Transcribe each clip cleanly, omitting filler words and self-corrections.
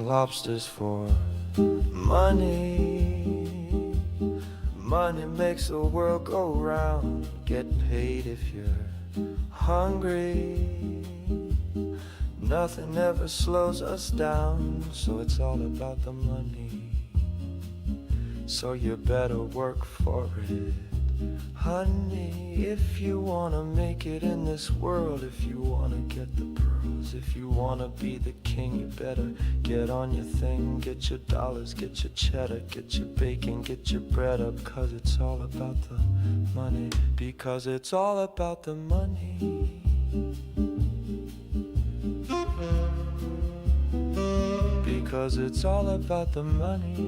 fucking lobsters for money. Money makes the world go round. Get paid if you're hungry. Nothing ever slows us down, so it's all about the money. So you better work for it, honey. If you wanna make it in this world, if you wanna get the pearls, if you wanna be the king, you better get on your thing. Get your dollars, get your cheddar, get your bacon, get your bread up. Cause it's all about the money. Because it's all about the money. Because it's all about the money.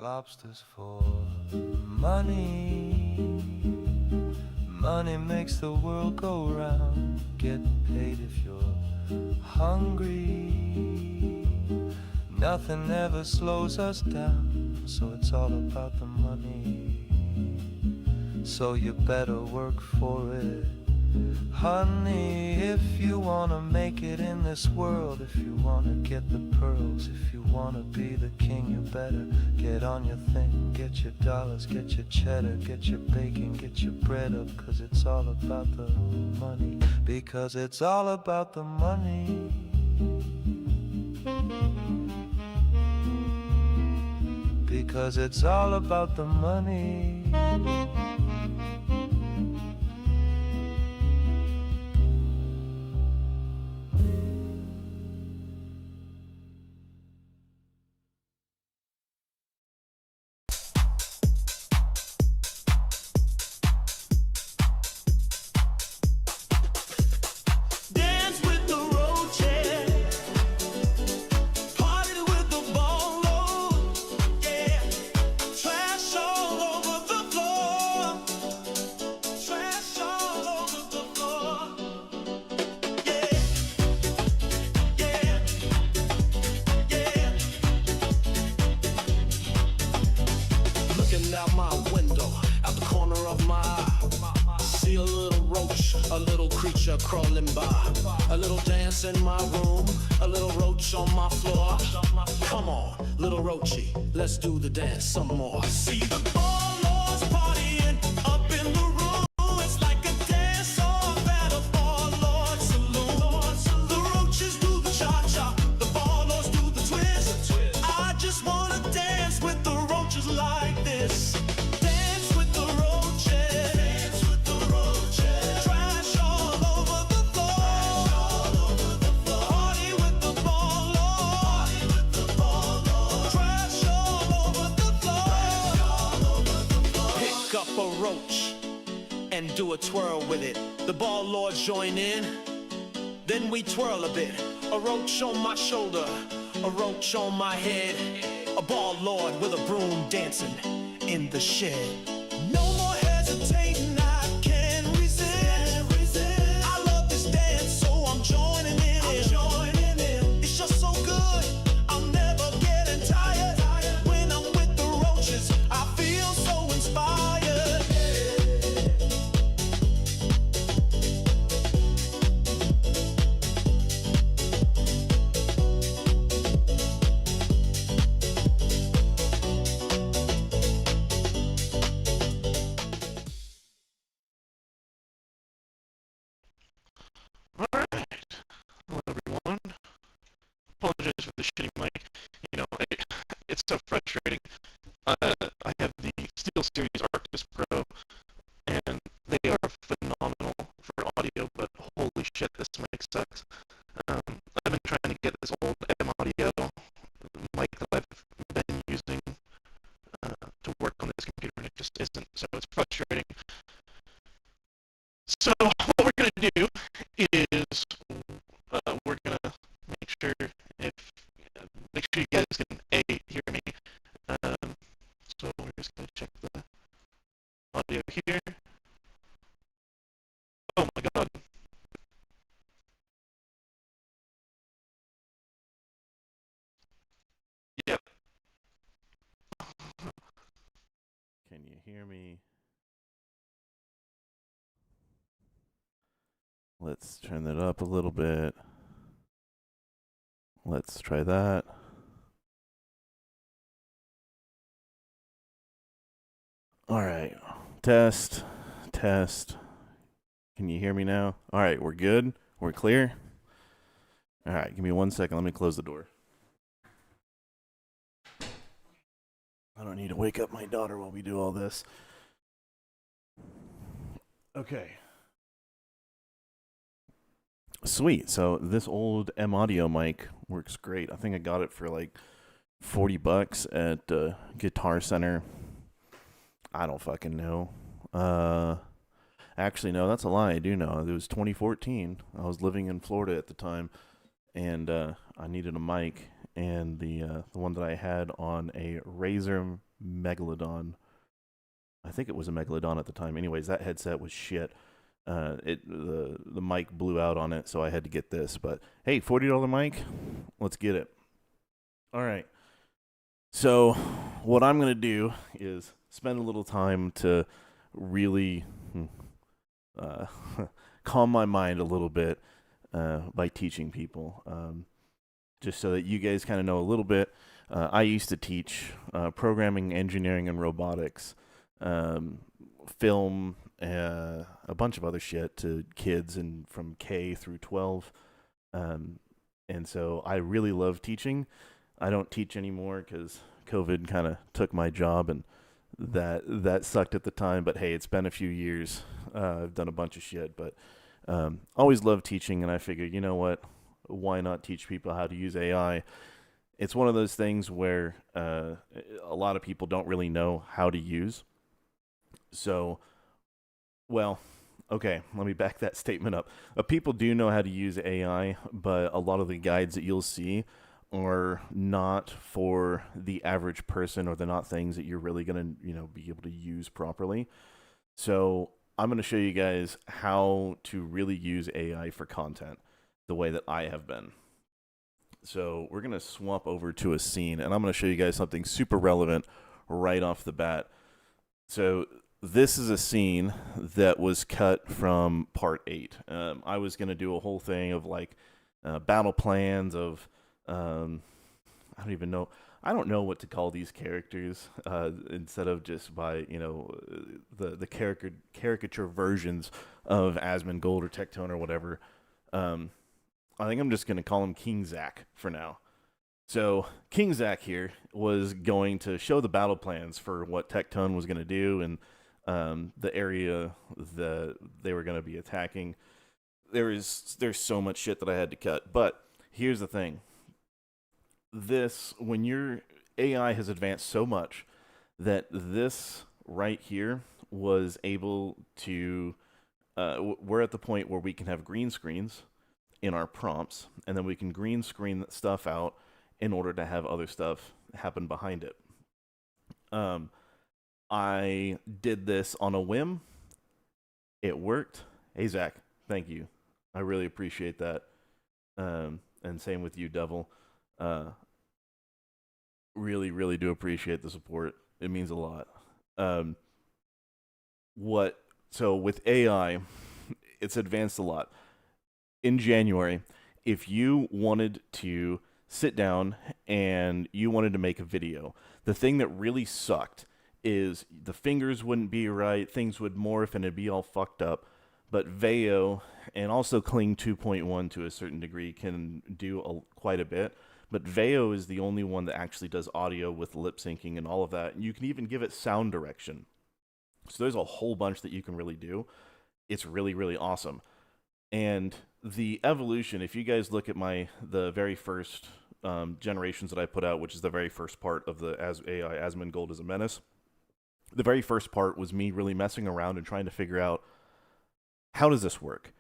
Lobsters for money. Money makes the world go round. Get paid if you're hungry. Nothing ever slows us down, so it's all about the money. So you better work for it, honey. If you wanna make it in this world, if you wanna get the pearls, if you wanna be the king, you better get on your thing. Get your dollars, get your cheddar, get your bacon, get your bread up. Cause it's all about the money. Because it's all about the money. Because it's all about the money. A little creature crawling by, a little dance in my room, a little roach on my floor. Come on, little roachy, let's do the dance some more. See the ballers partying up in the room. It's like a dance off at a ballard saloon. The roaches do the cha-cha, the ballers do the twist. I just wanna dance with the roaches like this. Dance with the roaches. Dance with the roaches. Trash all over the floor. Party with the ballers. Trash all over the floor. Pick up a roach and do a twirl with it. The ball lords join in, then we twirl a bit. A roach on my shoulder, a roach on my head. A ball lord with a broom dancing in the shed. No more hesitating, I can't resist. I love this dance, so I'm joining in. It's just so good, I'm never getting tired. When I'm with the roaches, I feel so inspired. Apologize for the shitty mic. You know, it's so frustrating. I have the SteelSeries Arctis Pro, and they are phenomenal for audio, but holy shit, this mic sucks. I've been trying to get this old M audio mic that I've been using this computer, and it just isn't. So it's frustrating. So what we're going to do is we're going to make sure if make sure you guys can hear me. So we're just going to check the audio here. Oh my god. Yep. Can you hear me? Let's turn that up a little bit. Let's try that. All right. Test. Can you hear me now? All right, we're good. We're clear. All right, give me 1 second. Let me close the door. I don't need to wake up my daughter while we do all this. Okay. Sweet. So this old M Audio mic works great. I think I got it for like $40 at Guitar Center. I don't fucking know. Actually, no, that's a lie. I do know. It was 2014. I was living in Florida at the time, and I needed a mic, and the one that I had on a Razer Megalodon. I think it was a Megalodon at the time. Anyways, that headset was shit. The mic blew out on it, so I had to get this. But hey, $40 mic, let's get it. All right. So what I'm gonna do is spend a little time to really calm my mind a little bit by teaching people, just so that you guys kind of know a little bit. I used to teach programming, engineering, and robotics, film, a bunch of other shit to kids and from K through 12. And so I really love teaching. I don't teach anymore because COVID kind of took my job, and that sucked at the time. But hey, it's been a few years. I've done a bunch of shit, but always loved teaching, and I figured, you know what? Why not teach people how to use AI? It's one of those things where a lot of people don't really know how to use. So, well, okay, let me back that statement up. People do know how to use AI, but a lot of the guides that you'll see are not for the average person, or they're not things that you're really going to, be able to use properly. So I'm going to show you guys how to really use AI for content the way that I have been. So we're going to swap over to a scene, and I'm going to show you guys something super relevant right off the bat. So this is a scene that was cut from part 8. I was going to do a whole thing of like battle plans of, I don't even know. I don't know what to call these characters instead of just by, the caricature versions of Asmongold or Tectone or whatever. I think I'm just going to call him King Zack for now. So King Zack here was going to show the battle plans for what Tectone was going to do and the area that they were going to be attacking. There's so much shit that I had to cut. But here's the thing. When your AI has advanced so much that this right here was able to, we're at the point where we can have green screens in our prompts, and then we can green screen stuff out in order to have other stuff happen behind it. I did this on a whim. It worked. Hey, Zach, thank you. I really appreciate that. And same with you, Devil. Really, really do appreciate the support. It means a lot. So with AI, it's advanced a lot. In January, if you wanted to sit down and you wanted to make a video, the thing that really sucked is the fingers wouldn't be right, things would morph and it'd be all fucked up. But Veo and also Kling 2.1 to a certain degree can do quite a bit. But Veo is the only one that actually does audio with lip syncing and all of that. And you can even give it sound direction. So there's a whole bunch that you can really do. It's really, really awesome. And the evolution, if you guys look at the very first generations that I put out, which is the very first part of the AI Asmongold is a Menace, the very first part was me really messing around and trying to figure out, how does this work?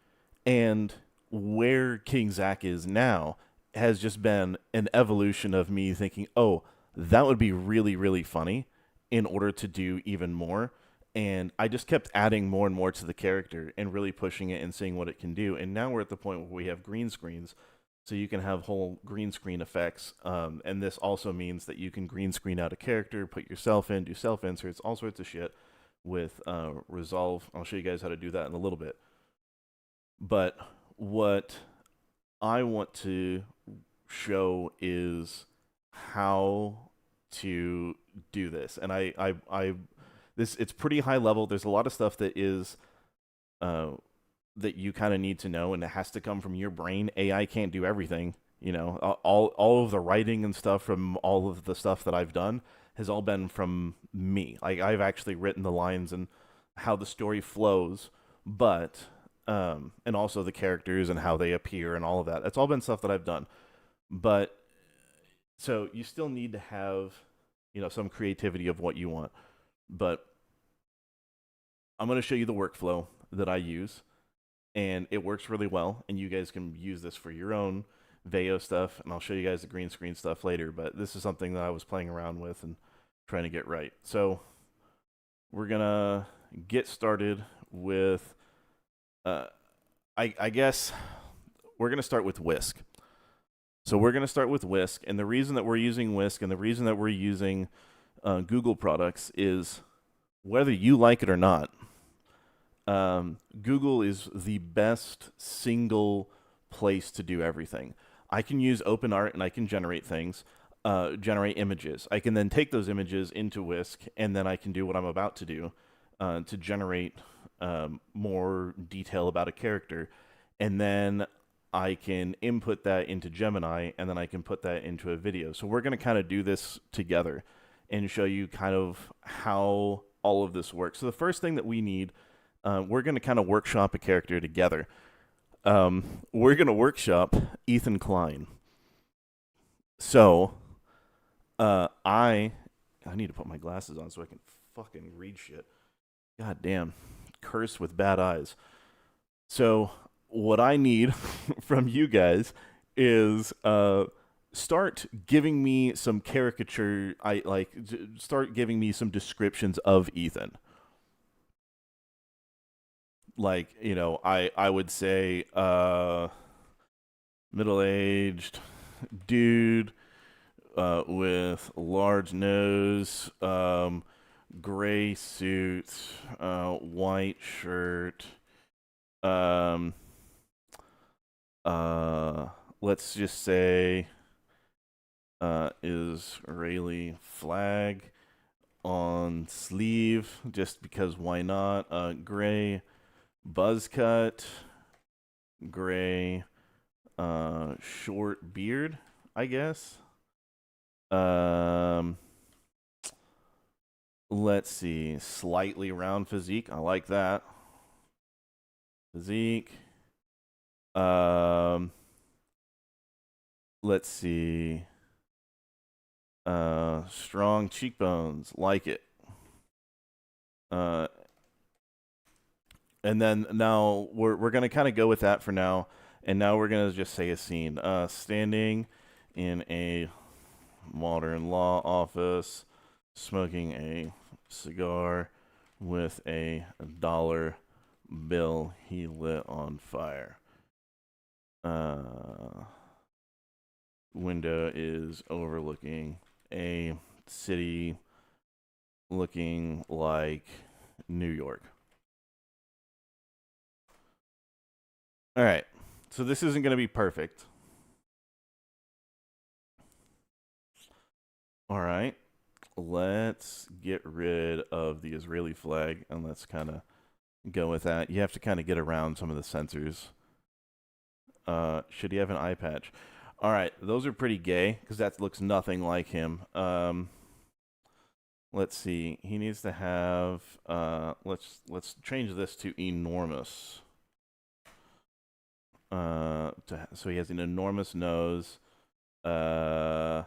And where King Zach is now has just been an evolution of me thinking, oh, that would be really, really funny in order to do even more. And I just kept adding more and more to the character and really pushing it and seeing what it can do. And now we're at the point where we have green screens, so you can have whole green screen effects. And this also means that you can green screen out a character, put yourself in, do self inserts, all sorts of shit with Resolve. I'll show you guys how to do that in a little bit. But what I want to show is how to do this. And it's pretty high level. There's a lot of stuff that is that you kind of need to know, and it has to come from your brain. AI can't do everything. You know, all of the writing and stuff from all of the stuff that I've done has all been from me. Like, I've actually written the lines and how the story flows, but and also the characters and how they appear and all of that. It's all been stuff that I've done. But so you still need to have, you know, some creativity of what you want. But I'm going to show you the workflow that I use, and it works really well, and you guys can use this for your own Veo stuff, and I'll show you guys the green screen stuff later, but this is something that I was playing around with and trying to get right. So we're going to get started with, I guess we're going to start with Whisk. So we're going to start with Whisk, and the reason that we're using Whisk and the reason that we're using Google products is, whether you like it or not, Google is the best single place to do everything. I can use OpenArt and I can generate things, generate images. I can then take those images into Whisk, and then I can do what I'm about to do to generate more detail about a character. And then I can input that into Gemini, and then I can put that into a video. So we're going to kind of do this together and show you kind of how all of this works. So the first thing that we need, we're going to kind of workshop a character together. We're going to workshop Ethan Klein. So I need to put my glasses on so I can fucking read shit. God damn. Cursed with bad eyes. So what I need from you guys is start giving me some caricature. Start giving me some descriptions of Ethan. Like, you know, I would say middle-aged dude with large nose, gray suit, white shirt, let's just say Israeli flag on sleeve, just because why not? Gray buzz cut, gray short beard, I guess. Let's see, slightly round physique. I like that. Physique. Let's see. Strong cheekbones. Like it. And then now we're gonna kind of go with that for now. And now we're gonna just say a scene. Standing in a modern law office, smoking a cigar with a dollar bill he lit on fire. Window is overlooking a city looking like New York. All right, so this isn't going to be perfect. All right, let's get rid of the Israeli flag, and let's kind of go with that. You have to kind of get around some of the sensors. Should he have an eye patch? All right, those are pretty gay because that looks nothing like him. Let's see. He needs to have. Let's change this to enormous. So he has an enormous nose. Eye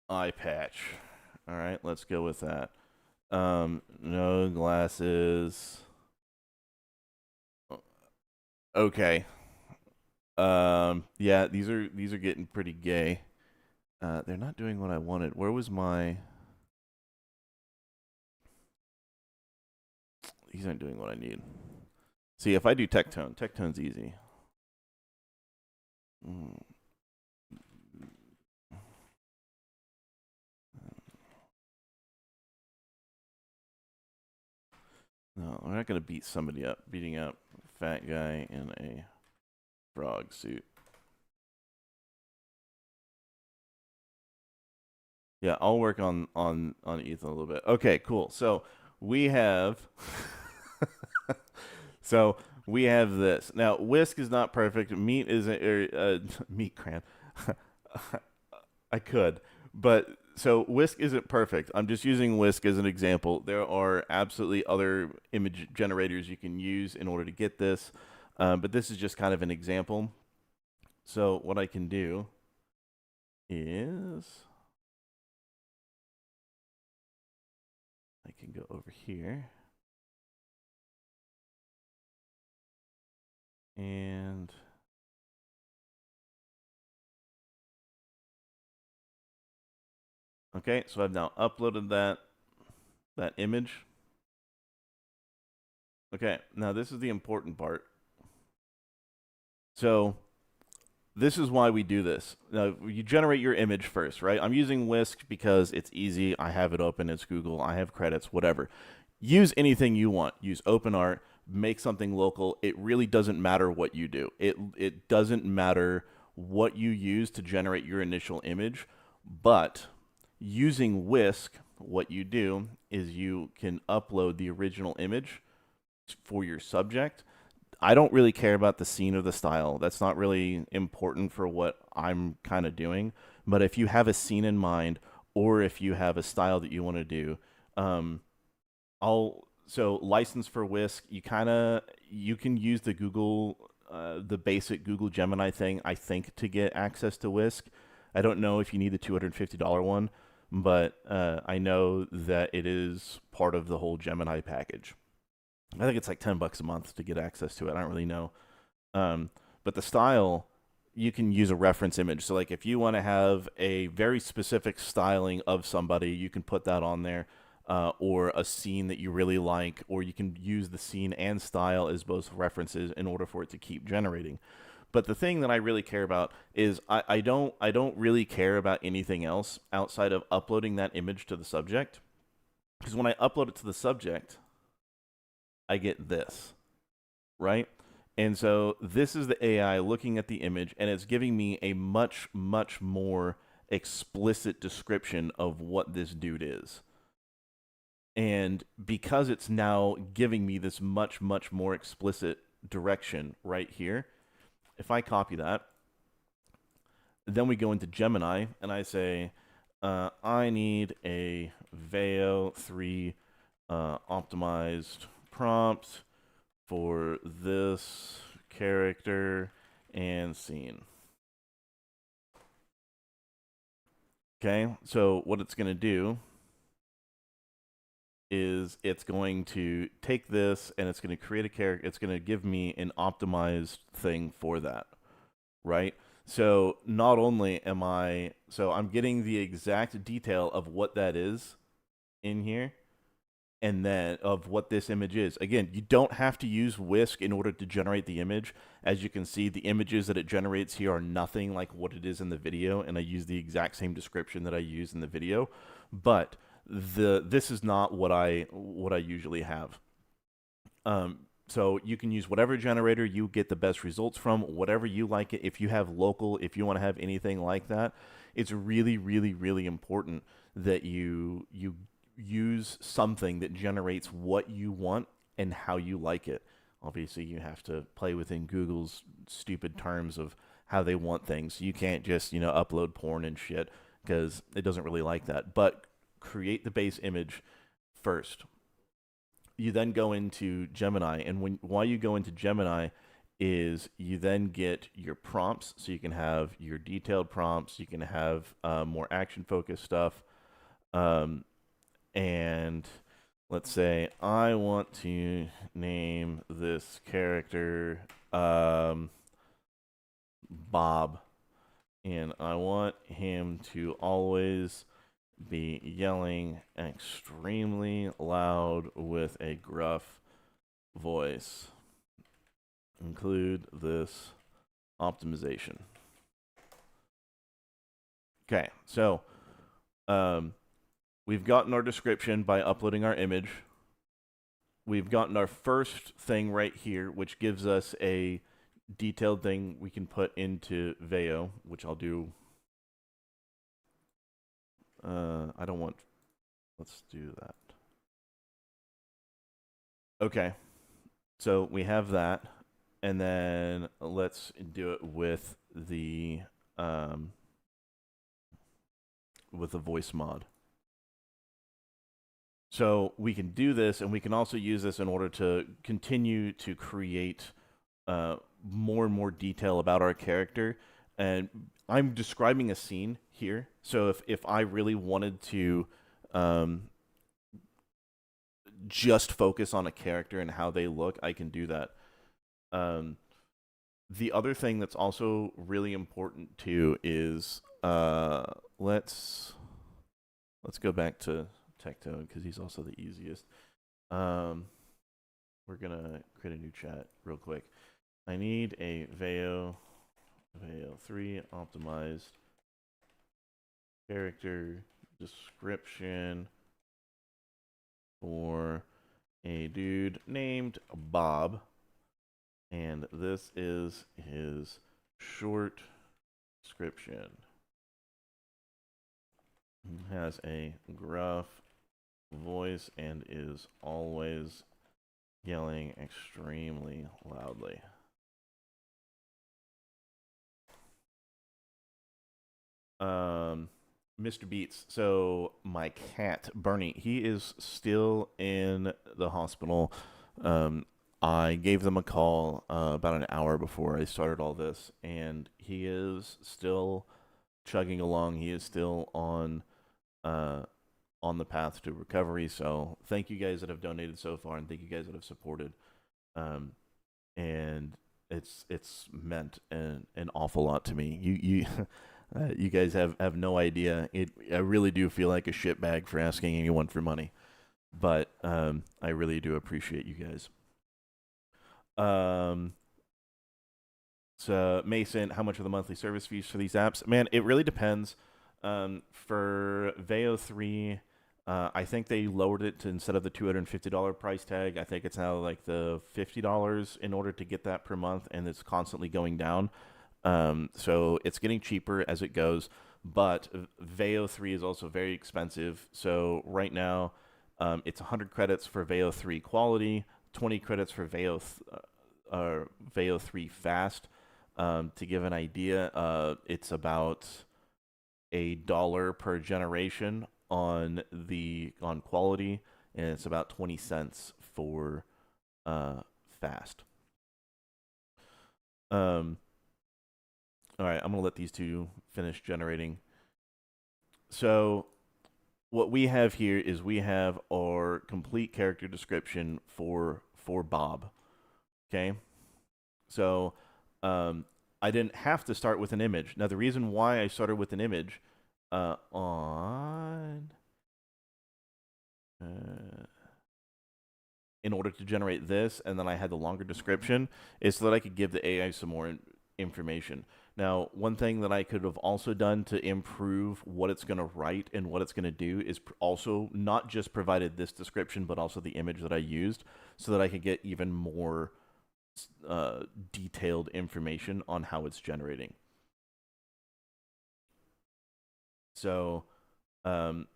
patch. All right, let's go with that. No glasses. Okay. Yeah, these are getting pretty gay. They're not doing what I wanted. Where was my? These aren't doing what I need. See, if I do Tectone's easy. No, we're not gonna beat somebody up. Beating up a fat guy in a frog suit. Yeah, I'll work on Ethan a little bit. Okay, cool. So we have so we have this. Now, whisk is not perfect. Meat is meat cramp. I could, but so whisk isn't perfect. I'm just using whisk as an example. There are absolutely other image generators you can use in order to get this, but this is just kind of an example. So what I can do is I can go over here and okay, so I've now uploaded that image. Okay, now this is the important part. So this is why we do this. Now, you generate your image first, right? I'm using Whisk because it's easy. I have it open. It's Google. I have credits, whatever. Use anything you want. Use OpenArt. Make something local. It really doesn't matter what you do. It doesn't matter what you use to generate your initial image, but using Whisk, what you do is you can upload the original image for your subject. I don't really care about the scene or the style. That's not really important for what I'm kind of doing. But if you have a scene in mind, or if you have a style that you want to do, so license for Whisk. You can use the Google, the basic Google Gemini thing, I think, to get access to Whisk. I don't know if you need the $250 one, but I know that it is part of the whole Gemini package. I think it's like $10 a month to get access to it. I don't really know. But the style, you can use a reference image. So like if you want to have a very specific styling of somebody, you can put that on there, or a scene that you really like, or you can use the scene and style as both references in order for it to keep generating. But the thing that I really care about is I don't really care about anything else outside of uploading that image to the subject. Because when I upload it to the subject, I get this, right? And so this is the AI looking at the image, and it's giving me a much, much more explicit description of what this dude is. And because it's now giving me this much, much more explicit direction right here, if I copy that, then we go into Gemini, and I say, I need a Veo 3 optimized prompt for this character and scene. Okay, so what it's going to do is it's going to take this and it's going to create a character. It's going to give me an optimized thing for that, right? So not only am I'm getting the exact detail of what that is in here, and then of what this image is. Again, you don't have to use Whisk in order to generate the image. As you can see, the images that it generates here are nothing like what it is in the video, and I use the exact same description that I use in the video. But this is not what I usually have. So you can use whatever generator you get the best results from, whatever you like it. If you have local, if you want to have anything like that, it's really, really, really important that you use something that generates what you want and how you like it. Obviously, you have to play within Google's stupid terms of how they want things. You can't just, upload porn and shit because it doesn't really like that. But create the base image first. You then go into Gemini, and while you go into Gemini is you then get your prompts. So you can have your detailed prompts. You can have more action-focused stuff. And let's say I want to name this character Bob, and I want him to always be yelling extremely loud with a gruff voice. Include this optimization. Okay, so we've gotten our description by uploading our image. We've gotten our first thing right here, which gives us a detailed thing we can put into Veo, which I'll do. I don't want. Let's do that. Okay, so we have that, and then let's do it with the voice mod. So we can do this, and we can also use this in order to continue to create more and more detail about our character. And I'm describing a scene here, so if I really wanted to just focus on a character and how they look, I can do that. The other thing that's also really important too is let's go back to Tectone because he's also the easiest. We're gonna create a new chat real quick. I need a Veo 3 optimized character description for a dude named Bob, and this is his short description. He has a gruff voice and is always yelling extremely loudly. Mr. Beats. So my cat, Bernie, he is still in the hospital. I gave them a call about an hour before I started all this, and he is still chugging along. He is still on the path to recovery. So thank you guys that have donated so far, and thank you guys that have supported. And it's meant an awful lot to me. You you guys have no idea. I really do feel like a shitbag for asking anyone for money, but I really do appreciate you guys. So Mason, how much are the monthly service fees for these apps? Man, it really depends. For Veo 3, I think they lowered it to, instead of the $250 price tag, I think it's now like the $50 in order to get that per month, and it's constantly going down. So it's getting cheaper as it goes, but Veo 3 is also very expensive. So right now, it's 100 credits for Veo 3 quality, 20 credits for Veo 3 fast. To give an idea, it's about $1 per generation on quality, and it's about 20 cents for fast. All right, I'm gonna let these two finish generating. So what we have here is we have our complete character description for Bob. Okay, so I didn't have to start with an image. Now the reason why I started with an image in order to generate this, and then I had the longer description, is so that I could give the AI some more information. Now, one thing that I could have also done to improve what it's going to write and what it's going to do is also not just provided this description, but also the image that I used, so that I could get even more detailed information on how it's generating. So, Broom,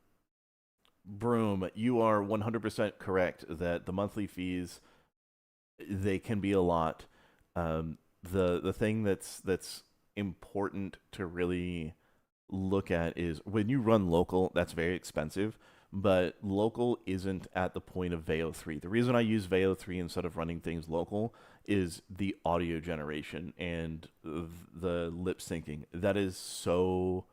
you are 100% correct that the monthly fees, they can be a lot. The thing that's important to really look at is when you run local, that's very expensive, but local isn't at the point of Veo 3. The reason I use Veo 3 instead of running things local is the audio generation and the lip syncing. That is so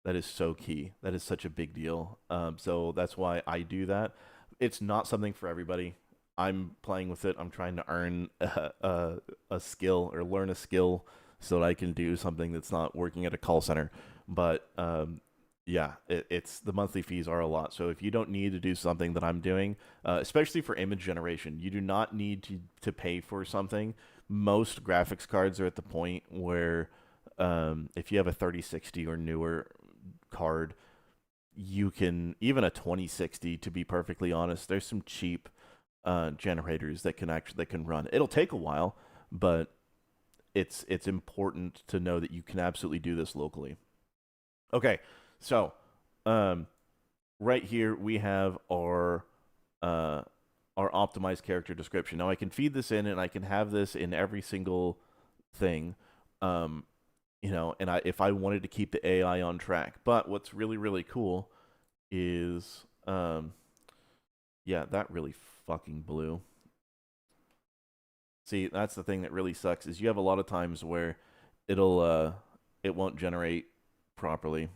That is so key. That is such a big deal. So that's why I do that. It's not something for everybody. I'm playing with it. I'm trying to earn a skill or learn a skill so that I can do something that's not working at a call center. But yeah, it's the monthly fees are a lot. So if you don't need to do something that I'm doing, especially for image generation, you do not need to pay for something. Most graphics cards are at the point where if you have a 3060 or newer card, you can even a 2060. To be perfectly honest, there's some cheap generators that can run. It'll take a while, but it's important to know that you can absolutely do this locally. Okay, so right here we have our optimized character description. Now I can feed this in, and I can have this in every single thing. And if I wanted to keep the AI on track. But what's really, really cool is, yeah, that really fucking blew. See, that's the thing that really sucks, is you have a lot of times where it won't generate properly.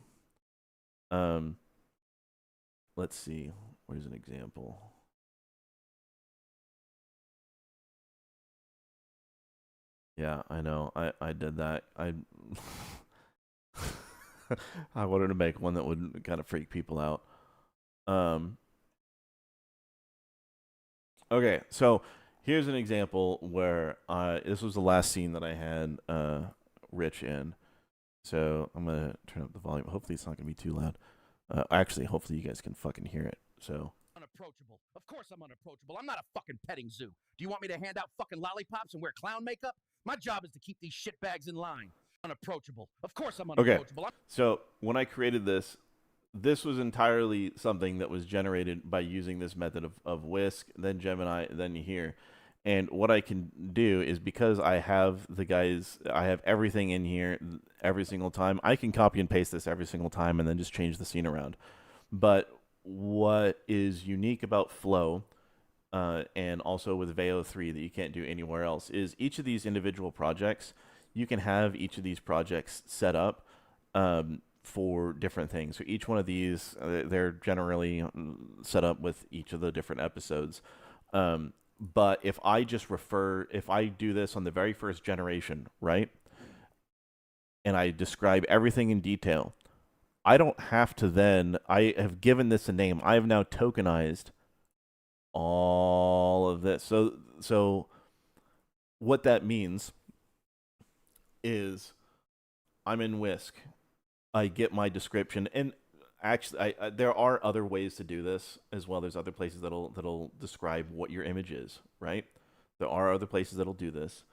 Let's see. Where's an example? Yeah, I know. I did that. I wanted to make one that would kind of freak people out. Okay, so here's an example where this was the last scene that I had Rich in. So I'm gonna turn up the volume. Hopefully it's not gonna be too loud. Actually, hopefully you guys can fucking hear it. So Unapproachable. Of course I'm unapproachable. I'm not a fucking petting zoo. Do you want me to hand out fucking lollipops and wear clown makeup? My job is to keep these shitbags in line. Unapproachable. Of course I'm unapproachable. Okay. So when I created this, this was entirely something that was generated by using this method of Whisk, then Gemini, then here. And what I can do is, because I have I have everything in here every single time, I can copy and paste this every single time and then just change the scene around. But what is unique about Flow, and also with Veo 3 that you can't do anywhere else, is each of these individual projects, you can have each of these projects set up for different things. So each one of these, they're generally set up with each of the different episodes. But if I do this on the very first generation, right, and I describe everything in detail, I don't have to then, I have given this a name. I have now tokenized all of this. So what that means is I'm in Whisk. I get my description, and actually, there are other ways to do this as well. There's other places that'll describe what your image is, right? There are other places that'll do this,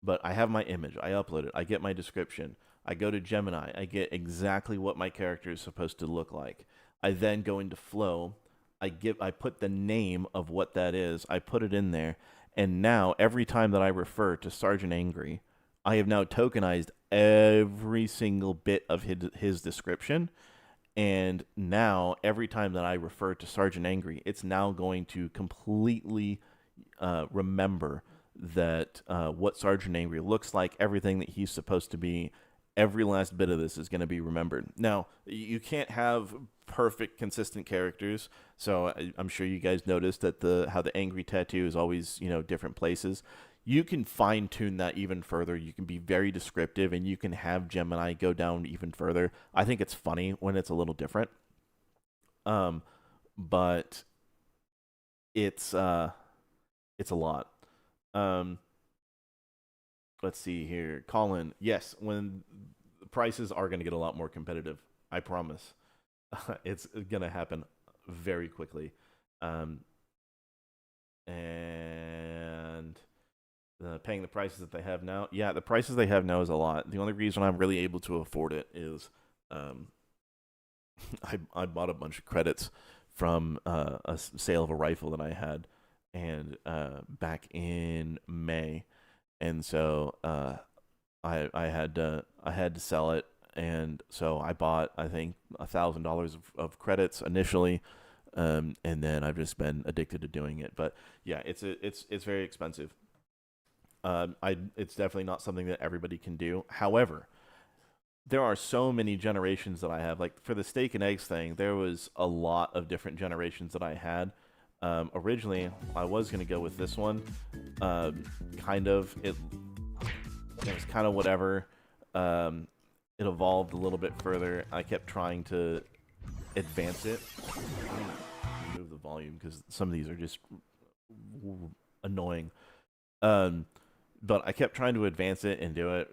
but I have my image. I upload it. I get my description. I go to Gemini. I get exactly what my character is supposed to look like. I then go into Flow. I put the name of what that is. I put it in there, and now every time that I refer to Sergeant Angry, I have now tokenized every single bit of his description. And now every time that I refer to Sergeant Angry, it's now going to completely remember that what Sergeant Angry looks like, everything that he's supposed to be. Every last bit of this is going to be remembered. Now, you can't have perfect, consistent characters. So I'm sure you guys noticed that how the angry tattoo is always, different places. You can fine tune that even further. You can be very descriptive, and you can have Gemini go down even further. I think it's funny when it's a little different. But it's a lot. Let's see here. Colin, yes, when the prices are going to get a lot more competitive, I promise. It's going to happen very quickly. And paying the prices that they have now. Yeah, the prices they have now is a lot. The only reason I'm really able to afford it is I bought a bunch of credits from a sale of a rifle that I had, and back in May. And so I had to sell it, and so I bought, I think, $1,000 of credits initially, and then I've just been addicted to doing it. But yeah, it's very expensive. It's definitely not something that everybody can do. However, there are so many generations that I have. Like for the steak and eggs thing, there was a lot of different generations that I had. Originally, I was gonna go with this one. Kind of it was kind of whatever. It evolved a little bit further. I kept trying to advance it. Remove the volume because some of these are just annoying. But I kept trying to advance it and do it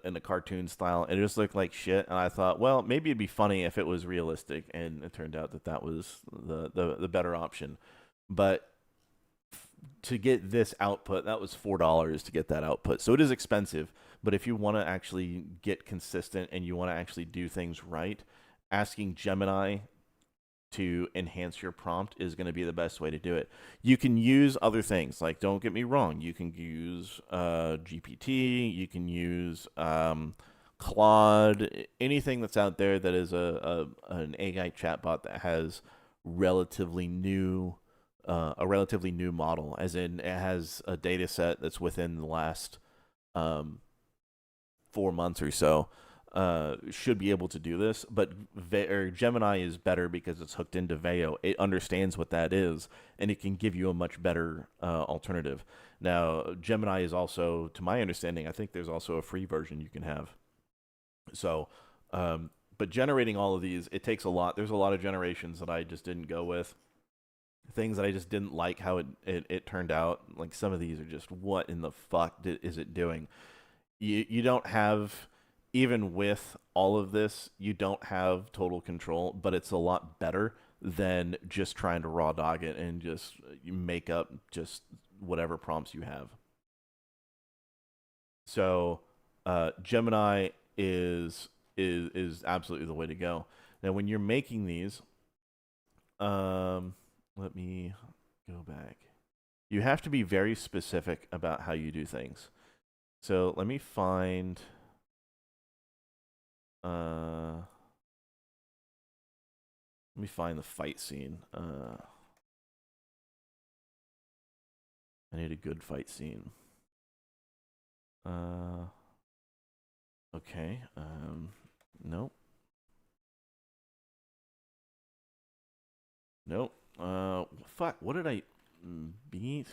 in a cartoon style, and it just looked like shit. And I thought, well, maybe it'd be funny if it was realistic, and it turned out that that was the better option. But to get this output, that was $4 to get that output, so it is expensive. But if you want to actually get consistent and you want to actually do things right, asking Gemini to enhance your prompt is going to be the best way to do it. You can use other things, like, don't get me wrong, you can use GPT, you can use Claude, anything that's out there that is an AI chatbot that has relatively new a relatively new model, as in it has a data set that's within the last 4 months or so. Should be able to do this, but Gemini is better because it's hooked into Veo. It understands what that is, and it can give you a much better alternative. Now, Gemini is also, to my understanding, I think there's also a free version you can have. So, but generating all of these, it takes a lot. There's a lot of generations that I just didn't go with. Things that I just didn't like how it turned out. Like some of these are just, what in the fuck is it doing? You don't have... Even with all of this, you don't have total control, but it's a lot better than just trying to raw dog it and just make up just whatever prompts you have. So Gemini is absolutely the way to go. Now, when you're making these, let me go back. You have to be very specific about how you do things. So let me find... let me find the fight scene. I need a good fight scene. Okay. Nope. Nope. Fuck. What did I beat?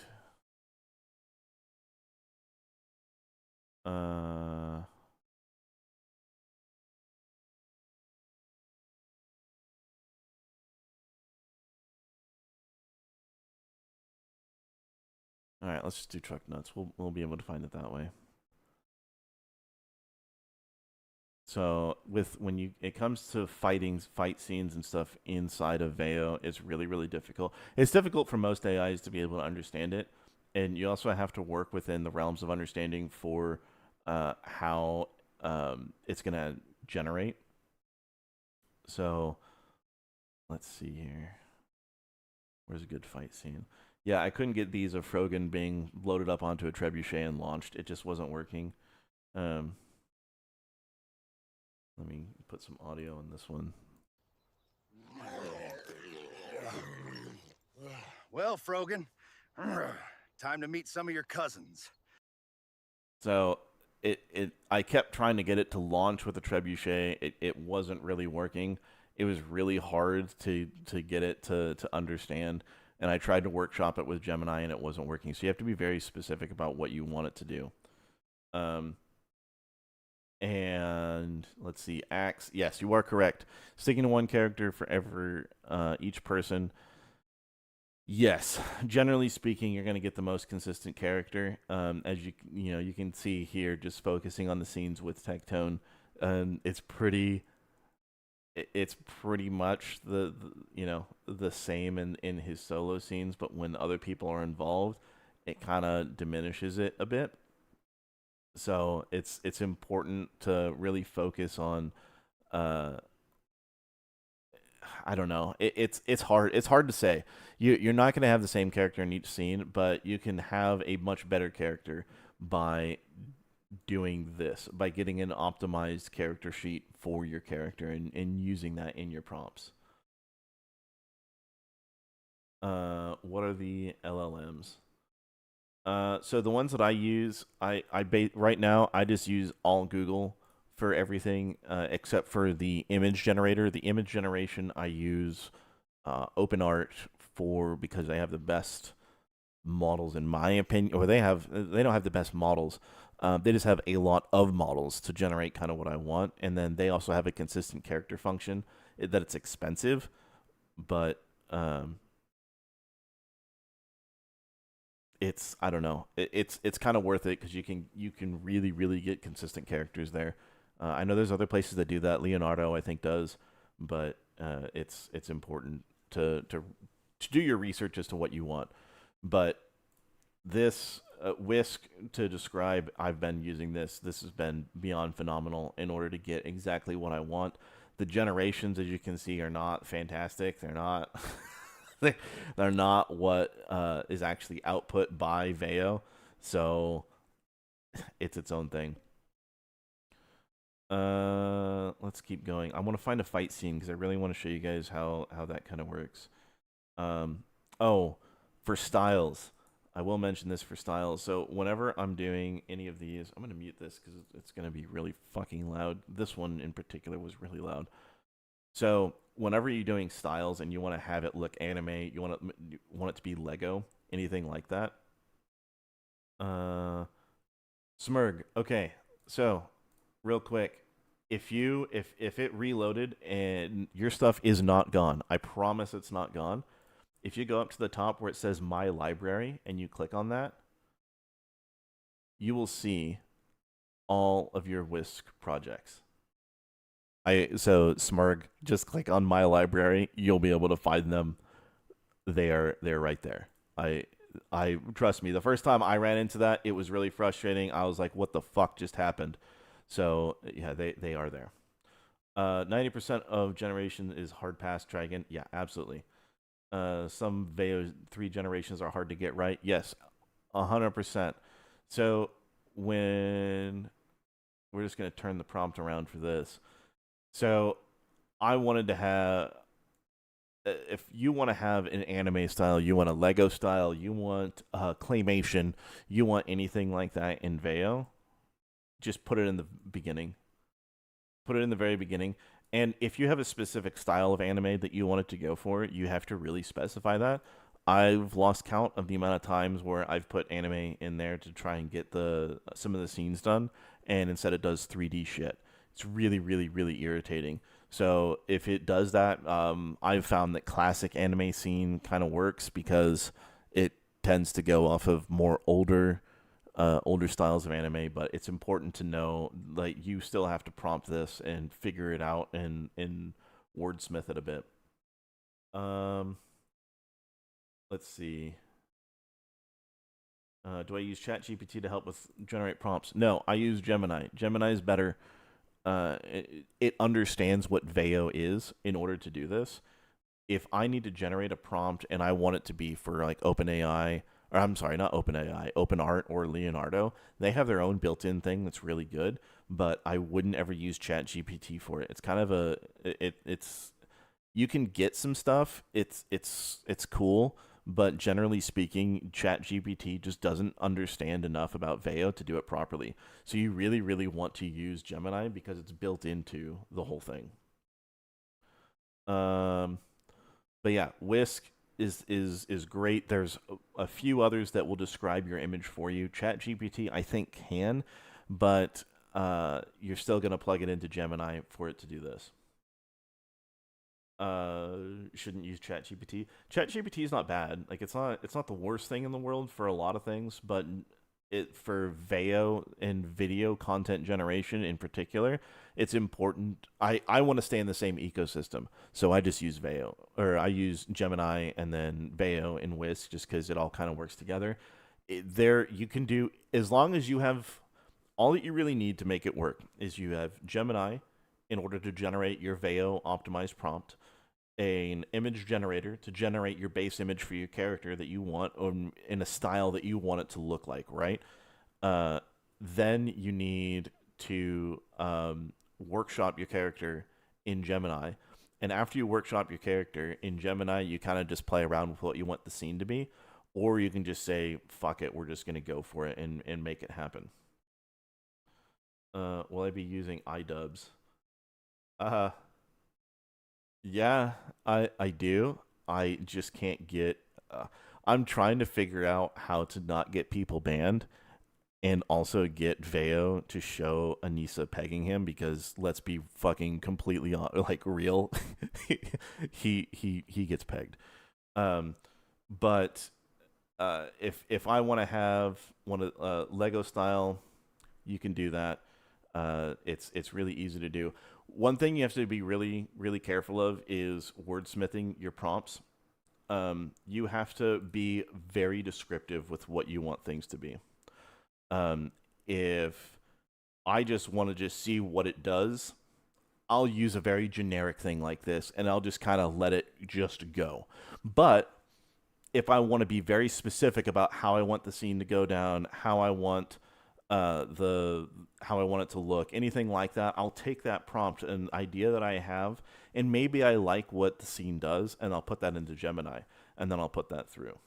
All right, let's just do truck nuts. We'll be able to find it that way. So when it comes to fight scenes and stuff inside of Veo, it's really difficult. It's difficult for most AIs to be able to understand it, and you also have to work within the realms of understanding for how it's gonna generate. So let's see here. Where's a good fight scene? Yeah, I couldn't get these of Frogan being loaded up onto a trebuchet and launched. It just wasn't working. Let me put some audio in this one. Well, Frogan, time to meet some of your cousins. So I kept trying to get it to launch with a trebuchet. It wasn't really working. It was really hard to get it to understand. And I tried to workshop it with Gemini, and it wasn't working. So you have to be very specific about what you want it to do. And let's see, Axe. Yes, you are correct. Sticking to one character for each person. Yes, generally speaking, you're going to get the most consistent character. As you can see here, just focusing on the scenes with Tectone, it's pretty much the same in his solo scenes, but when other people are involved, it kind of diminishes it a bit. So it's important to really focus on I don't know. It's hard. It's hard to say. You're not going to have the same character in each scene, but you can have a much better character by doing this, by getting an optimized character sheet for your character and using that in your prompts. What are the LLMs? So the ones that I use, right now I just use all Google for everything except for the image generator. The image generation I use OpenArt for because they have the best models in my opinion, or they don't have the best models. They just have a lot of models to generate kind of what I want, and then they also have a consistent character function that it's expensive, but it's I don't know, it's kind of worth it because you can really get consistent characters there. I know there's other places that do that. Leonardo I think does, but it's important to do your research as to what you want. But this Whisk, to describe, I've been using this. This has been beyond phenomenal in order to get exactly what I want. The generations, as you can see, are not fantastic. They're not. They're not what is actually output by Veo. So it's its own thing. Let's keep going. I want to find a fight scene because I really want to show you guys how that kind of works. Oh, for styles. I will mention this for styles. So whenever I'm doing any of these, I'm going to mute this because it's going to be really fucking loud. This one in particular was really loud. So whenever you're doing styles and you want to have it look anime, you want it to be Lego, anything like that. Smurg. Okay, so real quick, if it reloaded and your stuff is not gone, I promise it's not gone. If you go up to the top where it says My Library and you click on that, you will see all of your Whisk projects. So Smurg, just click on My Library, you'll be able to find them. They're right there. I trust me. The first time I ran into that, it was really frustrating. I was like, what the fuck just happened? So yeah, they are there. 90% of generation is hard pass dragon. Yeah, absolutely. Some Veo 3 generations are hard to get right. Yes, 100%. So when we're just going to turn the prompt around for this. So I wanted to have, if you want to have an anime style, you want a Lego style, you want claymation, you want anything like that in Veo, just put it in the beginning. Put it in the very beginning. And if you have a specific style of anime that you want it to go for, you have to really specify that. I've lost count of the amount of times where I've put anime in there to try and get some of the scenes done, and instead it does 3D shit. It's really irritating. So if it does that, I've found that classic anime scene kind of works because it tends to go off of more older styles of anime, but it's important to know, like, you still have to prompt this and figure it out and wordsmith it a bit. Let's see. Do I use ChatGPT to help with generate prompts? No, I use Gemini. Gemini is better. It understands what Veo is in order to do this. If I need to generate a prompt and I want it to be for like OpenAI, or I'm sorry, not OpenAI, OpenArt or Leonardo, they have their own built-in thing that's really good, but I wouldn't ever use ChatGPT for it. It's kind of it's you can get some stuff. It's cool, but generally speaking, ChatGPT just doesn't understand enough about Veo to do it properly. So you really want to use Gemini because it's built into the whole thing. But yeah, Whisk is great. There's a few others that will describe your image for you. ChatGPT, I think, can, but you're still going to plug it into Gemini for it to do this. Shouldn't use ChatGPT. ChatGPT is not bad. Like, it's not the worst thing in the world for a lot of things, but for Veo and video content generation in particular, it's important. I want to stay in the same ecosystem, so I just use Veo, or I use Gemini and then Veo and Whisk just because it all kind of works together. There you can do, as long as you have, all that you really need to make it work is you have Gemini in order to generate your Veo optimized prompt, an image generator to generate your base image for your character that you want, or in a style that you want it to look like, right? Then you need to workshop your character in Gemini. And after you workshop your character in Gemini, you kind of just play around with what you want the scene to be. Or you can just say, fuck it, we're just going to go for it and make it happen. Will I be using iDubbbz? Uh, yeah, I do. I just can't get. I'm trying to figure out how to not get people banned, and also get Veo to show Anissa pegging him, because let's be fucking completely like real, he gets pegged. But if I want to have one of Lego style, you can do that. It's really easy to do. One thing you have to be really careful of is wordsmithing your prompts. You have to be very descriptive with what you want things to be. If I just want to just see what it does, I'll use a very generic thing like this, and I'll just kind of let it just go. But if I want to be very specific about how I want the scene to go down, how I want how I want it to look, anything like that, I'll take that prompt, an idea that I have, and maybe I like what the scene does, and I'll put that into Gemini, and then I'll put that through.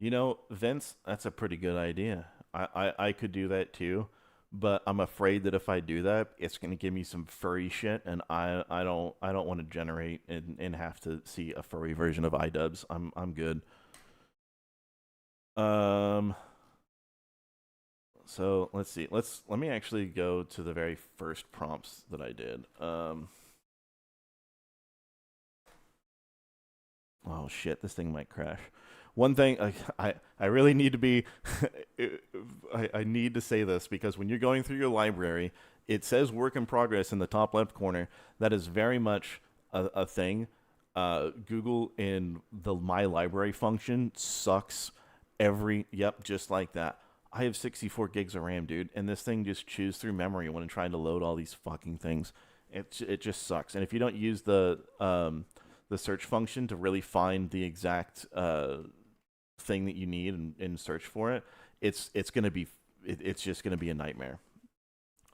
You know, Vince, that's a pretty good idea. I could do that too, but I'm afraid that if I do that, it's going to give me some furry shit, and I don't want to generate and have to see a furry version of iDubbbz. I'm good. So let's see. Let me actually go to the very first prompts that I did. Oh shit, this thing might crash. One thing I really need to be I need to say this, because when you're going through your library, it says work in progress in the top left corner. That is very much a thing. Google in the My Library function sucks just like that. I have 64 gigs of RAM, dude, and this thing just chews through memory when I'm trying to load all these fucking things. It just sucks. And if you don't use the search function to really find the exact thing that you need and search for it, it's just gonna be a nightmare.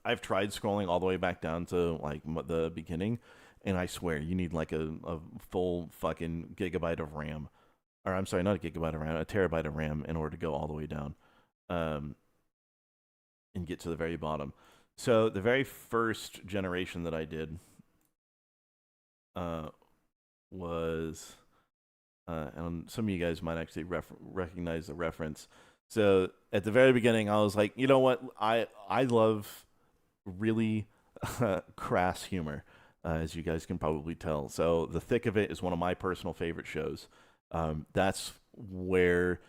I've tried scrolling all the way back down to like the beginning, and I swear you need like a full fucking gigabyte of RAM, or I'm sorry, not a gigabyte of RAM, a terabyte of RAM, in order to go all the way down, and get to the very bottom. So the very first generation that I did was, and some of you guys might actually recognize the reference. So at the very beginning, I was like, you know what? I love really crass humor, as you guys can probably tell. So The Thick of It is one of my personal favorite shows. That's where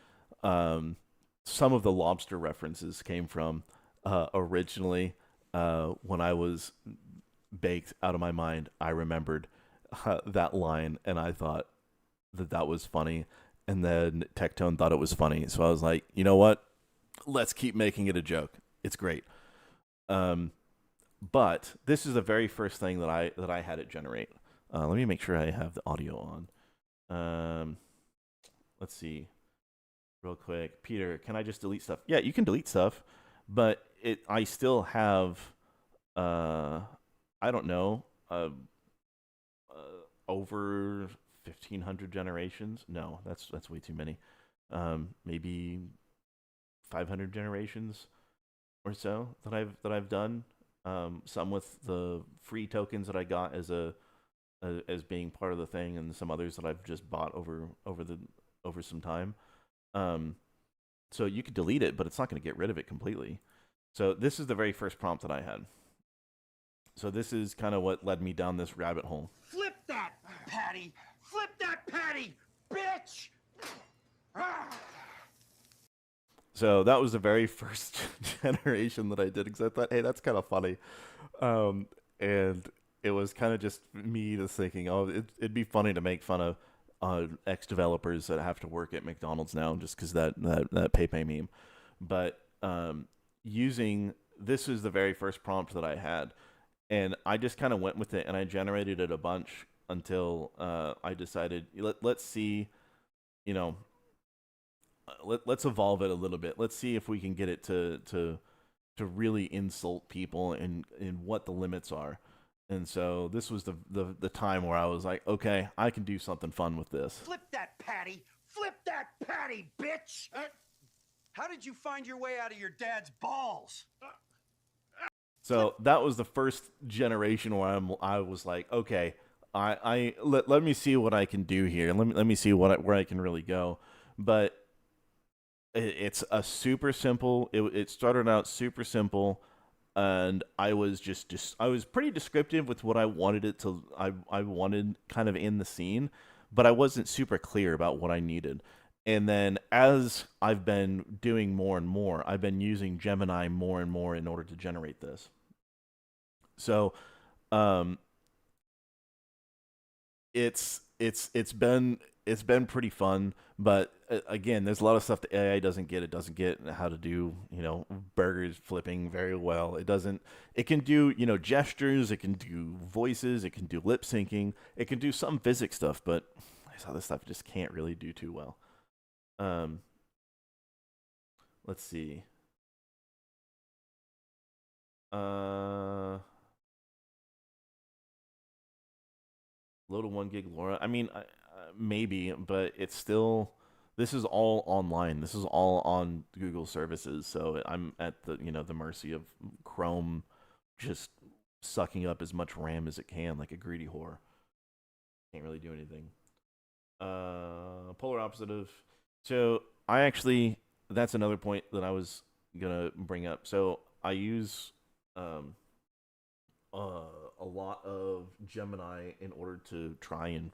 some of the lobster references came from originally. When I was baked out of my mind, I remembered that line, and I thought that was funny, and then Tectone thought it was funny, so I was like, you know what, let's keep making it a joke. It's great. But this is the very first thing that I had it generate. Let me make sure I have the audio on. Let's see real quick. Peter, can I just delete stuff? Yeah, you can delete stuff, but I still have I don't know, over 1,500 generations. No, that's way too many. Maybe 500 generations or so that I've done. Some with the free tokens that I got as being part of the thing, and some others that I've just bought over some time. So you could delete it, but it's not going to get rid of it completely. So this is the very first prompt that I had. So this is kind of what led me down this rabbit hole. Flip that patty! Flip that patty, bitch! So that was the very first generation that I did, because I thought, hey, that's kind of funny. And it was kind of just me just thinking, oh, it'd be funny to make fun of ex-developers that have to work at McDonald's now, just because that Pepe meme. But this is the very first prompt that I had. And I just kind of went with it, and I generated it a bunch until I decided, let's see, let's evolve it a little bit. Let's see if we can get it to really insult people and what the limits are. And so this was the time where I was like, okay, I can do something fun with this. Flip that patty! Flip that patty, bitch! How did you find your way out of your dad's balls? So that was the first generation where I was like, okay, let me see what I can do here. Let me see where I can really go. But it's a super simple. It started out super simple, and I was I was pretty descriptive with what I wanted it to. I wanted kind of in the scene, but I wasn't super clear about what I needed. And then as I've been doing more and more, I've been using Gemini more and more in order to generate this. So, it's been pretty fun, but again, there's a lot of stuff the AI doesn't get. It doesn't get how to do, burgers flipping very well. It can do, gestures, it can do voices, it can do lip syncing, it can do some physics stuff, but some other stuff it just can't really do too well. Let's see. Load a 1 gig LoRa. I mean, maybe, but it's still. This is all online. This is all on Google services. So I'm at the mercy of Chrome, just sucking up as much RAM as it can, like a greedy whore. Can't really do anything. Polar opposite of. So that's another point that I was gonna bring up. So I use a lot of Gemini in order to try and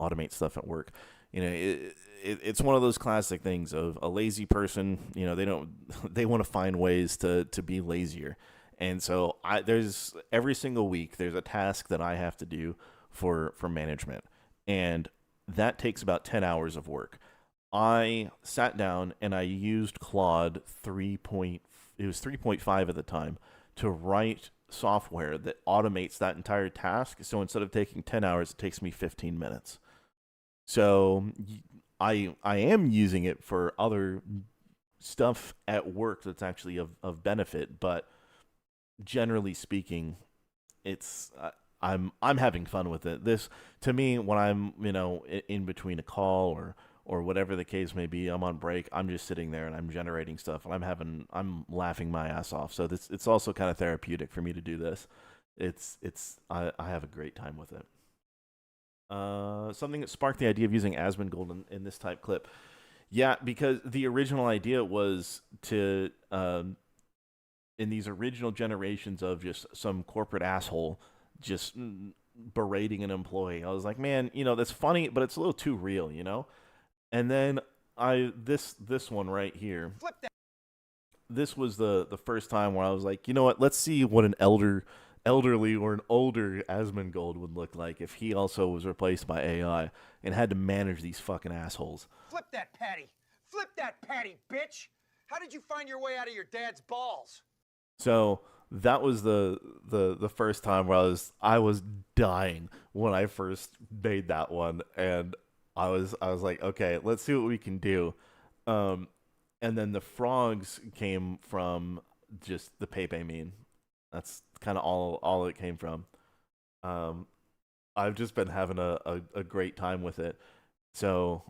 automate stuff at work. It's one of those classic things of a lazy person. They want to find ways to be lazier, and so there's every single week there's a task that I have to do for management, and that takes about 10 hours of work. I sat down and I used Claude 3.5 at the time to write software that automates that entire task. So instead of taking 10 hours, it takes me 15 minutes. So I am using it for other stuff at work that's actually of benefit, but generally speaking, it's I'm having fun with it. This, to me, when I'm in between a call or whatever the case may be, I'm on break, I'm just sitting there and I'm generating stuff and I'm laughing my ass off. So it's also kind of therapeutic for me to do this. I have a great time with it. Something that sparked the idea of using Asmongold in this type clip. Yeah, because the original idea was to in these original generations of just some corporate asshole just berating an employee. I was like, man, that's funny, but it's a little too real, And then this one right here. Flip that. This was the first time where I was like, you know what? Let's see what an elderly or an older Asmongold would look like if he also was replaced by AI and had to manage these fucking assholes. Flip that patty. Flip that patty, bitch. How did you find your way out of your dad's balls? So that was the first time where I was dying when I first made that one, and I was like, okay, let's see what we can do. And then the frogs came from just the Pepe meme. That's kind of all it came from. I've just been having a great time with it. So,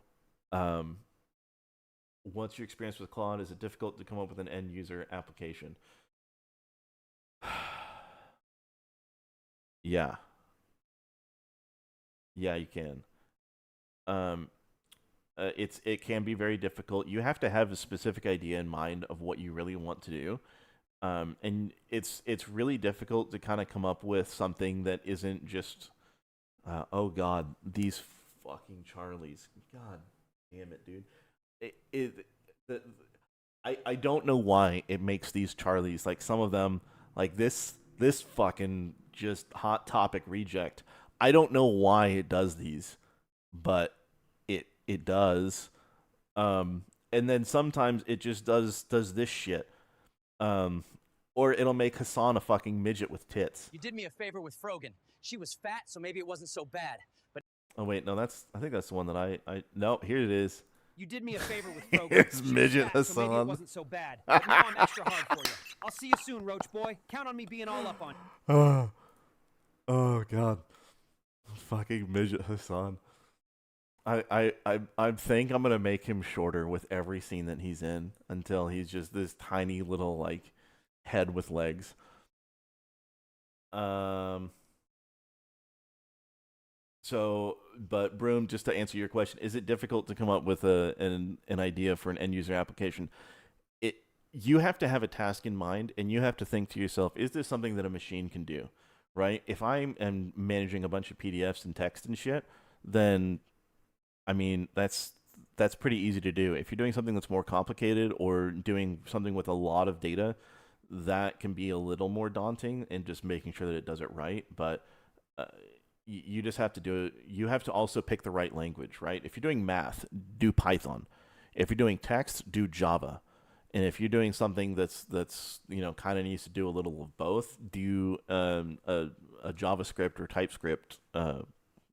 what's your experience with Claude? Is it difficult to come up with an end user application? Yeah. Yeah, you can. It can be very difficult. You have to have a specific idea in mind of what you really want to do. And it's really difficult to kind of come up with something that isn't just, oh God, these fucking Charlies. God damn it, dude. I don't know why it makes these Charlies, like some of them, like this fucking just Hot Topic reject. I don't know why it does these, but it does. And then sometimes it just does this shit. Or it'll make Hassan a fucking midget with tits. You did me a favor with Frogan. She was fat, so maybe it wasn't so bad. But oh wait, no, I think that's the one that I no, here it is. You did me a favor with Frogan. Here's She midget was fat, so maybe it Hassan. wasn't so bad. But now I'm extra hard for you. I'll see you soon, Roach Boy. Count on me being all up on you. Oh God, fucking midget Hassan. I think I'm gonna make him shorter with every scene that he's in until he's just this tiny little like head with legs. So, but Broom, just to answer your question, is it difficult to come up with an idea for an end user application? It You have to have a task in mind, and you have to think to yourself, is this something that a machine can do? Right? If I am managing a bunch of PDFs and text and shit, then I mean that's pretty easy to do. If you're doing something that's more complicated or doing something with a lot of data, that can be a little more daunting, and just making sure that it does it right. But uh, you just have to do it. You have to also pick the right language, right? If you're doing math, do Python. If you're doing text, do Java. And if you're doing something that's kind of needs to do a little of both, do a JavaScript or TypeScript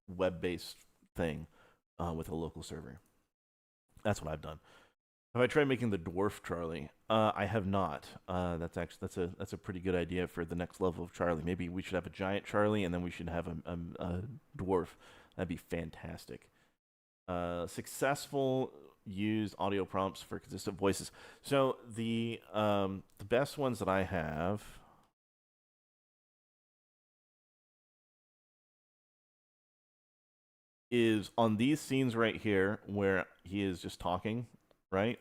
web-based thing with a local server. That's what I've done. Have I tried making the dwarf Charlie? I have not. That's a pretty good idea for the next level of Charlie. Maybe we should have a giant Charlie, and then we should have a dwarf. That'd be fantastic. Successful used audio prompts for consistent voices. So the best ones that I have is on these scenes right here where he is just talking, right?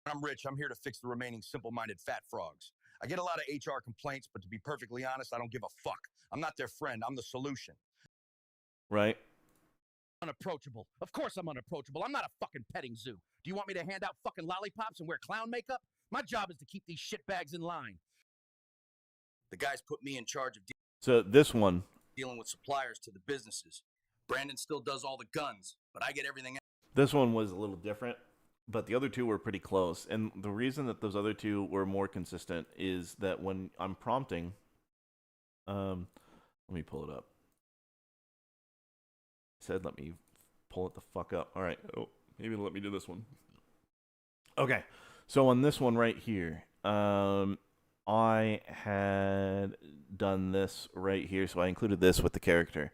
I'm Rich. I'm here to fix the remaining simple-minded fat frogs. I get a lot of HR complaints, but to be perfectly honest, I don't give a fuck. I'm not their friend. I'm the solution. Right? Unapproachable. Of course I'm unapproachable. I'm not a fucking petting zoo. Do you want me to hand out fucking lollipops and wear clown makeup? My job is to keep these shitbags in line. The guys put me in charge of So this one, dealing with suppliers to the businesses. Brandon still does all the guns, but I get everything else. this one was a little different, but the other two were pretty close. And the reason that those other two were more consistent is that when I'm prompting, let me pull it up. Said let me pull it the fuck up. All right. Oh, maybe let me do this one. Okay. So on this one right here, I had done this right here. So I included this with the character.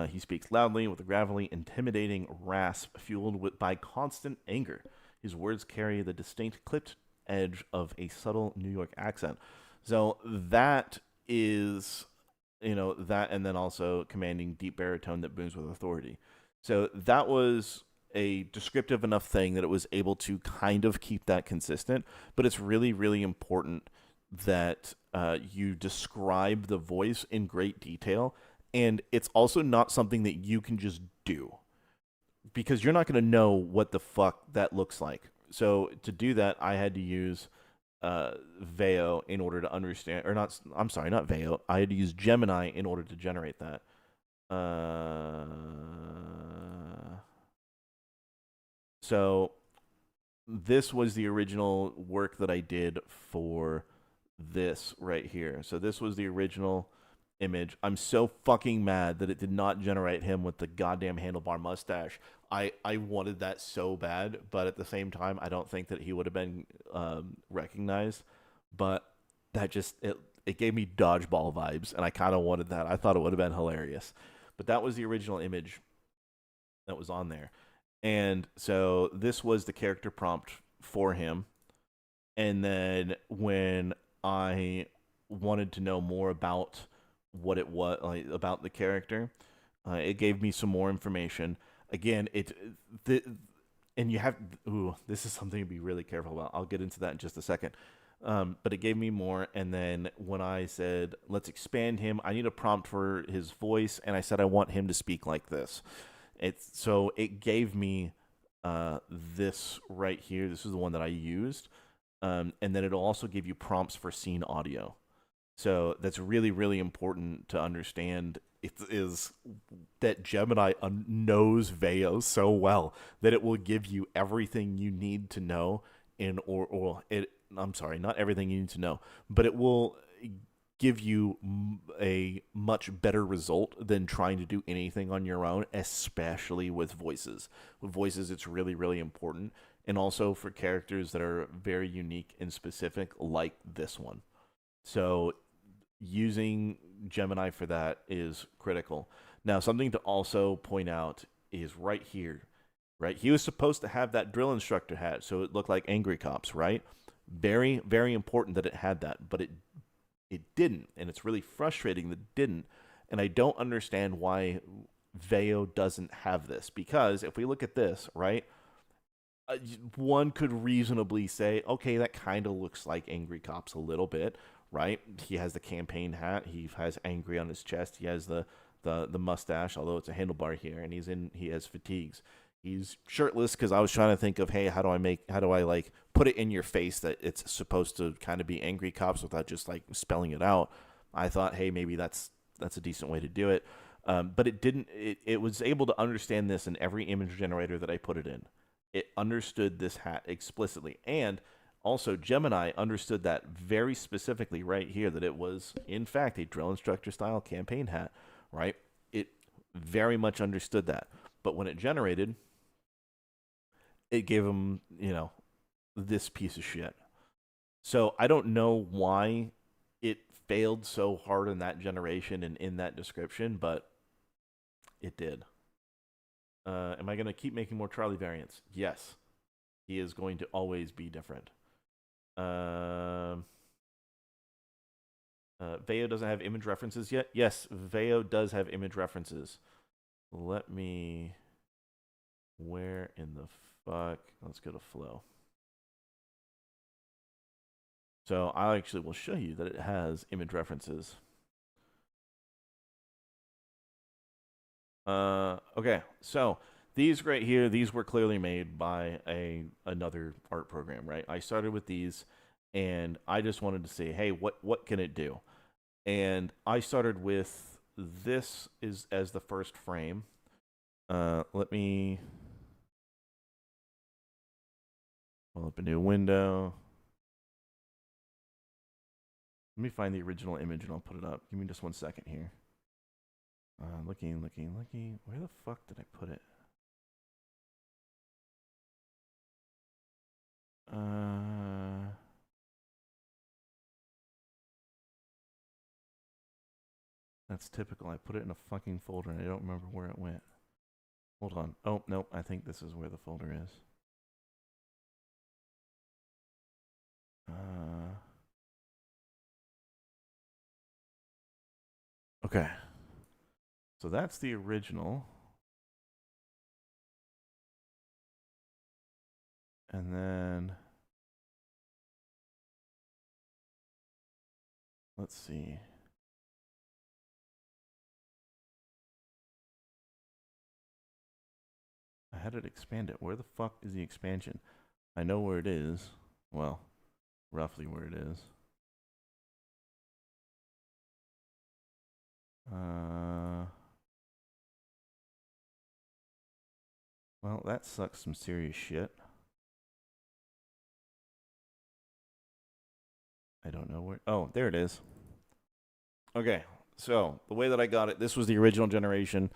He speaks loudly with a gravelly, intimidating rasp fueled by constant anger. His words carry the distinct clipped edge of a subtle New York accent. So that is, that, and then also commanding deep baritone that booms with authority. So that was a descriptive enough thing that it was able to kind of keep that consistent, but it's really, really important that you describe the voice in great detail, and it's also not something that you can just do, because you're not going to know what the fuck that looks like. So to do that, I had to use Veo in order to understand, or not, I'm sorry, not Veo. I had to use Gemini in order to generate that. So this was the original work that I did for this right here. So this was the original image. I'm so fucking mad that it did not generate him with the goddamn handlebar mustache. I wanted that so bad, but at the same time, I don't think that he would have been recognized. But that just, it gave me dodgeball vibes, and I kind of wanted that. I thought it would have been hilarious. But that was the original image that was on there. And so this was the character prompt for him. And then when I wanted to know more about what it was, like, about the character, it gave me some more information. Again, and you have, this is something to be really careful about. I'll get into that in just a second. But it gave me more, and then when I said, let's expand him, I need a prompt for his voice, and I said I want him to speak like this. So it gave me this right here. This is the one that I used. And then it'll also give you prompts for scene audio. So that's really, really important to understand. It is that Gemini knows Veo so well that it will give you everything you need to know I'm sorry, not everything you need to know, but it will give you a much better result than trying to do anything on your own, especially with voices. With voices, it's really, really important. And also for characters that are very unique and specific, like this one. So using Gemini for that is critical. Now, something to also point out is right here, right? He was supposed to have that drill instructor hat, so it looked like Angry Cops, right? Very, very important that it had that, but it didn't, and it's really frustrating that it didn't. And I don't understand why Veo doesn't have this, because if we look at this, right, one could reasonably say, okay, that kind of looks like Angry Cops a little bit, right? He has the campaign hat, he has Angry on his chest, he has the mustache, although it's a handlebar here, and he has fatigues. He's shirtless because I was trying to think of, hey, how do I like put it in your face that it's supposed to kind of be Angry Cops without just like spelling it out. I thought, hey, maybe that's a decent way to do it. But it didn't. It was able to understand this in every image generator that I put it in. It understood this hat explicitly, and also Gemini understood that very specifically right here, that it was in fact a drill instructor style campaign hat. Right? It very much understood that. But when it generated, it gave him, this piece of shit. So I don't know why it failed so hard in that generation and in that description, but it did. Am I going to keep making more Charlie variants? Yes. He is going to always be different. Veo doesn't have image references yet? Yes, Veo does have image references. Where in the fuck? Let's go to Flow. So I actually will show you that it has image references. Okay, so these right here, these were clearly made by another art program, right? I started with these, and I just wanted to say, hey, what can it do? And I started with this as the first frame. Let me pull up a new window. Let me find the original image and I'll put it up. Give me just 1 second here. Looking. Where the fuck did I put it? That's typical. I put it in a fucking folder and I don't remember where it went. Hold on. Oh, no. I think this is where the folder is. Okay. So that's the original. And then let's see. I had it expand it. Where the fuck is the expansion? I know where it is. Well, roughly where it is. Well, that sucks some serious shit. I don't know where. Oh, there it is. Okay, so the way that I got it, this was the original generation,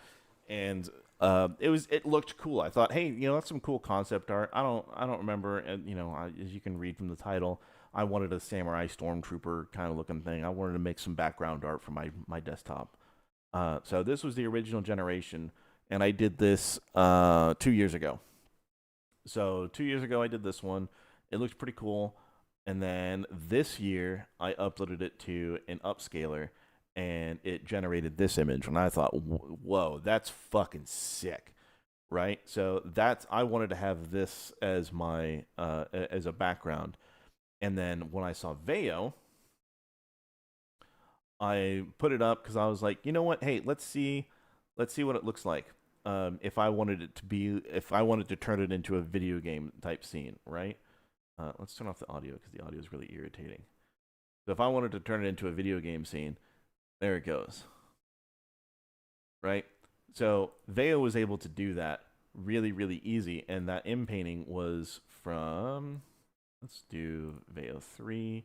and it looked cool. I thought, hey, that's some cool concept art. I don't remember, and as you can read from the title, I wanted a samurai stormtrooper kind of looking thing. I wanted to make some background art for my desktop. So this was the original generation, and I did this 2 years ago. So 2 years ago, I did this one. It looked pretty cool. And then this year, I uploaded it to an upscaler, and it generated this image. And I thought, whoa, that's fucking sick, right? So I wanted to have this as my as a background. And then when I saw Veo, I put it up because I was like, you know what? Hey, let's see what it looks like. If I wanted to turn it into a video game type scene, right? Let's turn off the audio because the audio is really irritating. So if I wanted to turn it into a video game scene, there it goes. Right? So Veo was able to do that really, really easy, and that painting was from, let's do Veo 3,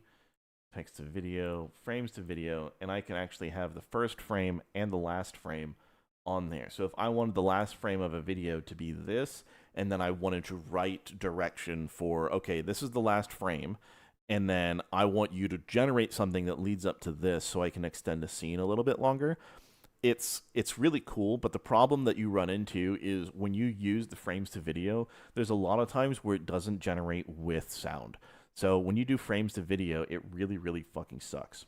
text to video, frames to video, and I can actually have the first frame and the last frame on there. So if I wanted the last frame of a video to be this, and then I wanted to write direction for, okay, this is the last frame, and then I want you to generate something that leads up to this so I can extend the scene a little bit longer, it's really cool, but the problem that you run into is when you use the frames to video, there's a lot of times where it doesn't generate with sound. So when you do frames to video, it really, really fucking sucks.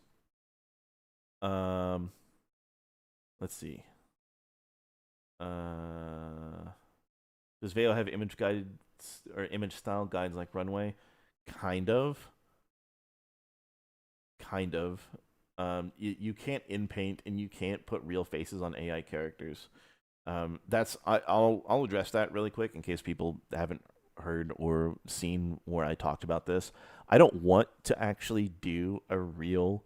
Let's see. Does Veo have image guides or image style guides like Runway? Kind of. You can't in-paint and you can't put real faces on AI characters. I'll address that really quick in case people haven't heard or seen where I talked about this. I don't want to actually do a real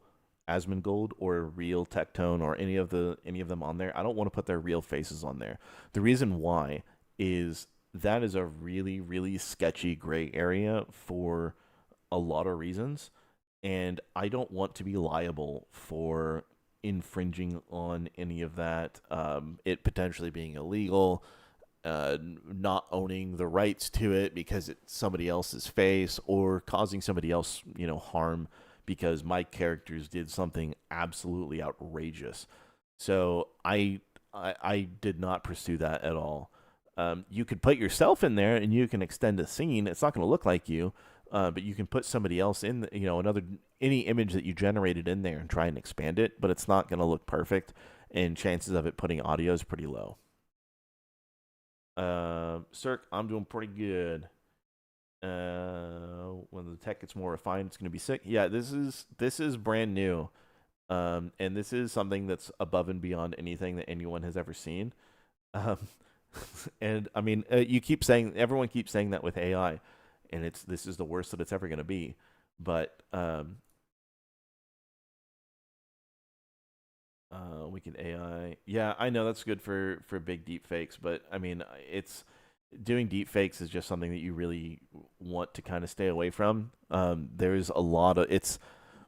Asmongold or a real Tectone or any of them on there. I don't want to put their real faces on there. The reason why is that is a really, really sketchy gray area for a lot of reasons, and I don't want to be liable for infringing on any of that, it potentially being illegal, not owning the rights to it because it's somebody else's face, or causing somebody else, harm because my characters did something absolutely outrageous. So I did not pursue that at all. You could put yourself in there and you can extend a scene. It's not going to look like you, but you can put somebody else in, any image that you generated in there and try and expand it, but it's not going to look perfect, and chances of it putting audio is pretty low. Cirque, I'm doing pretty good. When the tech gets more refined, it's going to be sick. Yeah, this is brand new, and this is something that's above and beyond anything that anyone has ever seen. And I mean, everyone keeps saying that with AI, and this is the worst that it's ever going to be. But we can AI. Yeah, I know that's good for big deep fakes, but I mean, doing deep fakes is just something that you really want to kind of stay away from. There's a lot of, it's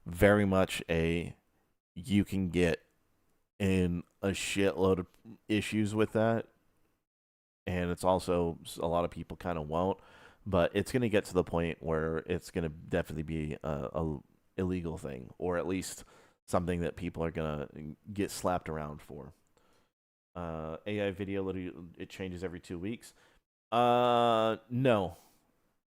very much you can get in a shitload of issues with that, and it's also a lot of people kind of won't, but it's going to get to the point where it's going to definitely be a illegal thing, or at least something that people are going to get slapped around for. AI video, it changes every 2 weeks. No.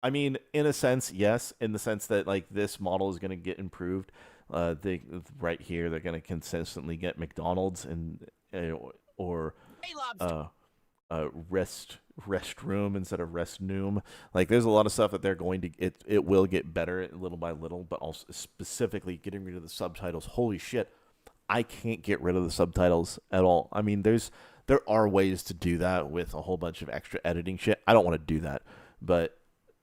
I mean, in a sense, yes, in the sense that like this model is going to get improved. Right here, they're going to consistently get McDonald's and or restroom instead of restroom. Like, there's a lot of stuff that they're going to it will get better little by little, but also specifically getting rid of the subtitles. Holy shit, I can't get rid of the subtitles at all. I mean, there are ways to do that with a whole bunch of extra editing shit. I don't want to do that, but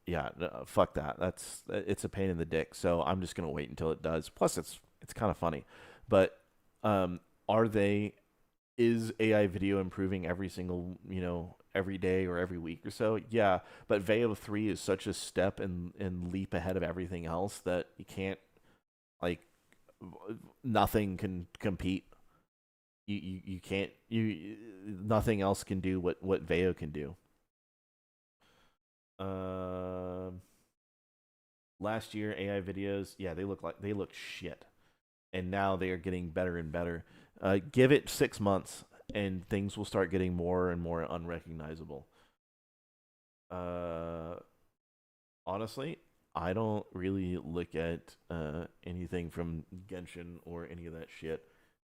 yeah, no, fuck that. It's a pain in the dick. So I'm just gonna wait until it does. Plus, it's kind of funny. But is AI video improving every single, every day or every week or so? Yeah, but Veo 3 is such a step and leap ahead of everything else that you can't, like, nothing can compete. You can't, nothing else can do what Veo can do. Last year AI videos, yeah, they look shit, and now they are getting better and better. Give it 6 months and things will start getting more and more unrecognizable. Honestly, I don't really look at anything from Genshin or any of that shit.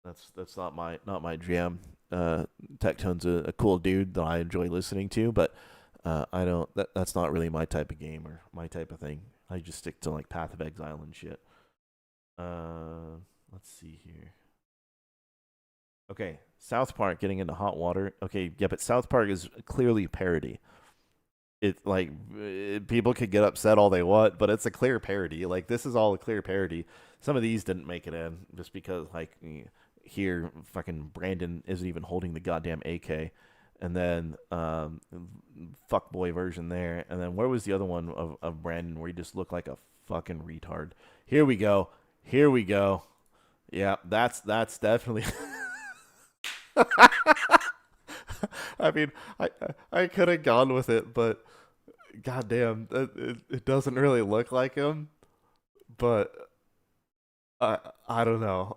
That's not my jam. Tectone's a cool dude that I enjoy listening to, but I don't. That's not really my type of game or my type of thing. I just stick to like Path of Exile and shit. Let's see here. Okay, South Park getting into hot water. Okay, yeah, but South Park is clearly parody. People could get upset all they want, but it's a clear parody. Like, this is all a clear parody. Some of these didn't make it in just because, like, here fucking Brandon isn't even holding the goddamn AK, and then fuckboy version there, and then where was the other one of Brandon where he just looked like a fucking retard? Here we go. Yeah, that's definitely. I mean, I could have gone with it, but goddamn, it doesn't really look like him. But I don't know.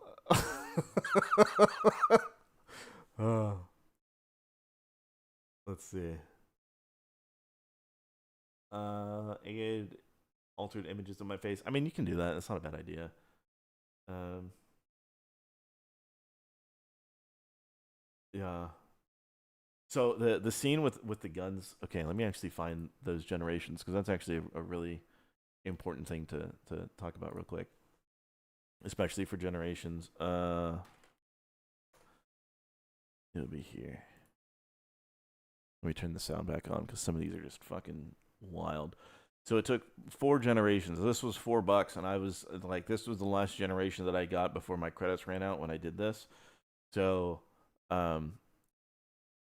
Let's see. AI altered images of my face. I mean, you can do that. That's not a bad idea. Yeah. So the scene with the guns. Okay, let me actually find those generations because that's actually a really important thing to talk about real quick, especially for generations. It'll be here. Let me turn the sound back on because some of these are just fucking wild. So it took 4 generations. This was $4, and I was like, this was the last generation that I got before my credits ran out when I did this. So,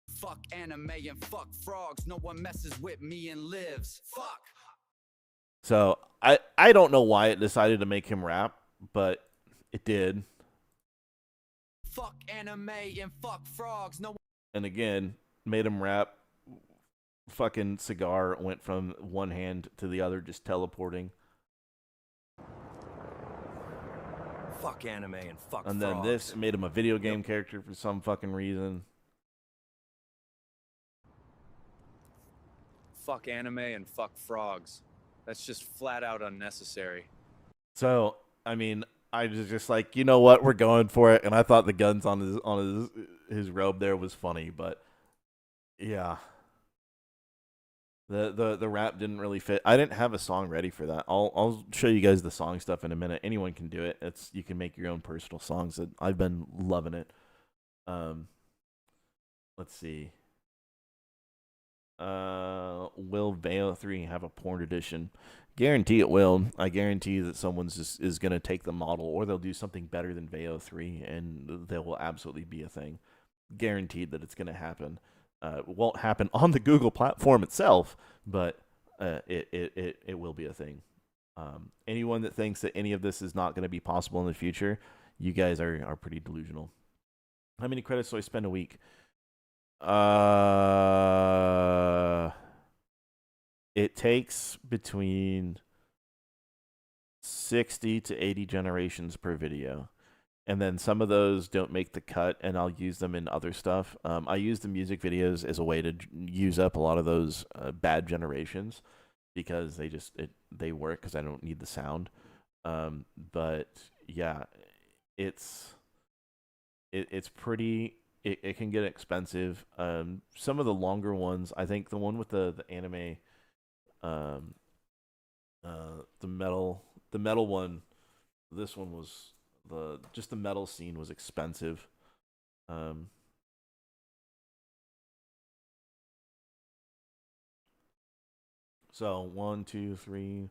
Fuck anime and fuck frogs. No one messes with me and lives. Fuck. So I don't know why it decided to make him rap, but it did. Fuck anime and fuck frogs. No. And again, made him rap. Fucking cigar went from one hand to the other, just teleporting. Fuck anime and fuck And frogs. then this made him a video game character for some fucking reason. Fuck anime and fuck frogs. That's just flat out unnecessary. So, I mean, I was just like, you know what, we're going for it. And I thought the guns on his robe there was funny, but yeah. The rap didn't really fit. I didn't have a song ready for that. I'll show you guys the song stuff in a minute. Anyone can do it. You can make your own personal songs. I've been loving it. Let's see. Will Veo 3 have a porn edition? Guarantee it will. I guarantee that someone's is going to take the model, or they'll do something better than Veo 3, and there will absolutely be a thing. Guaranteed that it's going to happen. It won't happen on the Google platform itself, but it will be a thing. Anyone that thinks that any of this is not going to be possible in the future, you guys are pretty delusional. How many credits do I spend a week? It takes between 60 to 80 generations per video. And then some of those don't make the cut, and I'll use them in other stuff. I use the music videos as a way to use up a lot of those bad generations because they work because I don't need the sound. But yeah, it's pretty. It can get expensive. Some of the longer ones, I think the one with the anime, the metal one, this one was. Just the metal scene was expensive. So 1, 2, 3,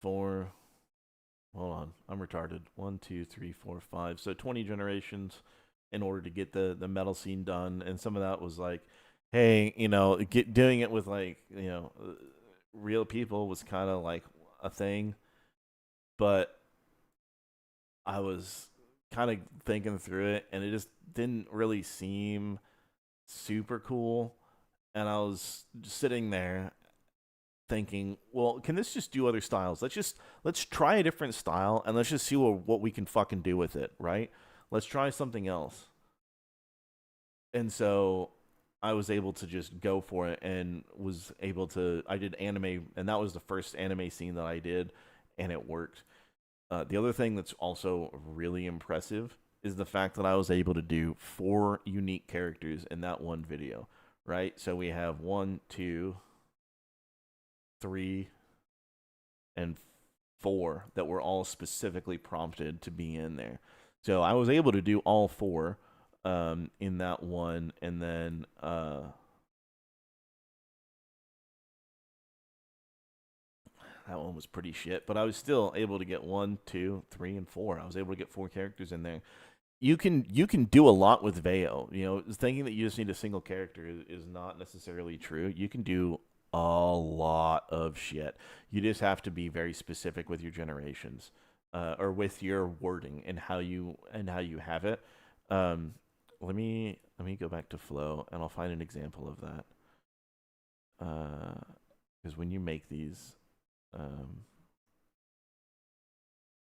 4. Hold on, I'm retarded. 1, 2, 3, 4, 5. So 20 generations in order to get the metal scene done, and some of that was like, hey, doing it with real people was kind of like a thing, but I was kind of thinking through it, and it just didn't really seem super cool. And I was just sitting there thinking, well, can this just do other styles? Let's try a different style, and let's just see what we can fucking do with it, right? Let's try something else. And so I was able to just go for it, and I did anime, and that was the first anime scene that I did, and it worked. The other thing that's also really impressive is the fact that I was able to do 4 unique characters in that one video, right? So we have 1, 2, 3, and 4 that were all specifically prompted to be in there. So I was able to do all 4 in that one, and then that one was pretty shit, but I was still able to get 1, 2, 3, and 4. I was able to get 4 characters in there. You can do a lot with Veo. Thinking that you just need a single character is not necessarily true. You can do a lot of shit. You just have to be very specific with your generations, or with your wording and how you have it. Let me go back to Flow, and I'll find an example of that. Because when you make these.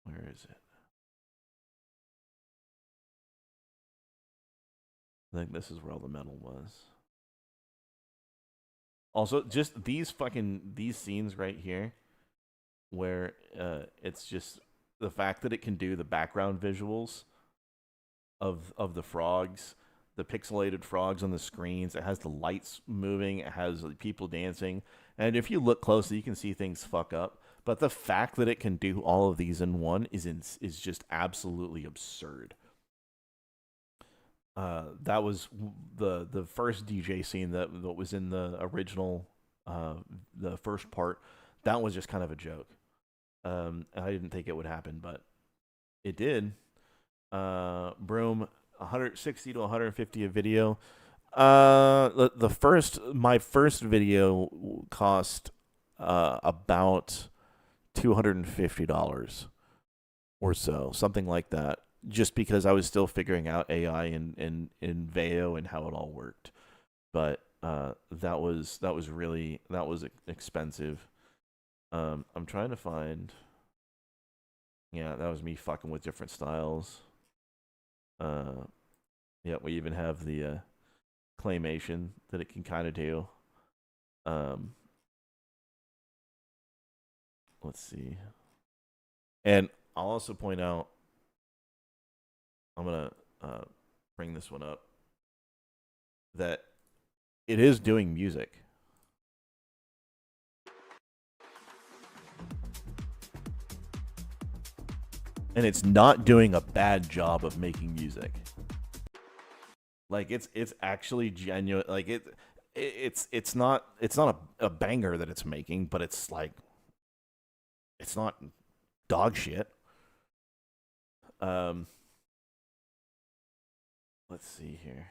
Where is it? I think this is where all the metal was. Also, just these scenes right here, where it's just the fact that it can do the background visuals of the frogs, the pixelated frogs on the screens. It has the lights moving. It has people dancing. And if you look closely, you can see things fuck up. But the fact that it can do all of these in one is just absolutely absurd. That was the first DJ scene that was in the original, the first part. That was just kind of a joke. I didn't think it would happen, but it did. Broom, 160 to 150 a video. My first video cost about $250 or so, something like that, just because I was still figuring out AI in Veo and how it all worked. But that was expensive. I'm trying to find. Yeah, that was me fucking with different styles. Yeah, we even have the claymation that it can kind of do. Let's see. And I'll also point out, I'm going to bring this one up, that it is doing music. And it's not doing a bad job of making music. Like it's actually genuine. Like it's not a banger that it's making, but it's like it's not dog shit. Let's see here.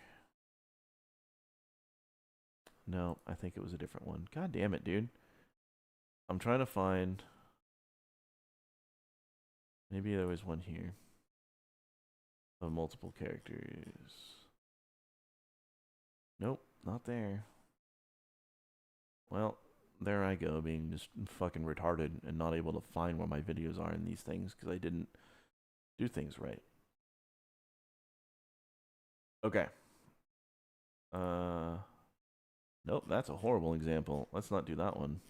No, I think it was a different one. God damn it, dude. I'm trying to find. Maybe there was one here of multiple characters. Nope, not there. Well, there I go, being just fucking retarded and not able to find where my videos are in these things because I didn't do things right. Okay. Nope, that's a horrible example. Let's not do that one.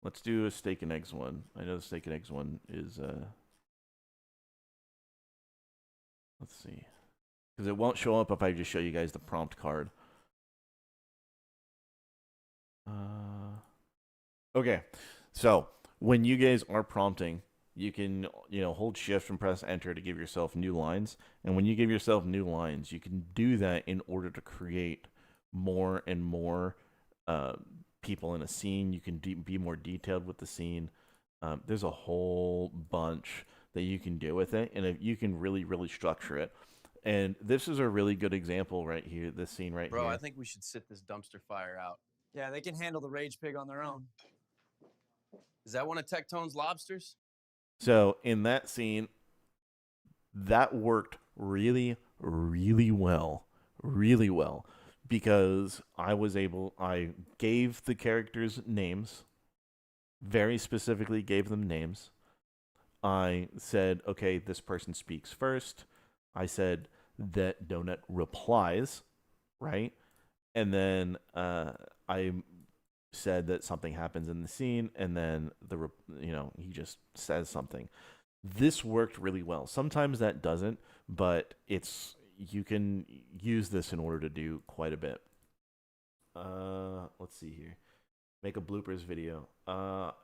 Let's do a steak and eggs one. I know the steak and eggs one is, let's see. Because it won't show up if I just show you guys the prompt card. Okay, so when you guys are prompting, you can, hold shift and press enter to give yourself new lines. And when you give yourself new lines, you can do that in order to create more and more people in a scene. You can be more detailed with the scene. There's a whole bunch that you can do with it, and you can really, really structure it. And this is a really good example right here, this scene right here. Bro, I think we should sit this dumpster fire out. Yeah, they can handle the rage pig on their own. Is that one of Tectone's lobsters? So in that scene, that worked really, really well. Really well. Because I gave the characters names, very specifically gave them names. I said, okay, this person speaks first. I said that Donut replies, right? And then I said that something happens in the scene, and then he just says something. This worked really well. Sometimes that doesn't, but you can use this in order to do quite a bit. Let's see here. Make a bloopers video.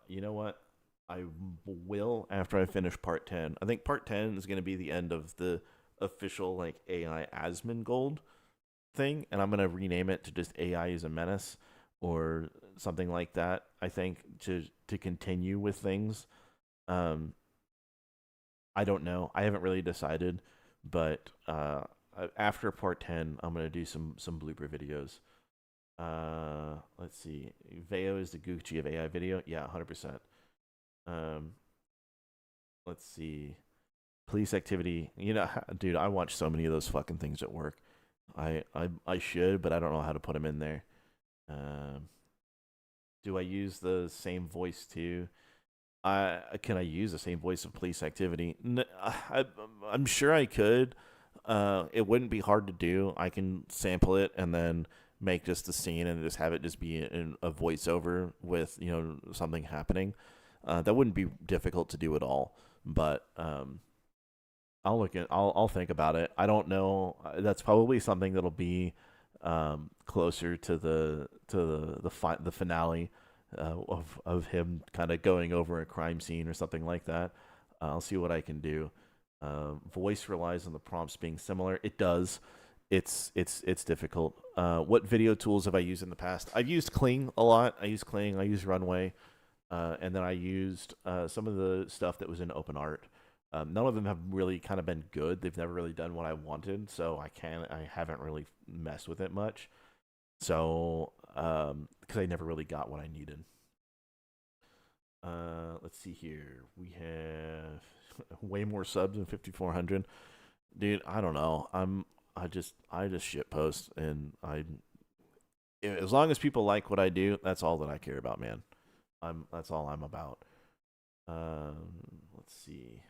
You know what? I will after I finish part 10. I think part 10 is going to be the end of the official AI Asmongold thing, and I'm going to rename it to just AI is a Menace or something like that, I think, to continue with things. I don't know. I haven't really decided, but after part 10, I'm going to do some blooper videos. Let's see. Veo is the Gucci of AI video. Yeah, 100%. Let's see. Police activity. Dude, I watch so many of those fucking things at work. I should, but I don't know how to put them in there. Do I use the same voice too? Can I use the same voice of police activity? I'm sure I could. It wouldn't be hard to do. I can sample it and then make just the scene and just have it just be in a voiceover with, you know, something happening. That wouldn't be difficult to do at all. But I'll think about it. I don't know. That's probably something that'll be closer to the finale of him kind of going over a crime scene or something like that. I'll see what I can do. Voice relies on the prompts being similar. It does. It's difficult. What video tools have I used in the past? I've used Kling a lot. I use Kling. I use Runway, and then I used some of the stuff that was in OpenArt. None of them have really kind of been good. They've never really done what I wanted, so I haven't really messed with it much. So because I never really got what I needed. Let's see here. We have way more subs than 5,400. Dude, I don't know. I just shit post, and as long as people like what I do, that's all that I care about, man. That's all I'm about. Let's see.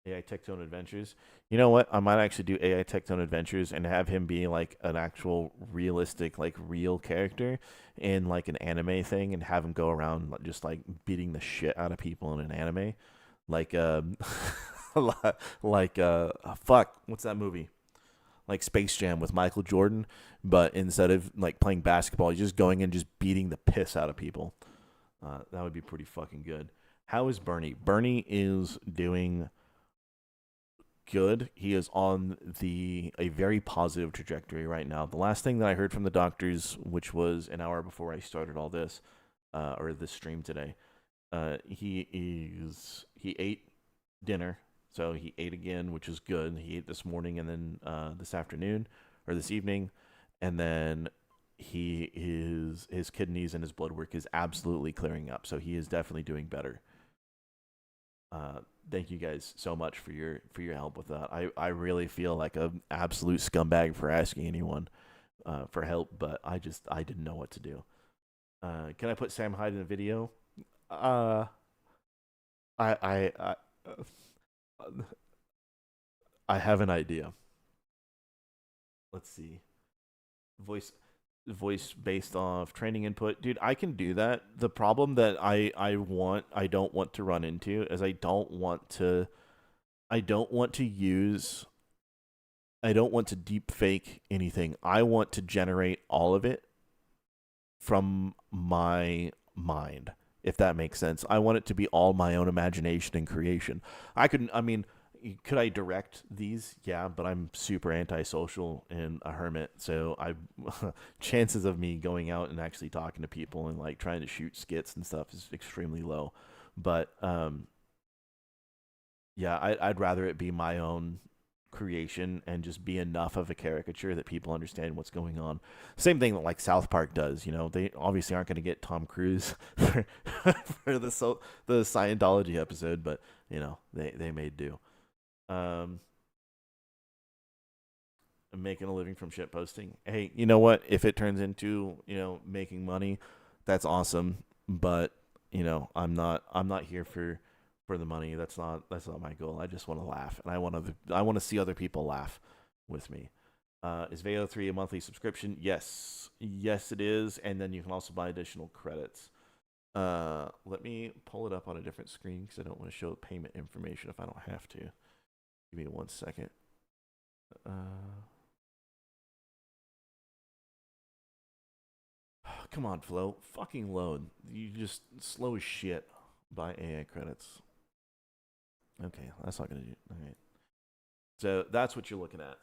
AI Tectone Adventures. You know what? I might actually do AI Tectone Adventures and have him be like an actual realistic, like real character in like an anime thing, and have him go around just like beating the shit out of people in an anime, like fuck, what's that movie? Like Space Jam with Michael Jordan, but instead of like playing basketball, he's just going and just beating the piss out of people. That would be pretty fucking good. How is Bernie? Bernie is doing good. He is on a very positive trajectory right now. The last thing that I heard from the doctors, which was an hour before I started all this, or this stream today, he ate dinner, so he ate again, which is good. He ate this morning and then this afternoon or this evening, and then his kidneys and his blood work is absolutely clearing up, so he is definitely doing better. Thank you guys so much for your help with that. I really feel like an absolute scumbag for asking anyone for help, but I didn't know what to do. Can I put Sam Hyde in a video? I have an idea. Let's see. Voice based off training input. Dude, I can do that. The problem that I don't want to run into is I don't want to deep fake anything. I want to generate all of it from my mind, if that makes sense. I want it to be all my own imagination and creation. Could I direct these? Yeah, but I'm super antisocial and a hermit, so chances of me going out and actually talking to people and like trying to shoot skits and stuff is extremely low. But yeah, I'd rather it be my own creation and just be enough of a caricature that people understand what's going on. Same thing that like South Park does. You know, they obviously aren't going to get Tom Cruise for the Scientology episode, but you know they may do. I'm making a living from shit posting. Hey, you know what? If it turns into, you know, making money, that's awesome. But, you know, I'm not here for the money. That's not my goal. I just want to laugh, and I want to see other people laugh with me. Is Veo 3 a monthly subscription? Yes, it is, and then you can also buy additional credits. Let me pull it up on a different screen because I don't want to show payment information if I don't have to. Give me 1 second. Come on, Flo. Fucking load. You just slow as shit. Buy AI credits. Okay, that's not going to do. All right. So that's what you're looking at.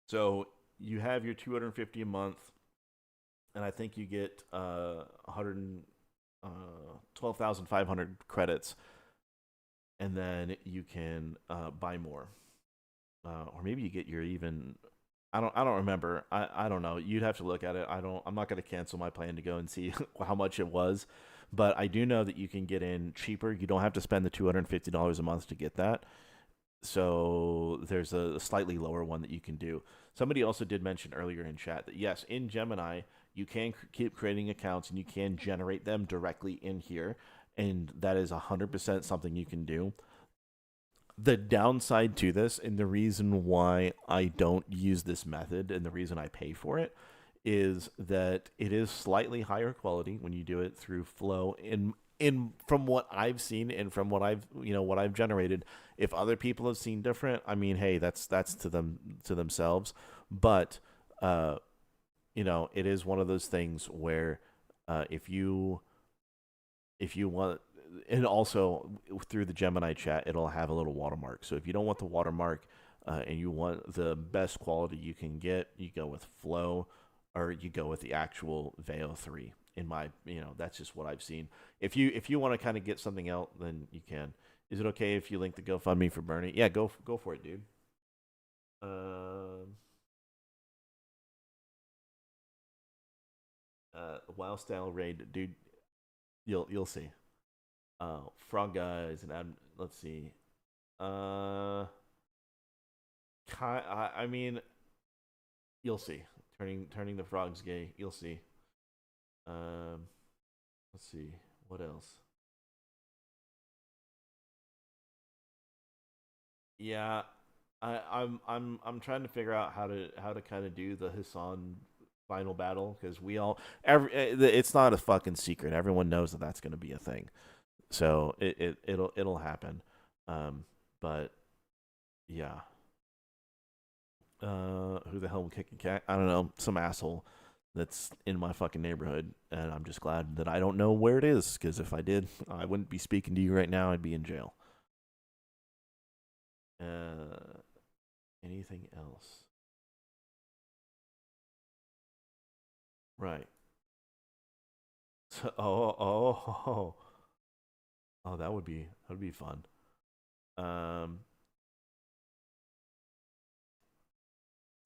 So you have your $250 a month, and I think you get 12,500 credits, and then you can buy more, or maybe you get your even. I don't remember. I don't know. You'd have to look at it. I'm not going to cancel my plan to go and see how much it was, but I do know that you can get in cheaper. You don't have to spend the $250 a month to get that. So there's a slightly lower one that you can do. Somebody also did mention earlier in chat that yes, in Gemini you can keep creating accounts and you can generate them directly in here, and that is 100% something you can do. The downside to this, and the reason why I don't use this method, and the reason I pay for it, is that it is slightly higher quality when you do it through Flow. In from what I've seen and from what I've generated. If other people have seen different, I mean, hey, that's to themselves. But it is one of those things where if you want, and also through the Gemini chat, it'll have a little watermark. So if you don't want the watermark and you want the best quality you can get, you go with Flow, or you go with the actual Veo 3. That's just what I've seen. If you want to kind of get something out, then you can. Is it okay if you link the GoFundMe for Bernie? Yeah, go for it, dude. WoW style raid, dude. You'll see. Frog guys and let's see. I mean, you'll see. Turning the frogs gay. You'll see. Let's see what else. Yeah, I'm trying to figure out how to kind of do the Hassan final battle, because it's not a fucking secret. Everyone knows that that's going to be a thing, so it'll happen. But yeah. Who the hell will kick a cat? I don't know, some asshole that's in my fucking neighborhood, and I'm just glad that I don't know where it is, because if I did, I wouldn't be speaking to you right now. I'd be in jail. Anything else? Right. So, that would be fun.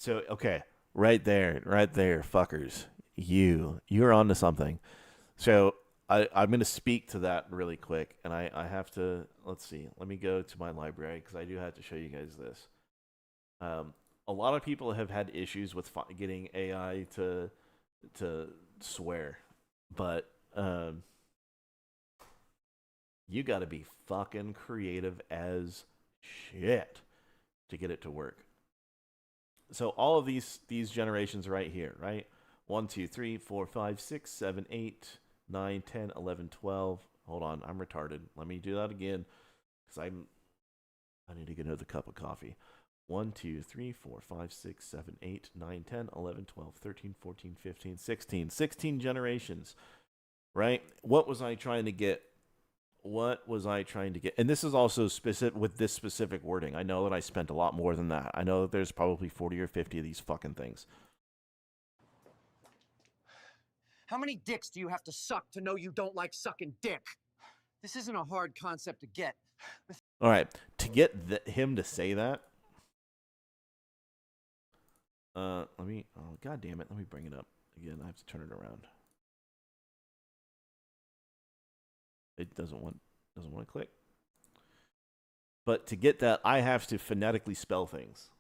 So okay, right there, fuckers. You're onto something. So I'm gonna speak to that really quick, and I have to, let's see. Let me go to my library, because I do have to show you guys this. A lot of people have had issues with getting AI to swear, but you got to be fucking creative as shit to get it to work. So all of these generations right here, right? 1, 2, 3, 4, 5, 6, 7, 8, 9, 10, 11, 12. Hold on, I'm retarded. Let me do that again, because I need to get another cup of coffee. 1, 2, 3, 4, 5, 6, 7, 8, 9, 10, 11, 12, 13, 14, 15, 16. 16 generations, right? What was I trying to get? And this is also specific with this specific wording. I know that I spent a lot more than that. I know that there's probably 40 or 50 of these fucking things. How many dicks do you have to suck to know you don't like sucking dick? This isn't a hard concept to get. All right, to get him to say that. God damn it. Let me bring it up again. I have to turn it around. It doesn't want to click. But to get that, I have to phonetically spell things.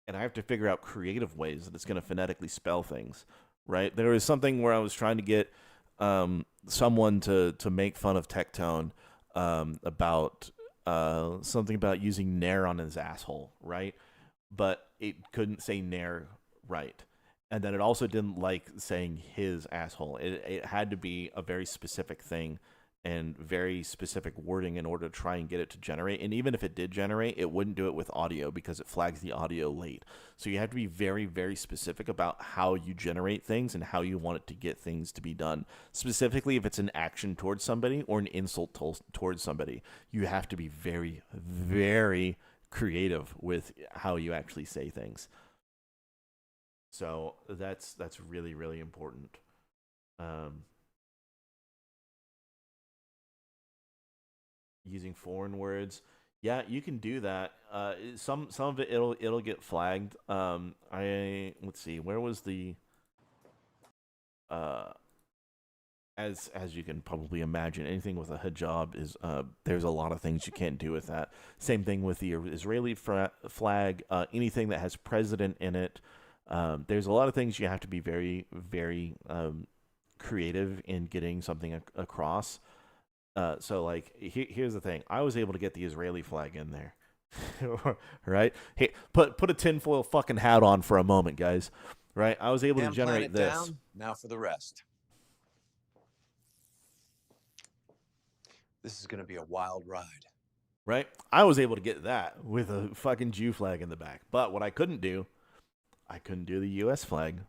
And I have to figure out creative ways that it's going to phonetically spell things, right? There was something where I was trying to get someone to make fun of Tectone about something about using nair on his asshole, right? But it couldn't say nair right. And then it also didn't like saying his asshole. It had to be a very specific thing and very specific wording in order to try and get it to generate. And even if it did generate, it wouldn't do it with audio because it flags the audio late. So you have to be very, very specific about how you generate things and how you want it to get things to be done. Specifically, if it's an action towards somebody or an insult towards somebody, you have to be very, very creative with how you actually say things. So that's really, really important. Using foreign words, yeah, you can do that. Some of it it'll get flagged. Let's see, where was the as you can probably imagine, anything with a hijab is there's a lot of things you can't do with that. Same thing with the Israeli flag. Anything that has president in it. There's a lot of things you have to be very, very creative in getting something across. So like here's the thing. I was able to get the Israeli flag in there. Right? Hey, put a tinfoil fucking hat on for a moment, guys. Right? I was able to generate this. Down. Now for the rest. This is going to be a wild ride. Right? I was able to get that with a fucking Jew flag in the back. But what I couldn't do the US flag.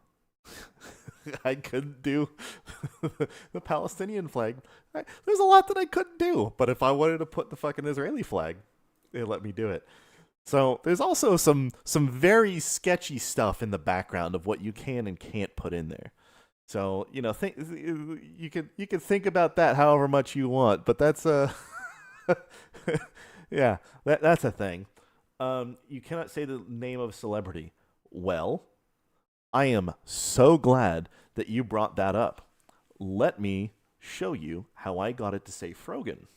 I couldn't do the Palestinian flag. There's a lot that I couldn't do. But if I wanted to put the fucking Israeli flag, they let me do it. So there's also some very sketchy stuff in the background of what you can and can't put in there. So think you could think about that however much you want, but that's yeah, that's a thing. You cannot say the name of a celebrity. Well, I am so glad that you brought that up. Let me show you how I got it to say Frogan.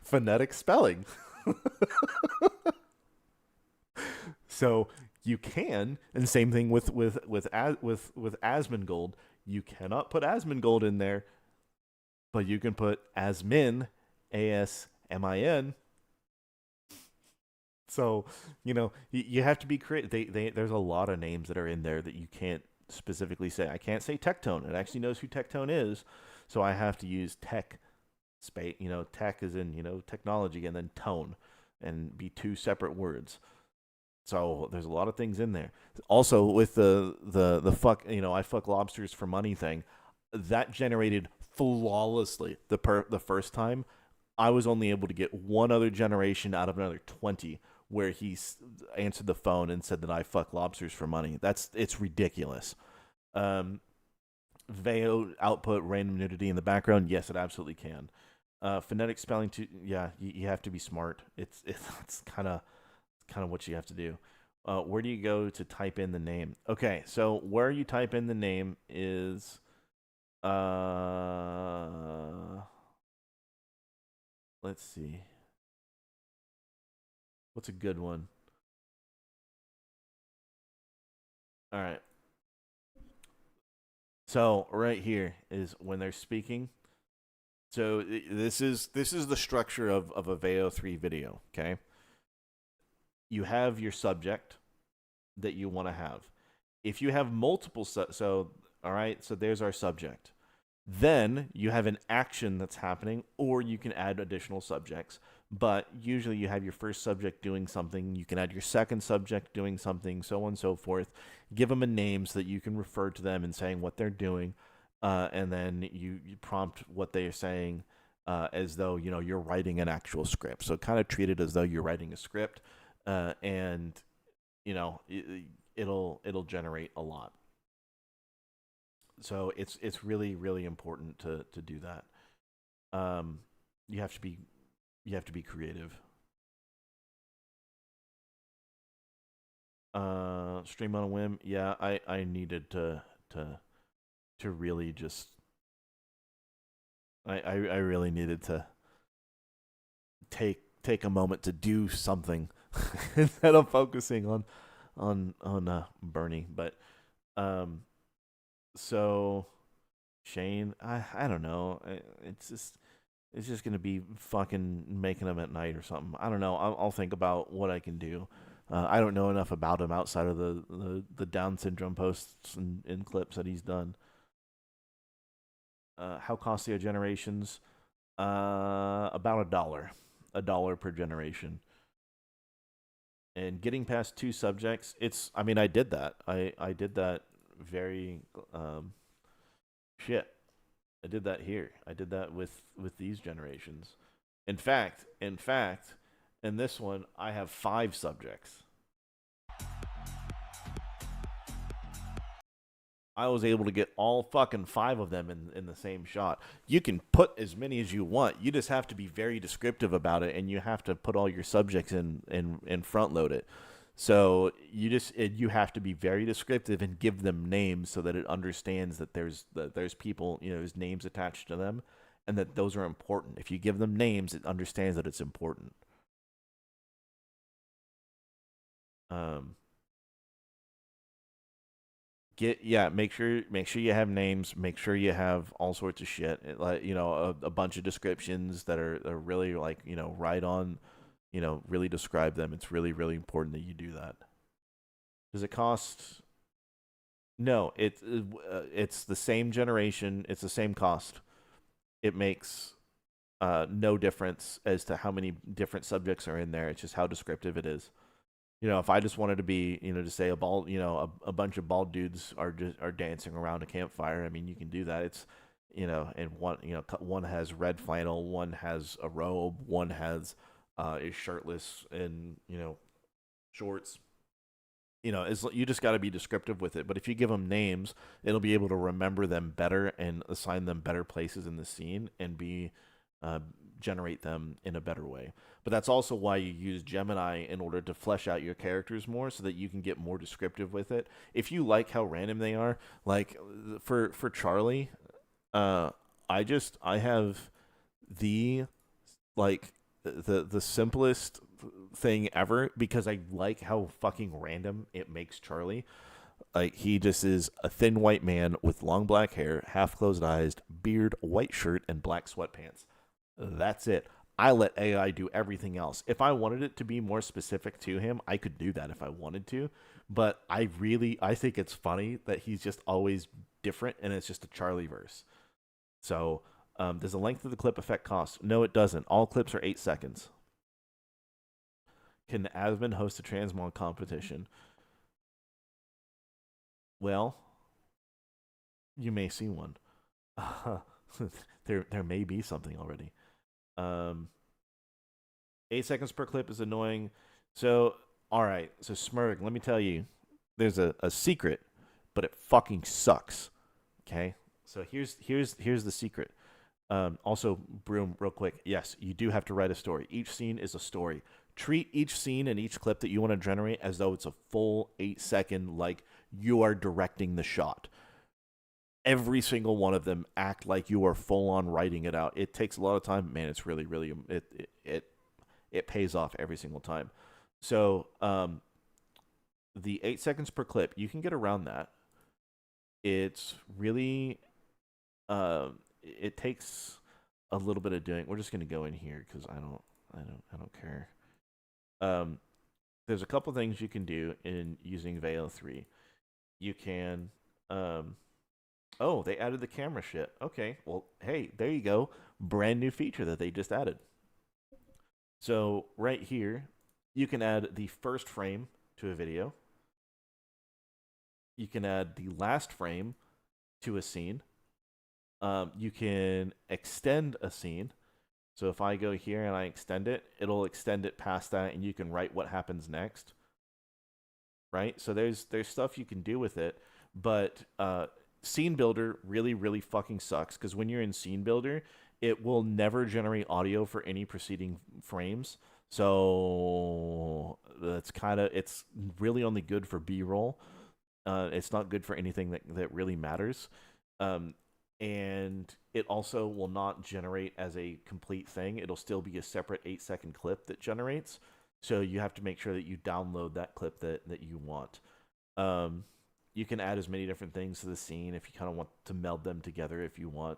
Phonetic spelling. So you can, and same thing with Asmongold. You cannot put Asmongold in there, but you can put Asmin, Asmin. So you have to be creative. There's a lot of names that are in there that you can't specifically say. I can't say Tectone. It actually knows who Tectone is, so I have to use tech. Tech is in technology, and then tone, and be two separate words. So there's a lot of things in there. Also with the fuck, I fuck lobsters for money thing, that generated flawlessly the first time. I was only able to get one other generation out of another 20 where he answered the phone and said that I fuck lobsters for money. It's ridiculous. Veo output random nudity in the background. Yes, it absolutely can. Phonetic spelling too. Yeah, you have to be smart. It's kind of what you have to do. Where do you go to type in the name? Okay, so where you type in the name is let's see. What's a good one? All right. So right here is when they're speaking. So this is the structure of a Veo 3 video, okay? You have your subject that you want to have. If you have multiple so all right, so there's our subject. Then you have an action that's happening, or you can add additional subjects. But usually you have your first subject doing something. You can add your second subject doing something, so on and so forth. Give them a name so that you can refer to them and saying what they're doing. And then you prompt what they are saying as though you're writing an actual script. So kind of treat it as though you're writing a script, and it'll generate a lot. So it's really, really important to do that. You have to be creative. Stream on a whim. Yeah, I needed to really just I really needed to take a moment to do something instead of focusing on Bernie. But so Shane, I don't know. It's just gonna be fucking making them at night or something. I don't know. I'll think about what I can do. I don't know enough about him outside of the Down syndrome posts and clips that he's done. How costly are generations? About $1 per generation. And getting past 2 subjects, I did that. I did that very shit. I did that here. I did that with these generations. In fact, in this one, I have 5 subjects. I was able to get all fucking 5 of them in the same shot. You can put as many as you want. You just have to be very descriptive about it, and you have to put all your subjects in front load it. So you have to be very descriptive and give them names so that it understands that there's people, there's names attached to them, and that those are important. If you give them names, it understands that it's important. Make sure you have names. Make sure you have all sorts of shit. Like a bunch of descriptions that are really like right on. Really describe them. It's really really important that you do that. Does it cost? No, it's the same generation. It's the same cost. It makes no difference as to how many different subjects are in there. It's just how descriptive it is. If I just wanted to be, to say a bunch of bald dudes are dancing around a campfire. I mean, you can do that. It's, and one has red flannel, one has a robe, one is shirtless and shorts. You just got to be descriptive with it. But if you give them names, it'll be able to remember them better and assign them better places in the scene and generate them in a better way. But that's also why you use Gemini in order to flesh out your characters more, so that you can get more descriptive with it. If you like how random they are, like for Charlie, I have the the simplest thing ever, because I like how fucking random it makes Charlie. Like, he just is a thin white man with long black hair, half closed eyes, beard, white shirt, and black sweatpants. That's it. I let AI do everything else. If I wanted it to be more specific to him, I could do that if I wanted to. But I think it's funny that he's just always different, and it's just a Charlie verse. So, does the length of the clip affect cost? No, it doesn't. All clips are 8 seconds. Can Asmund host a transmog competition? Well, you may see one. There may be something already. 8 seconds per clip is annoying. So, all right. So, Smurg, let me tell you, there's a secret, but it fucking sucks. Okay. So here's the secret. Also, Broom, real quick. Yes, you do have to write a story. Each scene is a story. Treat each scene and each clip that you want to generate as though it's a full 8 second, like you are directing the shot. Every single one of them act like you are full on writing it out. It takes a lot of time. Man, it's really, really, it pays off every single time. So, the 8 seconds per clip, you can get around that. It's really, it takes a little bit of doing. We're just going to go in here because I don't care. There's a couple things you can do in using Veo 3. You can, oh, they added the camera shit. Okay, well, hey, there you go. Brand new feature that they just added. So right here, you can add the first frame to a video. You can add the last frame to a scene. You can extend a scene. So if I go here and I extend it, it'll extend it past that, and you can write what happens next. Right? So there's stuff you can do with it, but Scene Builder really, really fucking sucks, because when you're in Scene Builder, it will never generate audio for any preceding frames. So it's really only good for B-roll. It's not good for anything that really matters. And it also will not generate as a complete thing. It'll still be a separate 8 second clip that generates. So you have to make sure that you download that clip that you want. You can add as many different things to the scene if you kind of want to meld them together if you want.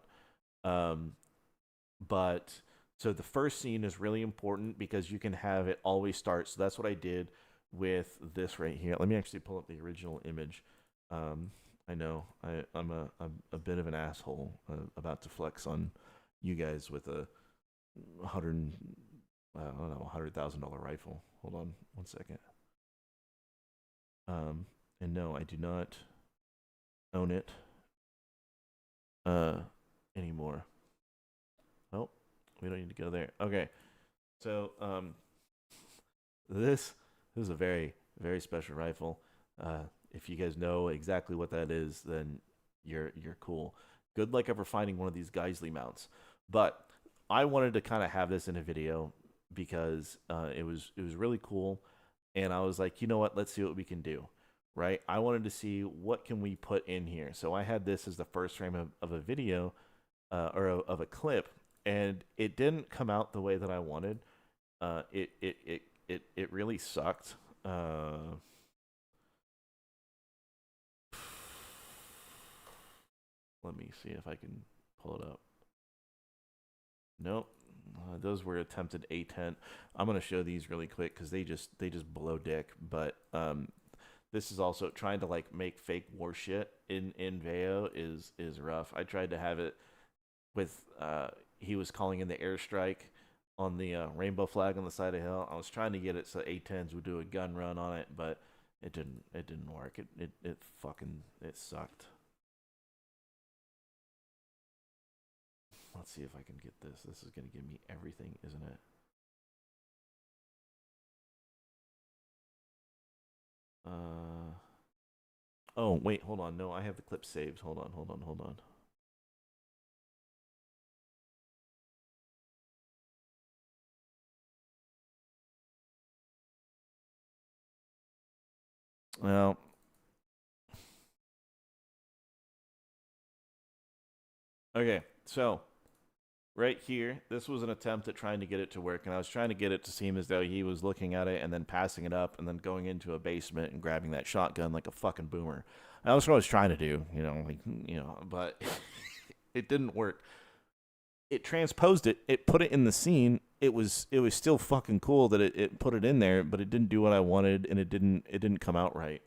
But so the first scene is really important because you can have it always start. So that's what I did with this right here. Let me actually pull up the original image. I know I'm a bit of an asshole about to flex on you guys with a $100,000 rifle. Hold on one second. And no, I do not own it anymore. Oh, we don't need to go there. Okay, so this is a very, very special rifle. If you guys know exactly what that is, then you're cool. Good luck ever finding one of these Geisley mounts. But I wanted to kind of have this in a video because it was really cool, and I was like, you know what? Let's see what we can do. Right? I wanted to see what can we put in here. So I had this as the first frame of a video or of a clip, and it didn't come out the way that I wanted. It really sucked. Let me see if I can pull it up. Nope. Those were attempted A10. I'm gonna show these really quick because they just blow dick. But this is also trying to like make fake war shit in Veo is rough. I tried to have it with he was calling in the airstrike on the rainbow flag on the side of the hill. I was trying to get it so A10s would do a gun run on it, but it didn't work. It fucking sucked. Let's see if I can get this. This is gonna give me everything, isn't it? Oh wait, hold on. No, I have the clip saved. Hold on. Well, okay, so right here, this was an attempt at trying to get it to work, and I was trying to get it to seem as though he was looking at it and then passing it up and then going into a basement and grabbing that shotgun like a fucking boomer. And that's what I was trying to do, but it didn't work. It transposed it, it put it in the scene. It was still fucking cool that it put it in there, but it didn't do what I wanted, and it didn't come out right.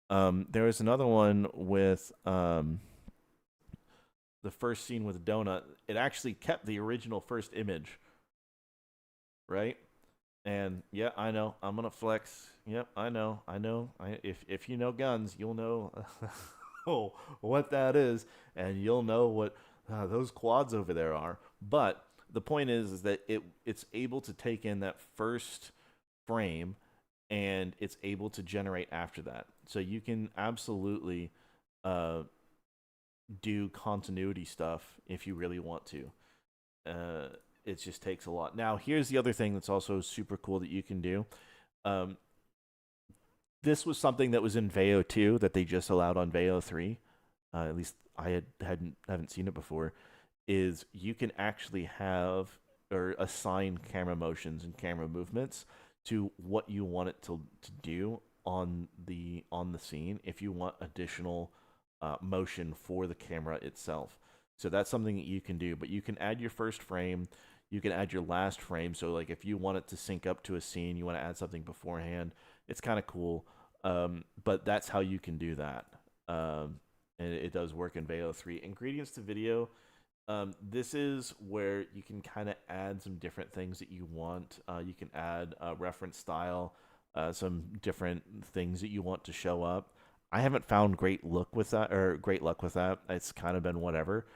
There was another one with the first scene with Donut. It actually kept the original first image, right? And yeah, I know I'm gonna flex. Yep, I know. If you know guns, you'll know what that is, and you'll know what those quads over there are. But the point is that it's able to take in that first frame, and it's able to generate after that. So you can absolutely do continuity stuff if you really want to. It just takes a lot. Now, here's the other thing that's also super cool that you can do. This was something that was in Veo 2 that they just allowed on Veo 3. At least I haven't seen it before. Is you can actually have or assign camera motions and camera movements to what you want it to do on the scene if you want additional motion for the camera itself. So that's something that you can do, but you can add your first frame, you can add your last frame. So like if you want it to sync up to a scene, you want to add something beforehand, it's kind of cool. But that's how you can do that. And it does work in Veo 3. Ingredients to video. This is where you can kind of add some different things that you want. You can add reference style, some different things that you want to show up. I haven't found great luck with that. It's kind of been whatever.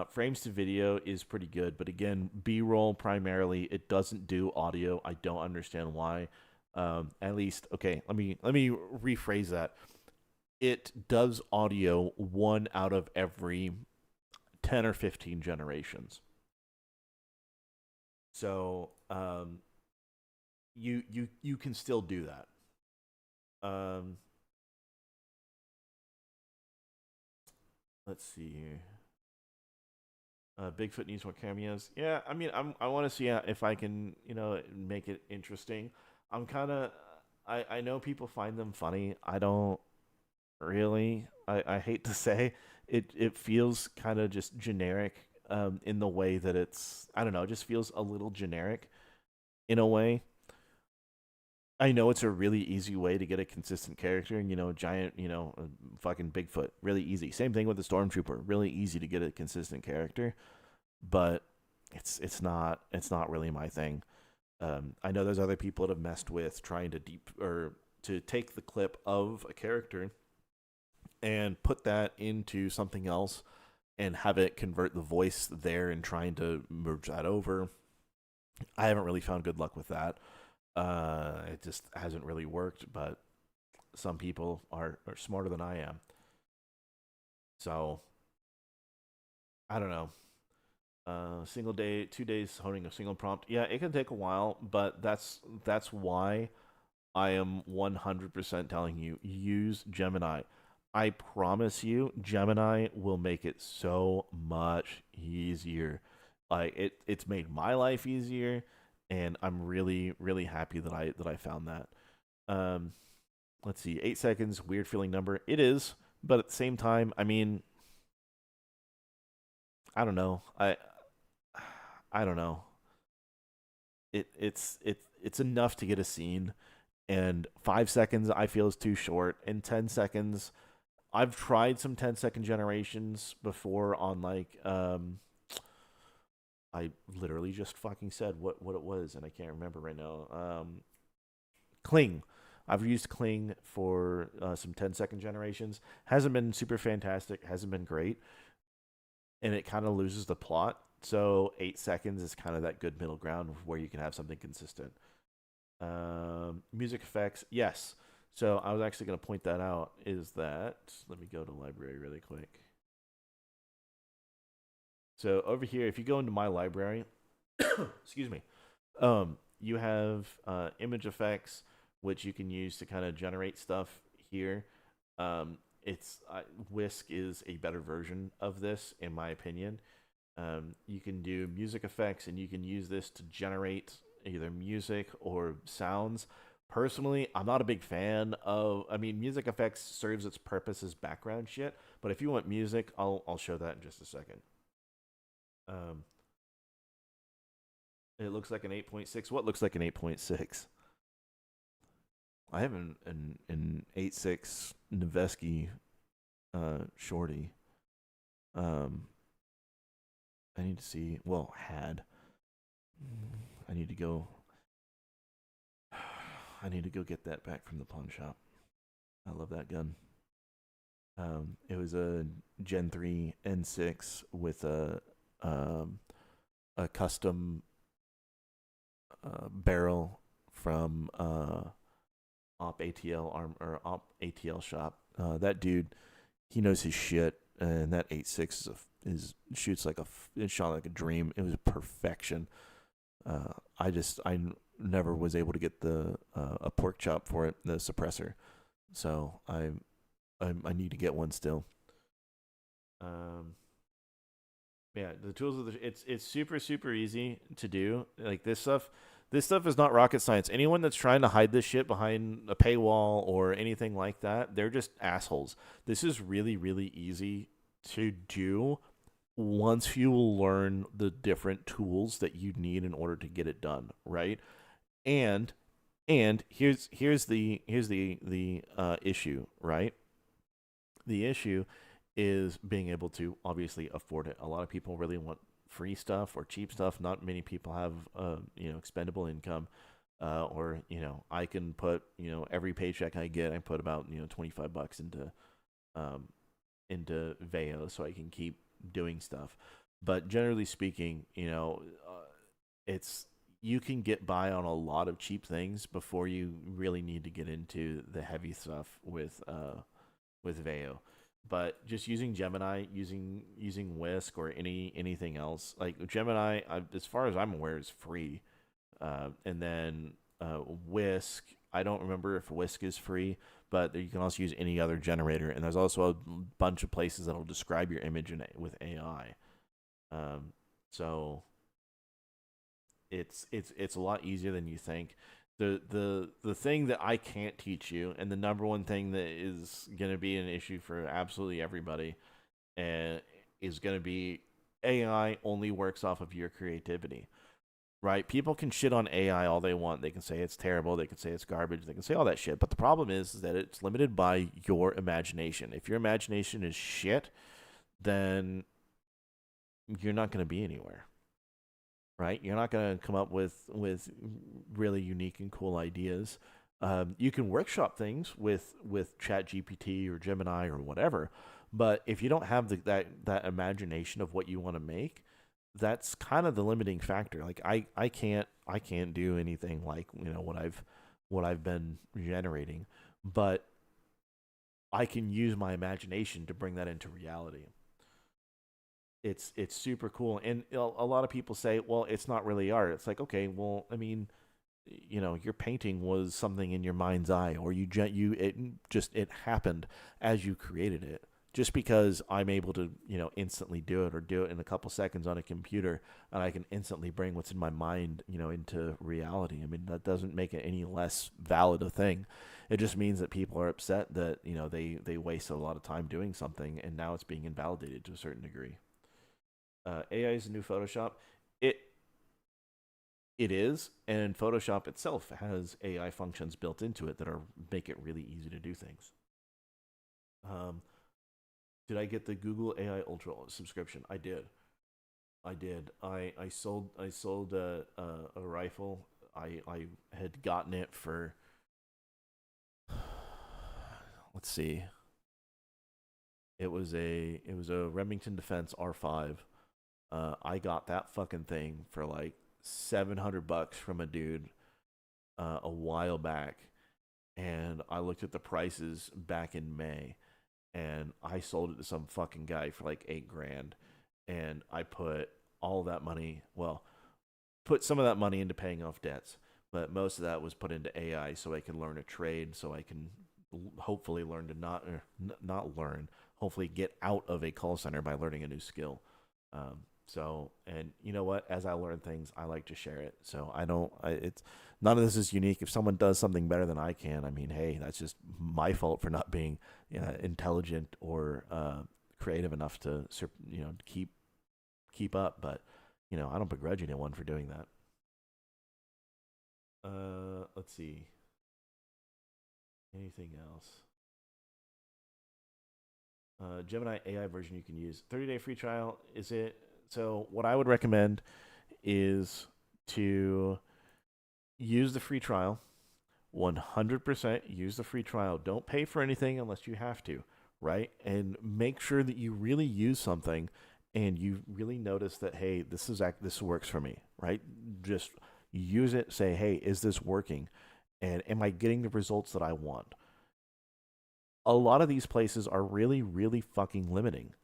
Frames to video is pretty good, but again, B-roll primarily. It doesn't do audio. I don't understand why. At least, okay. Let me rephrase that. It does audio 1 out of every 10 or 15 generations. So you can still do that. Let's see here. Bigfoot needs more cameos. Yeah, I mean, I want to see if I can, make it interesting. I'm kind of, I know people find them funny. I don't really. I hate to say it feels kind of just generic in the way that it's, I don't know, it just feels a little generic in a way. I know it's a really easy way to get a consistent character, and giant, fucking Bigfoot, really easy. Same thing with the Stormtrooper, really easy to get a consistent character, but it's not really my thing. I know there's other people that have messed with trying to take the clip of a character and put that into something else and have it convert the voice there and trying to merge that over. I haven't really found good luck with that. It just hasn't really worked, but some people are smarter than I am. So, I don't know. Single day, 2 days honing a single prompt. Yeah, it can take a while, but that's why I am 100% telling you, use Gemini. I promise you, Gemini will make it so much easier. Like it's made my life easier, and I'm really, really happy that I found that. Let's see, 8 seconds, weird feeling number. It is, but at the same time, I mean, I don't know. I don't know. It's enough to get a scene, and 5 seconds I feel is too short, and 10 seconds. I've tried some 10-second generations before on like I literally just fucking said what it was, and I can't remember right now. Cling. I've used Cling for some 10-second generations. Hasn't been super fantastic. Hasn't been great, and it kind of loses the plot. So 8 seconds is kind of that good middle ground where you can have something consistent. Music effects, yes. So I was actually going to point that out. Is that let me go to library really quick. So over here, if you go into my library, excuse me, you have image effects, which you can use to kind of generate stuff here. It's Whisk is a better version of this, in my opinion. You can do music effects, and you can use this to generate either music or sounds. Personally, I'm not a big fan of. I mean, music effects serves its purpose as background shit. But if you want music, I'll show that in just a second. Um, it looks like an 8.6. What looks like an 8.6? I have an 8.6 Nevesky shorty. I need to see. Well, had. I need to go. I need to go get that back from the pawn shop. I love that gun. It was a Gen 3 N6 with a custom barrel from Op ATL arm or Op ATL shop. That dude, he knows his shit, and that 8.6 is shoots like it shot like a dream. It was perfection. I never was able to get the a pork chop for it, the suppressor. So I need to get one still. Yeah, the tools of it's super easy to do. Like this stuff is not rocket science. Anyone that's trying to hide this shit behind a paywall or anything like that, they're just assholes. This is really easy to do once you learn the different tools that you need in order to get it done, right? And here's the issue, right? The issue is being able to obviously afford it. A lot of people really want free stuff or cheap stuff. Not many people have expendable income, or I can put every paycheck I get, I put about $25 into Veo so I can keep doing stuff. But generally speaking, it's you can get by on a lot of cheap things before you really need to get into the heavy stuff with Veo. But just using Gemini, using Whisk or anything else, like Gemini, as far as I'm aware, is free. And then Whisk, I don't remember if Whisk is free, but you can also use any other generator. And there's also a bunch of places that'll describe your image with AI. So it's a lot easier than you think. The thing that I can't teach you, and the number one thing that is going to be an issue for absolutely everybody, is going to be AI only works off of your creativity, right? People can shit on AI all they want. They can say it's terrible. They can say it's garbage. They can say all that shit. But the problem is that it's limited by your imagination. If your imagination is shit, then you're not going to be anywhere. Right? You're not going to come up with really unique and cool ideas. You can workshop things with ChatGPT or Gemini or whatever, but if you don't have that imagination of what you want to make, that's kind of the limiting factor. Like I can't do anything like what I've been generating, but I can use my imagination to bring that into reality. It's super cool, and a lot of people say, well, it's not really art. It's like, okay, well, I mean, your painting was something in your mind's eye, or it happened as you created it. Just because I'm able to instantly do it, or do it in a couple seconds on a computer, and I can instantly bring what's in my mind into reality. I mean, that doesn't make it any less valid a thing. It just means that people are upset that they wasted a lot of time doing something, and now it's being invalidated to a certain degree. AI is the new Photoshop. It it is, and Photoshop itself has AI functions built into it that are make it really easy to do things. Um, did I get the Google AI Ultra subscription? I did. I did. I sold a rifle. I had gotten it for, let's see. It was a Remington Defense R5. I got that fucking thing for like $700 from a dude a while back, and I looked at the prices back in May, and I sold it to some fucking guy for like 8 grand, and I put all that money, well, put some of that money into paying off debts, but most of that was put into AI so I can learn a trade, so I can hopefully learn to not learn, hopefully get out of a call center by learning a new skill. So, and you know what? As I learn things, I like to share it. So I don't. It's none of this is unique. If someone does something better than I can, I mean, hey, that's just my fault for not being intelligent or creative enough to keep up. But I don't begrudge anyone for doing that. Let's see. Anything else? Gemini AI version you can use. 30-day free trial. Is it? So what I would recommend is to use the free trial. 100% use the free trial. Don't pay for anything unless you have to, right? And make sure that you really use something and you really notice that, hey, this works for me, right? Just use it. Say, hey, is this working? And am I getting the results that I want? A lot of these places are really, really fucking limiting.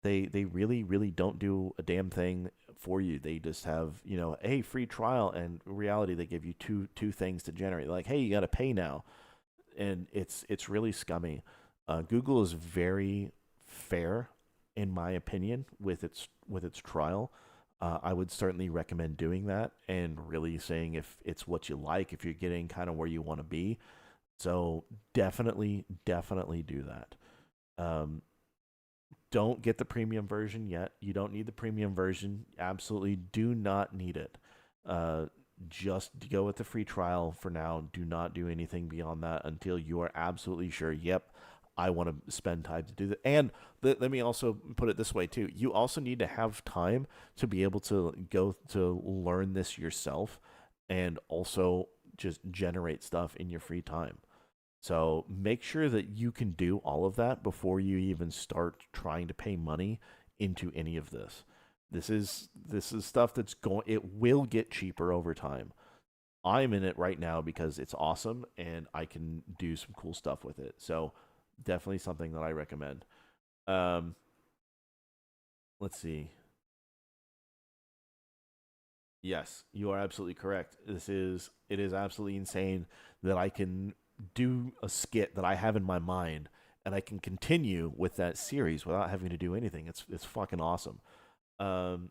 They really, really don't do a damn thing for you. They just have, a free trial, and in reality they give you two things to generate. Like, hey, you got to pay now, and it's really scummy. Google is very fair, in my opinion, with its trial. I would certainly recommend doing that and really saying if it's what you like, if you're getting kind of where you want to be. So definitely do that. Don't get the premium version yet. You don't need the premium version. Absolutely do not need it. Just go with the free trial for now. Do not do anything beyond that until you are absolutely sure, yep, I want to spend time to do that. And let me also put it this way too. You also need to have time to be able to go to learn this yourself and also just generate stuff in your free time. So make sure that you can do all of that before you even start trying to pay money into any of this. This is stuff that's it will get cheaper over time. I'm in it right now because it's awesome and I can do some cool stuff with it. So definitely something that I recommend. Let's see. Yes, you are absolutely correct. It is absolutely insane that I can do a skit that I have in my mind and I can continue with that series without having to do anything. It's fucking awesome. And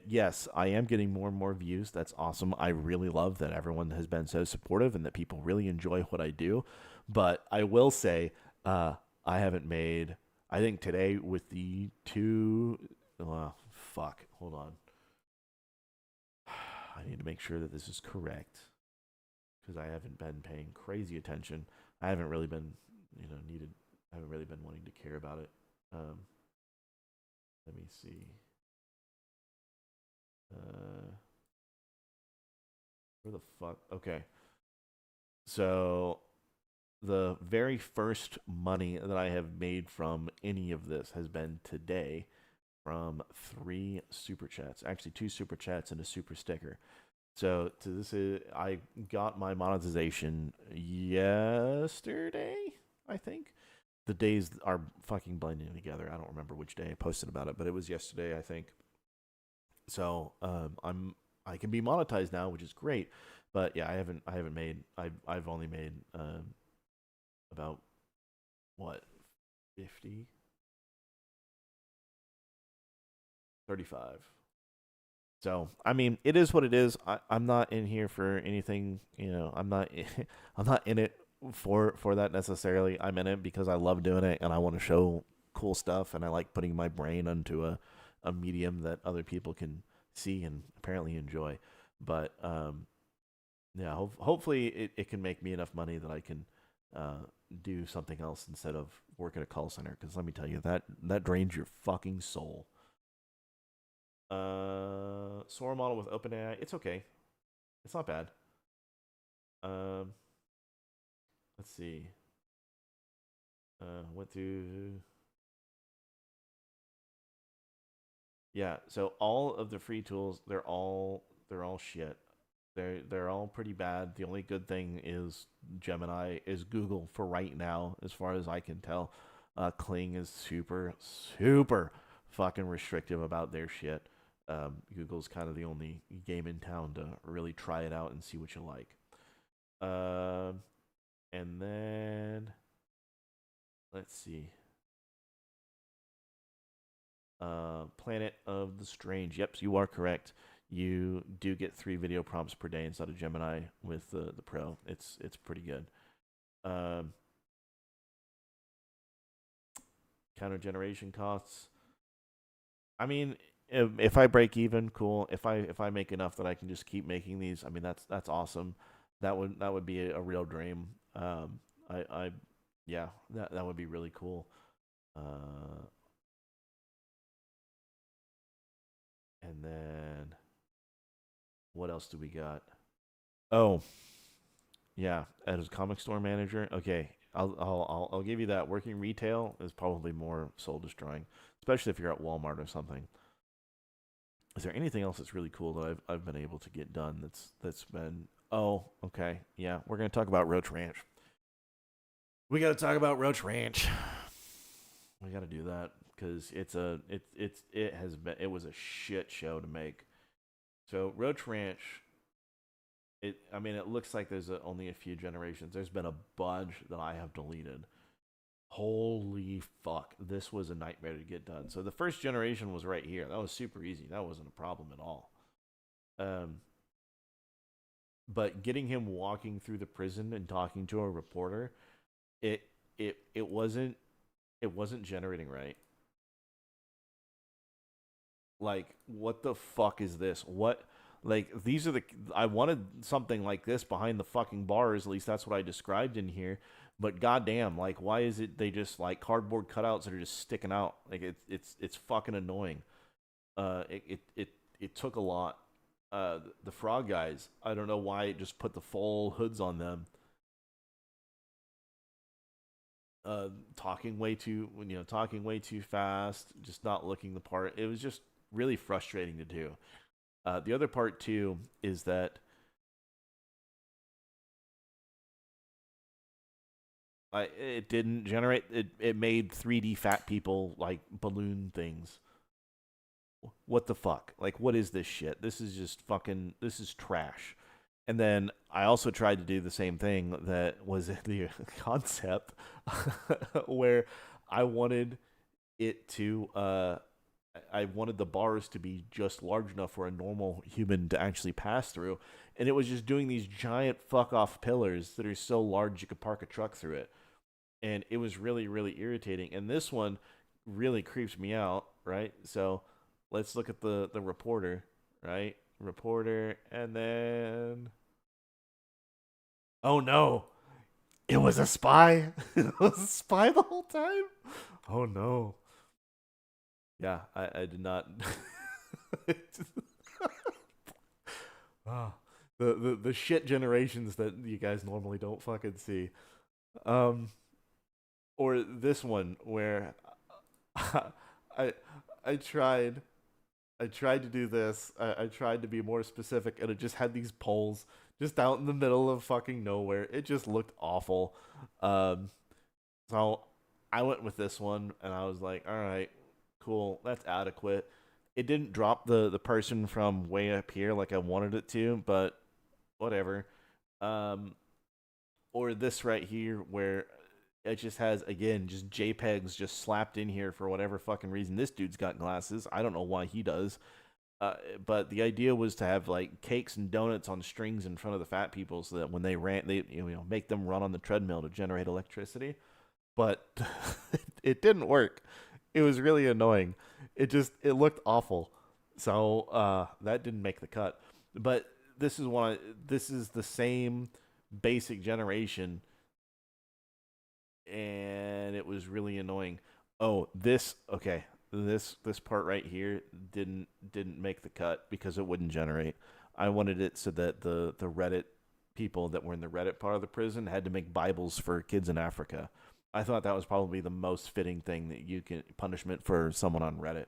yes, I am getting more and more views. That's awesome. I really love that everyone has been so supportive and that people really enjoy what I do. But I will say, I haven't made, I think today with the hold on. I need to make sure that this is correct because I haven't been paying crazy attention. I haven't really been, I haven't really been wanting to care about it. Let me see. Where the fuck? Okay. So the very first money that I have made from any of this has been today from 3 super chats. Actually, 2 super chats and a super sticker. So I got my monetization yesterday, I think. The days are fucking blending together. I don't remember which day I posted about it, but it was yesterday, I think. So I can be monetized now, which is great. But yeah, I've only made about what 50 35. So I mean, it is what it is. I'm not in here for anything, I'm not I'm not in it for that necessarily. I'm in it because I love doing it and I want to show cool stuff, and I like putting my brain onto a medium that other people can see and apparently enjoy. But yeah, hopefully it can make me enough money that I can do something else instead of work at a call center. Because let me tell you, that drains your fucking soul. Sora model with OpenAI, it's okay. It's not bad. Let's see. Went through. Yeah, so all of the free tools, they're all shit. They're all pretty bad. The only good thing is Gemini is Google for right now, as far as I can tell. Kling is super fucking restrictive about their shit. Google's kind of the only game in town to really try it out and see what you like. And then let's see. Planet of the Strange. Yep, you are correct. You do get 3 video prompts per day inside of Gemini with the Pro. It's pretty good. Counter generation costs. I mean, if I break even, cool. If I make enough that I can just keep making these, I mean that's awesome. That would be a real dream. Yeah, that would be really cool. And then what else do we got? Oh, yeah, as a comic store manager, okay, I'll give you that. Working retail is probably more soul destroying, especially if you're at Walmart or something. Is there anything else that's really cool that I've been able to get done that's been? Oh, okay, yeah, we're gonna talk about Roach Ranch. We got to talk about Roach Ranch. We got to do that because it was a shit show to make. So Roach Ranch, it looks like there's only a few generations. There's been a bunch that I have deleted. Holy fuck, this was a nightmare to get done. So the first generation was right here. That was super easy. That wasn't a problem at all. But getting him walking through the prison and talking to a reporter, it wasn't generating right. Like, what the fuck is this? What, like, I wanted something like this behind the fucking bars. At least that's what I described in here. But goddamn, like, why is it they just like cardboard cutouts that are just sticking out? Like, it's fucking annoying. It took a lot. The frog guys, I don't know why it just put the full hoods on them. Talking way too fast, just not looking the part. It was just really frustrating to do. The other part too is that it didn't generate. It made 3D fat people like balloon things. What the fuck? Like, what is this shit? This is just fucking. This is trash. And then I also tried to do the same thing that was the concept where I wanted it to, I wanted the bars to be just large enough for a normal human to actually pass through. And it was just doing these giant fuck off pillars that are so large you could park a truck through it. And it was really, really irritating. And this one really creeps me out, right? So let's look at the reporter, right? Reporter, and then... Oh no! It was a spy! It was a spy the whole time? Oh no. Yeah, I did not... the shit generations that you guys normally don't fucking see. Or this one where I tried to do this. I tried to be more specific, and it just had these poles just out in the middle of fucking nowhere. It just looked awful. So I went with this one, and I was like, all right, cool, that's adequate. It didn't drop the person from way up here like I wanted it to, but whatever. Or this right here where it just has, again, just JPEGs just slapped in here for whatever fucking reason. This dude's got glasses. I don't know why he does. But the idea was to have like cakes and donuts on strings in front of the fat people so that when they ran, they make them run on the treadmill to generate electricity. But it didn't work. It was really annoying. It looked awful. So that didn't make the cut. But this is the same basic generation, and it was really annoying. Oh, this part right here didn't make the cut because it wouldn't generate. I wanted it so that the Reddit people that were in the Reddit part of the prison had to make Bibles for kids in Africa. I thought that was probably the most fitting thing that you can punishment for someone on Reddit.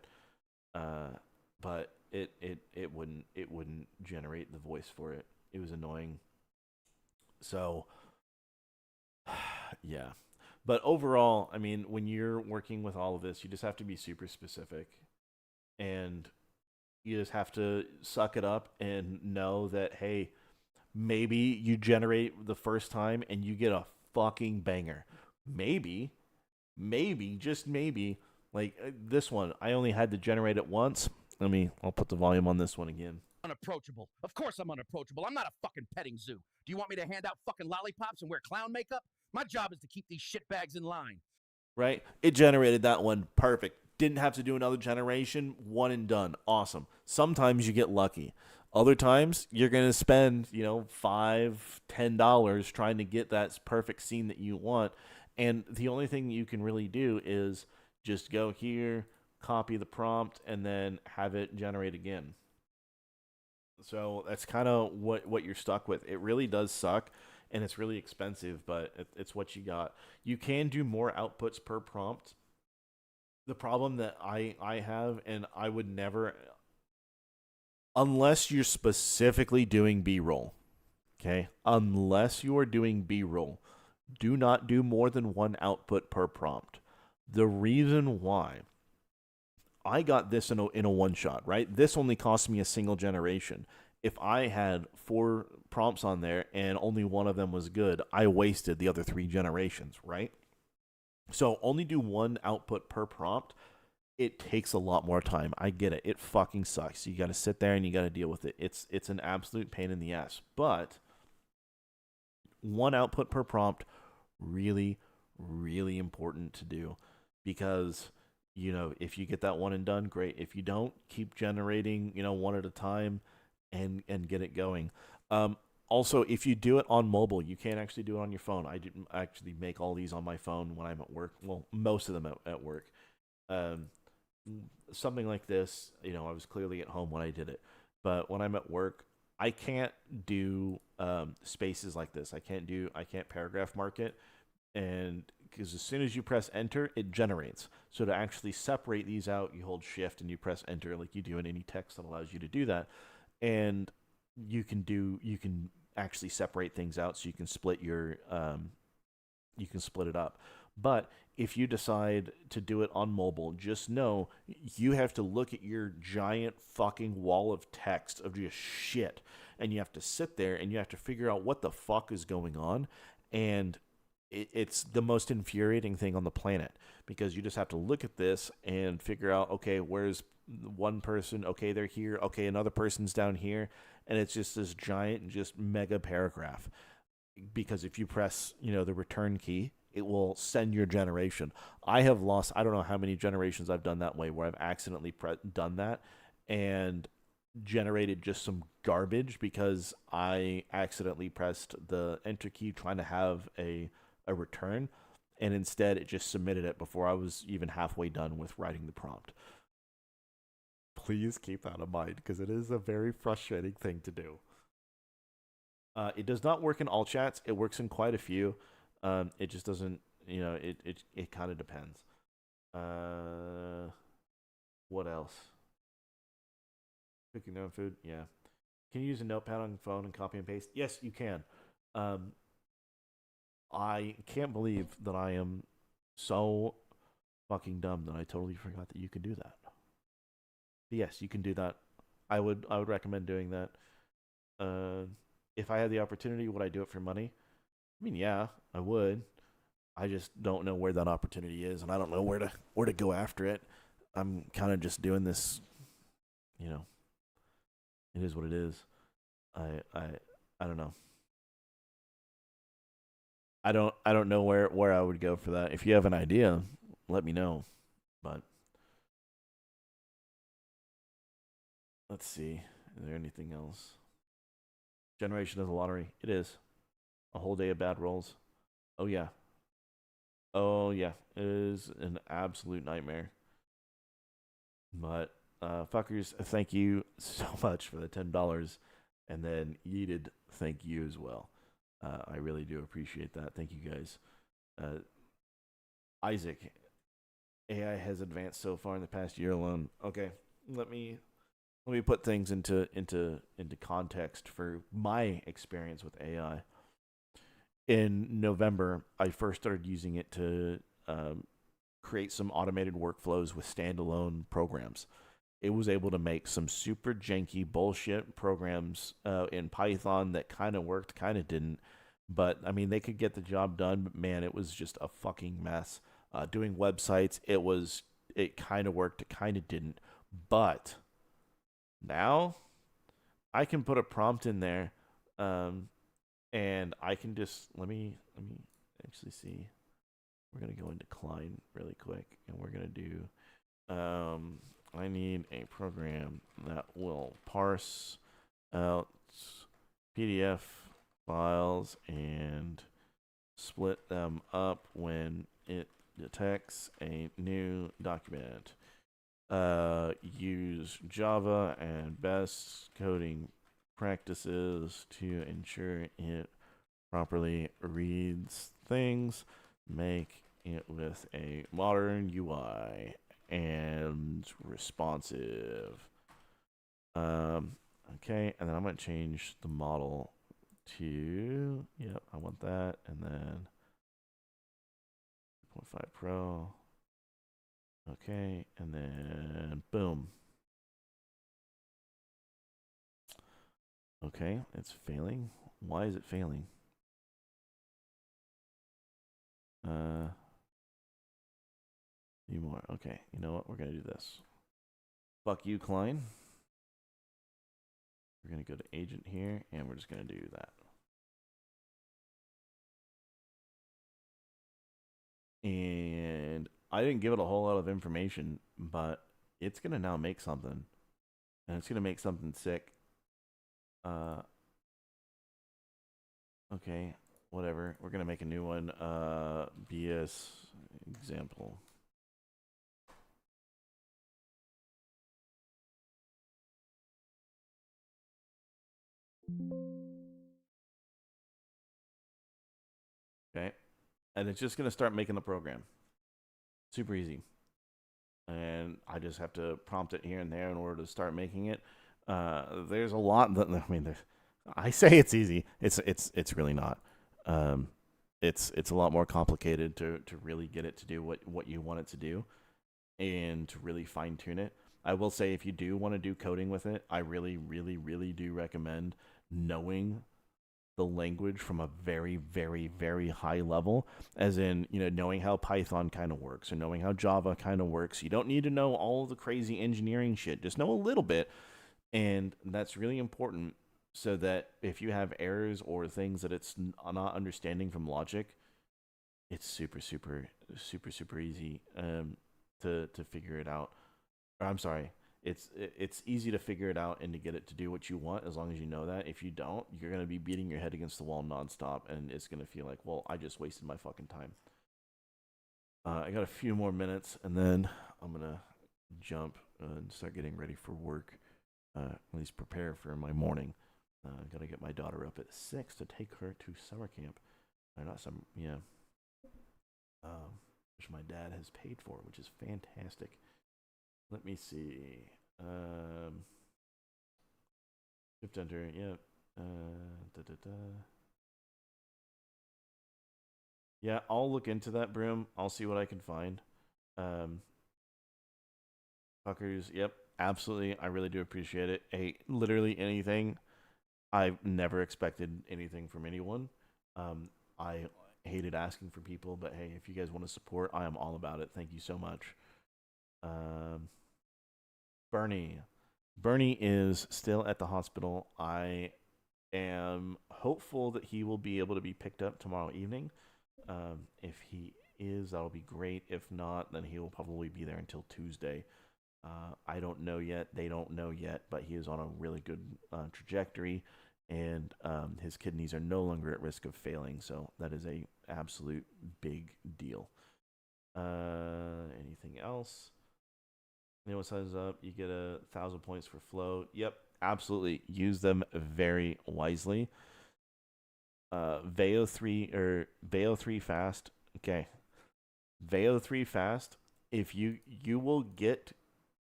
But it wouldn't generate the voice for it. It was annoying. So yeah. But overall, I mean, when you're working with all of this, you just have to be super specific, and you just have to suck it up and know that, hey, maybe you generate the first time and you get a fucking banger. Maybe, just maybe, like this one, I only had to generate it once. I'll put the volume on this one again. Unapproachable. Of course I'm unapproachable. I'm not a fucking petting zoo. Do you want me to hand out fucking lollipops and wear clown makeup? My job is to keep these shitbags in line. Right? It generated that one perfect. Didn't have to do another generation. One and done. Awesome. Sometimes you get lucky. Other times you're gonna spend, $5-10 trying to get that perfect scene that you want. And the only thing you can really do is just go here, copy the prompt, and then have it generate again. So that's kind of what you're stuck with. It really does suck, and it's really expensive, but it's what you got. You can do more outputs per prompt. The problem that I have, and I would never, unless you're specifically doing B-roll, okay? Unless you are doing B-roll, do not do more than one output per prompt. The reason why, I got this in a one shot, right? This only cost me a single generation. If I had 4 prompts on there and only one of them was good, I wasted the other 3 generations, right? So only do one output per prompt. It takes a lot more time. I get it. It fucking sucks. You got to sit there and you got to deal with it. It's an absolute pain in the ass. But one output per prompt, really, really important to do, because if you get that one and done, great. If you don't, keep generating, one at a time and get it going. Also, if you do it on mobile, you can't actually do it on your phone. I didn't actually make all these on my phone when I'm at work. Well, most of them at work. Something like this, I was clearly at home when I did it. But when I'm at work, I can't do spaces like this. I can't paragraph mark it. And because as soon as you press enter, it generates. So to actually separate these out, you hold shift and you press enter like you do in any text that allows you to do that. And you can actually separate things out, so you can split it up. But if you decide to do it on mobile, just know you have to look at your giant fucking wall of text of just shit, and you have to sit there and you have to figure out what the fuck is going on. And it's the most infuriating thing on the planet, because you just have to look at this and figure out, okay, where's one person? Okay, they're here. Okay, another person's down here. And it's just this giant, just mega paragraph. Because if you press, the return key, it will send your generation. I have lost, I don't know how many generations I've done that way, where I've accidentally done that and generated just some garbage because I accidentally pressed the enter key trying to have a return, and instead it just submitted it before I was even halfway done with writing the prompt. Please keep that in mind, because it is a very frustrating thing to do. It does not work in all chats. It works in quite a few. It just doesn't, it kind of depends. What else? Cooking their own food? Yeah. Can you use a notepad on your phone and copy and paste? Yes, you can. I can't believe that I am so fucking dumb that I totally forgot that you can do that. But yes, you can do that. I would recommend doing that. If I had the opportunity, would I do it for money? Yeah, I would. I just don't know where that opportunity is, and I don't know where to go after it. I'm kind of just doing this, it is what it is. I don't know. I don't know where I would go for that. If you have an idea, let me know. But Let's see. Is there anything else? Generation is a lottery. It is. A whole day of bad rolls. Oh, yeah. Oh, yeah. It is an absolute nightmare. But, fuckers, thank you so much for the $10. And then Yeeted, thank you as well. I really do appreciate that. Thank you guys. Isaac, AI has advanced so far in the past year alone. Okay, let me put things into context for my experience with AI. In November, I first started using it to create some automated workflows with standalone programs. It was able to make some super janky bullshit programs in Python that kind of worked, kind of didn't. But I mean, they could get the job done. But man, it was just a fucking mess. Doing websites, it kind of worked, it kind of didn't. But now I can put a prompt in there, and I can just let me actually see. We're gonna go into Klein really quick, and we're gonna do. I need a program that will parse out PDF files and split them up when it detects a new document. Use Java and best coding practices to ensure it properly reads things. Make it with a modern UI and responsive. Okay, and then I'm going to change the model to, yep, I want that, and then 0.5 Pro. Okay, and then boom. Okay, it's failing. Why is it failing? Few more. Okay, you know what? We're gonna do this. Fuck you, Klein. We're gonna go to agent here, and we're just gonna do that. And I didn't give it a whole lot of information, but it's gonna now make something, and it's gonna make something sick. Okay, whatever. We're gonna make a new one. BS example. Okay, and it's just gonna start making the program. Super easy. And I just have to prompt it here and there in order to start making it. There's a lot that I mean. I say it's easy. It's really not. It's a lot more complicated to really get it to do what you want it to do, and to really fine tune it. I will say, if you do want to do coding with it, I really, really, really do recommend knowing the language from a very, very, very high level, as in, knowing how Python kind of works or knowing how Java kind of works. You don't need to know all the crazy engineering shit. Just know a little bit, and that's really important, so that if you have errors or things that it's not understanding from logic, it's super, super, super, super easy to figure it out. Or, I'm sorry, it's easy to figure it out and to get it to do what you want, as long as you know that. If you don't, you're going to be beating your head against the wall nonstop, and it's going to feel like, well, I just wasted my fucking time. I got a few more minutes, and then I'm going to jump and start getting ready for work. At least prepare for my morning. Gotta get my daughter up at 6 to take her to summer camp. Which my dad has paid for, which is fantastic. Let me see. Shift enter, yep. Yeah, I'll look into that, Broom. I'll see what I can find. Fuckers, yep, absolutely. I really do appreciate it. Hey, literally anything. I've never expected anything from anyone. I hated asking for people, but hey, if you guys want to support, I am all about it. Thank you so much. Bernie is still at the hospital. I am hopeful that he will be able to be picked up tomorrow evening. If he is, that'll be great. If not, then he will probably be there until Tuesday. I don't know yet. They don't know yet, but he is on a really good trajectory, and his kidneys are no longer at risk of failing. So that is a absolute big deal. Anything else? Anyone signs up, you get 1,000 points for float. Yep, absolutely. Use them very wisely. Veo 3 fast. Okay. Veo 3 fast. If you will get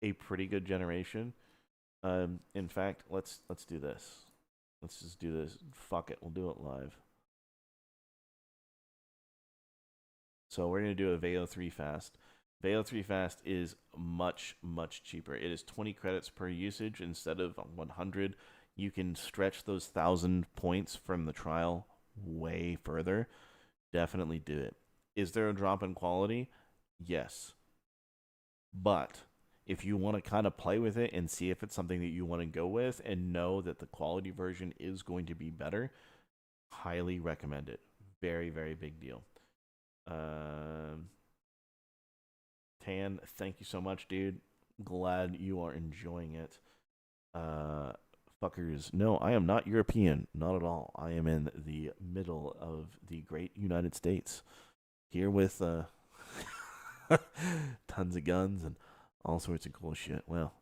a pretty good generation. In fact, let's do this. Let's just do this. Fuck it, we'll do it live. So we're gonna do a Veo 3 fast. Veo 3 fast is much cheaper. It is 20 credits per usage instead of 100. You can stretch those 1,000 points from the trial way further. Definitely do it. Is there a drop in quality? Yes. But if you want to kind of play with it and see if it's something that you want to go with and know that the quality version is going to be better, highly recommend it. Very big deal. Tan, thank you so much, dude. Glad you are enjoying it. Fuckers, no, I am not European. Not at all. I am in the middle of the great United States. Here with tons of guns and all sorts of cool shit. Well,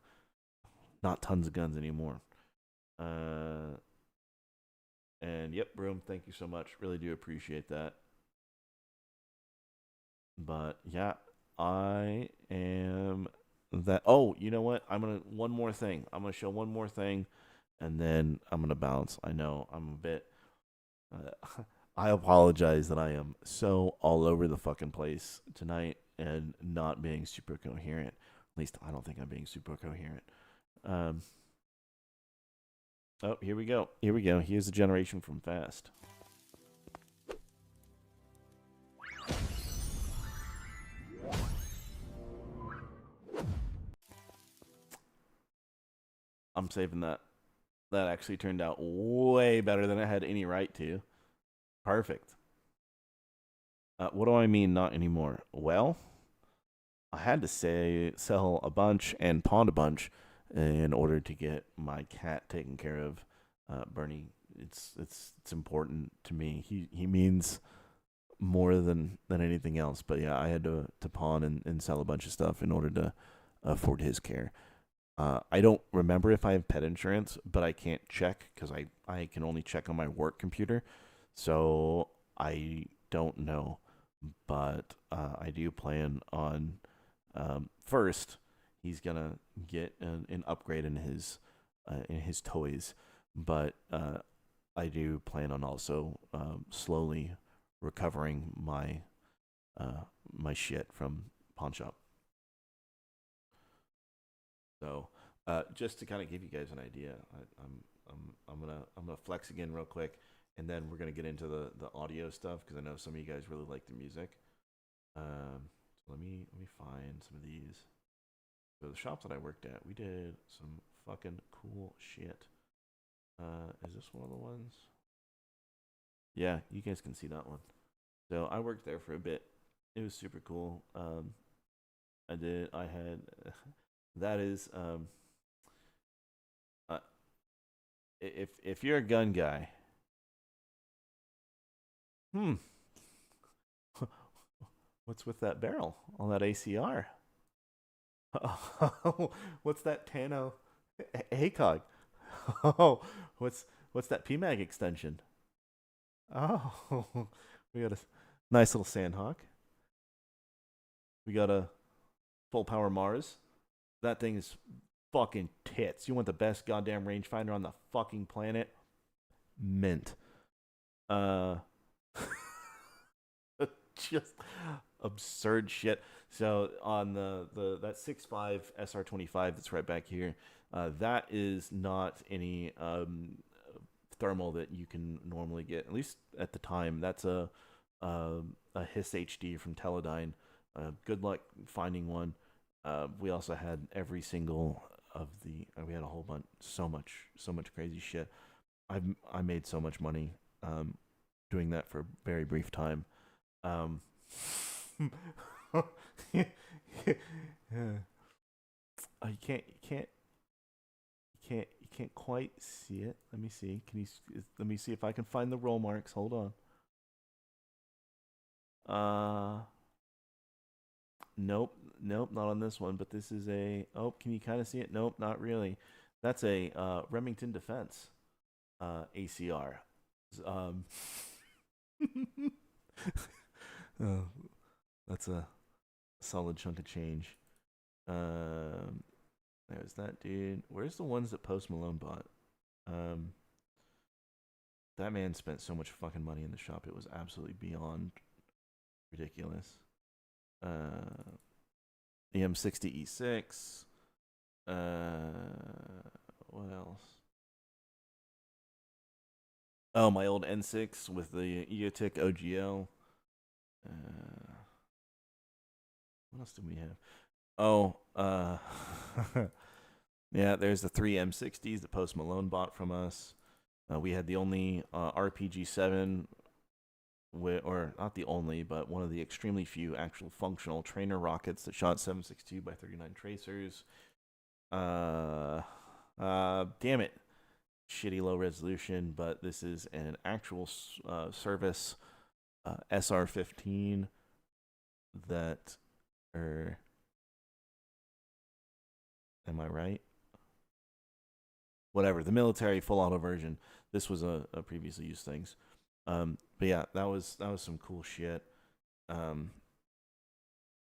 not tons of guns anymore. And yep, Broom, thank you so much. Really do appreciate that. But yeah, I am that. Oh, you know what? one more thing. I'm gonna show one more thing, and then I'm gonna bounce. I know I'm a bit. I apologize that I am so all over the fucking place tonight and not being super coherent. At least I don't think I'm being super coherent. Oh, here we go. Here's the generation from Fast. I'm saving that. That actually turned out way better than I had any right to. Perfect. What do I mean not anymore? Well, I had to sell a bunch and pawn a bunch in order to get my cat taken care of. Bernie, it's important to me. He means more than anything else. But yeah, I had to pawn and sell a bunch of stuff in order to afford his care. I don't remember if I have pet insurance, but I can't check because I can only check on my work computer. So I don't know. But I do plan on first he's gonna get an upgrade in his toys, but I do plan on also slowly recovering my my shit from pawn shop. So, just to kind of give you guys an idea, I'm gonna flex again real quick, and then we're gonna get into the audio stuff because I know some of you guys really like the music. So let me find some of these. So the shops that I worked at, we did some fucking cool shit. Is this one of the ones? Yeah, you guys can see that one. So I worked there for a bit. It was super cool. I had that is if you're a gun guy, what's with that barrel on that ACR? Oh, what's that Tano ACOG? Oh, what's that PMAG extension? Oh, we got a nice little Sandhawk. We got a full power Mars. That thing is fucking tits. You want the best goddamn rangefinder on the fucking planet? Mint. Just absurd shit. So on the that 6.5 SR25 that's right back here, that is not any thermal that you can normally get. At least at the time, that's a Hiss HD from Teledyne. Good luck finding one. We also had every single of the. We had a whole bunch, so much crazy shit. I made so much money doing that for a very brief time. You can't quite see it. Let me see. Let me see if I can find the roll marks. Hold on. Nope, not on this one. But this is a. Oh, can you kind of see it? Nope, not really. That's a Remington Defense ACR. Um, oh, that's a solid chunk of change. There's that dude. Where's the ones that Post Malone bought? That man spent so much fucking money in the shop. It was absolutely beyond ridiculous. The M60 E6. What else? Oh, my old N6 with the EOTech OGL. What else do we have? Oh, yeah, there's the 3 M60s that Post Malone bought from us. We had the only RPG-7, or not the only, but one of the extremely few actual functional trainer rockets that shot 7.62 by 39 tracers. Damn it. Shitty low resolution, but this is an actual service SR-15 that, am I right? Whatever, the military full auto version. This was a previously used things. But yeah, that was some cool shit.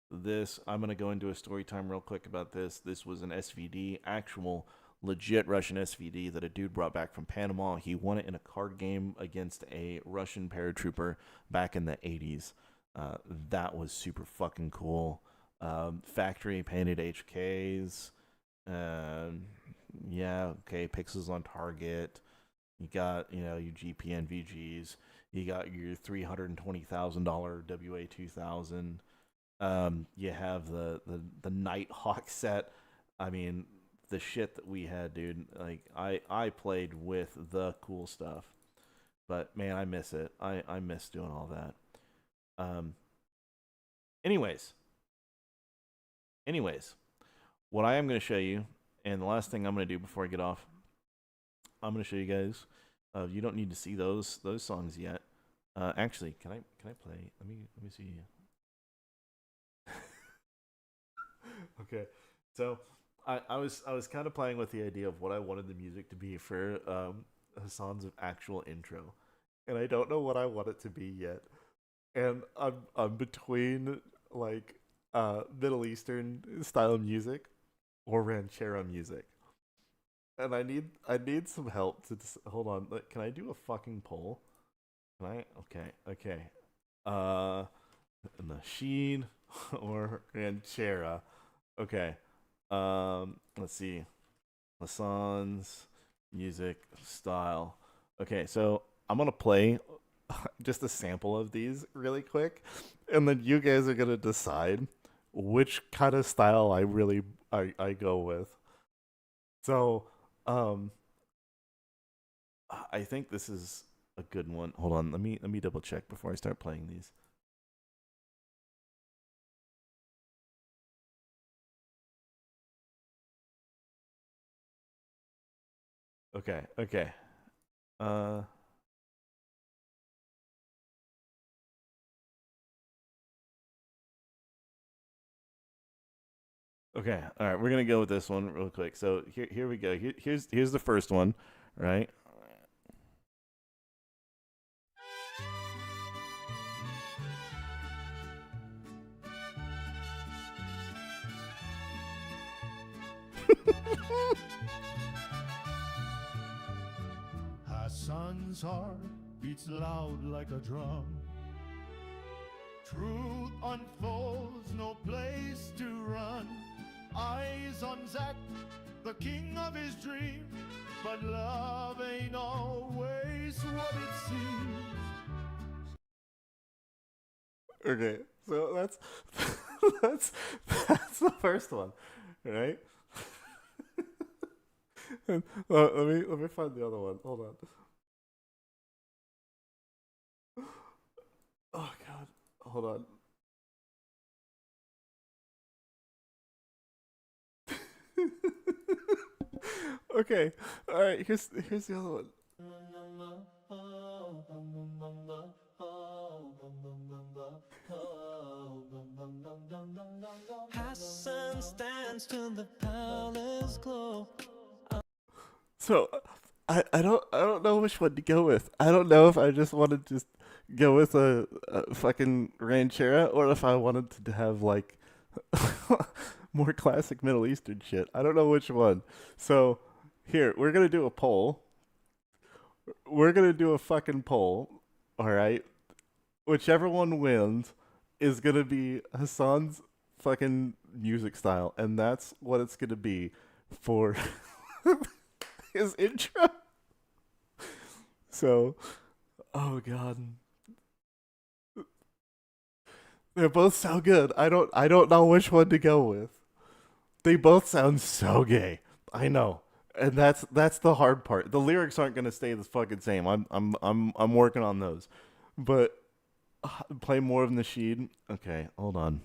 This, I'm gonna go into a story time real quick about this. This was an SVD, actual legit Russian SVD that a dude brought back from Panama. He won it in a card game against a Russian paratrooper back in the 80s. That was super fucking cool. Factory painted HKs. Yeah, okay, pixels on target. You got, your GPN VGs. You got your $320,000 WA2000. You have the Nighthawk set. I mean, the shit that we had, dude. Like, I played with the cool stuff. But man, I miss it. I miss doing all that. Anyways, what I am going to show you, and the last thing I'm going to do before I get off, I'm going to show you guys. You don't need to see those songs yet. Actually, can I play? Let me see. Okay, so I was kind of playing with the idea of what I wanted the music to be for Hassan's actual intro, and I don't know what I want it to be yet. And I'm between like Middle Eastern style music or ranchero music, and I need some help to hold on. Like, can I do a fucking poll? Can I? Okay. Nasheed or ranchera? Okay. Let's see. Hassan's music style. Okay, so I'm gonna play just a sample of these really quick, and then you guys are gonna decide which kind of style I go with. So, I think this is a good one. Hold on, let me double check before I start playing these. Okay. Okay, all right, we're gonna go with this one real quick. So here we go. Here's the first one, right? Hassan's heart beats loud like a drum. Truth unfolds, no place to run. Eyes on Zach, the king of his dream. But love ain't always what it seems. Okay, so that's the first one, right? And, let me find the other one. Hold on. Oh God, hold on. Okay. All right. Here's the other one. Hassan stands till the palace glow. So I don't know which one to go with. I don't know if I just wanted to just go with a fucking ranchera or if I wanted to have like more classic Middle Eastern shit. I don't know which one. So here, we're gonna do a poll. We're gonna do a fucking poll. All right. Whichever one wins is gonna be Hassan's fucking music style, and that's what it's gonna be for his intro. So, oh god, they're both so good. I don't know which one to go with. They both sound so gay. I know, and that's the hard part. The lyrics aren't gonna stay the fucking same. I'm working on those, but play more of Nasheed. Okay, hold on.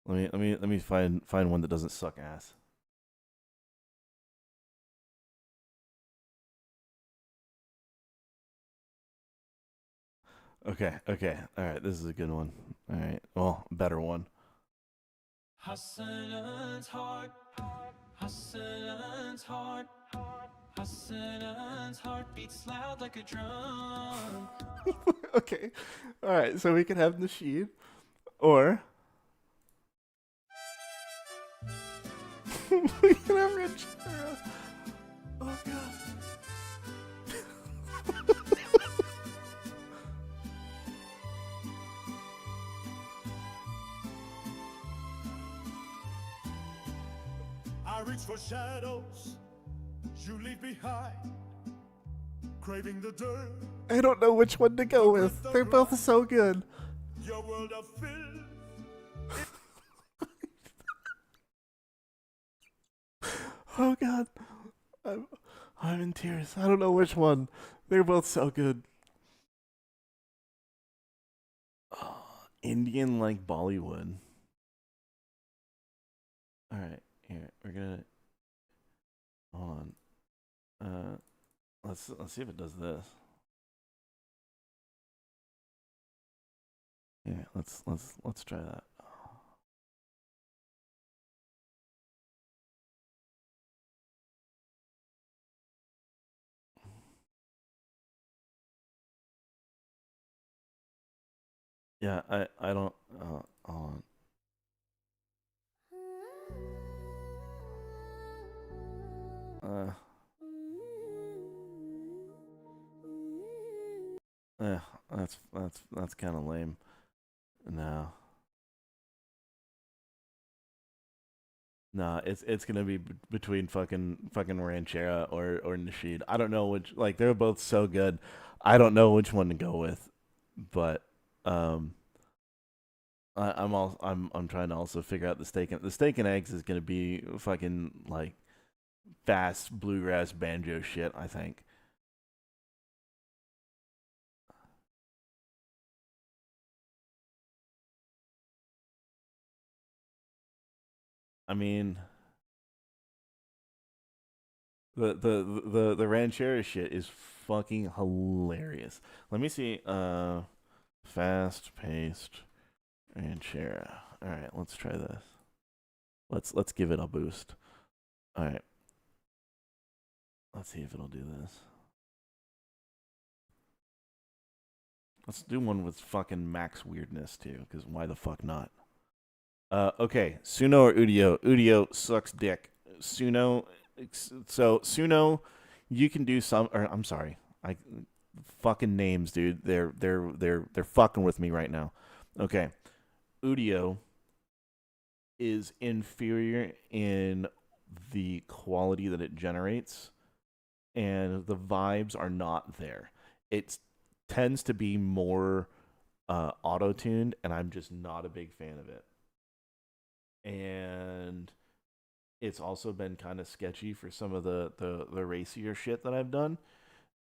Let me find one that doesn't suck ass. Okay, all right. This is a good one. All right, well, better one. Hassan's heart, Hassan's heart, Hassan's heart beats loud like a drum. Okay, all right. So we can have Nasheed, or we can have Ranchera. Oh god. I reach for shadows you leave behind, craving the dirt. I don't know which one to go with. They're both so good. Your world of filth. Oh god, I'm in tears. I don't know which one. They're both so good. Oh, Indian like Bollywood. All right, here we're gonna hold on. Let's see if it does this. Yeah, let's try that. Yeah, I don't. Hold on. Yeah, that's kind of lame. No, no, it's gonna be between fucking Ranchera or Nasheed. I don't know which. Like they're both so good. I don't know which one to go with, but um, I'm trying to also figure out the steak and eggs is gonna be fucking like fast bluegrass banjo shit. I think. I mean, the ranchera shit is fucking hilarious. Let me see. Fast paced ranchera. All right, let's try this. Let's give it a boost. All right. Let's see if it'll do this. Let's do one with fucking max weirdness too, because why the fuck not? Okay, Suno or Udio? Udio sucks dick. Suno, so Suno, you can do some. Or I'm sorry, I fucking names, dude. They're fucking with me right now. Okay, Udio is inferior in the quality that it generates, and the vibes are not there. It tends to be more auto tuned, and I'm just not a big fan of it. And it's also been kind of sketchy for some of the racier shit that I've done.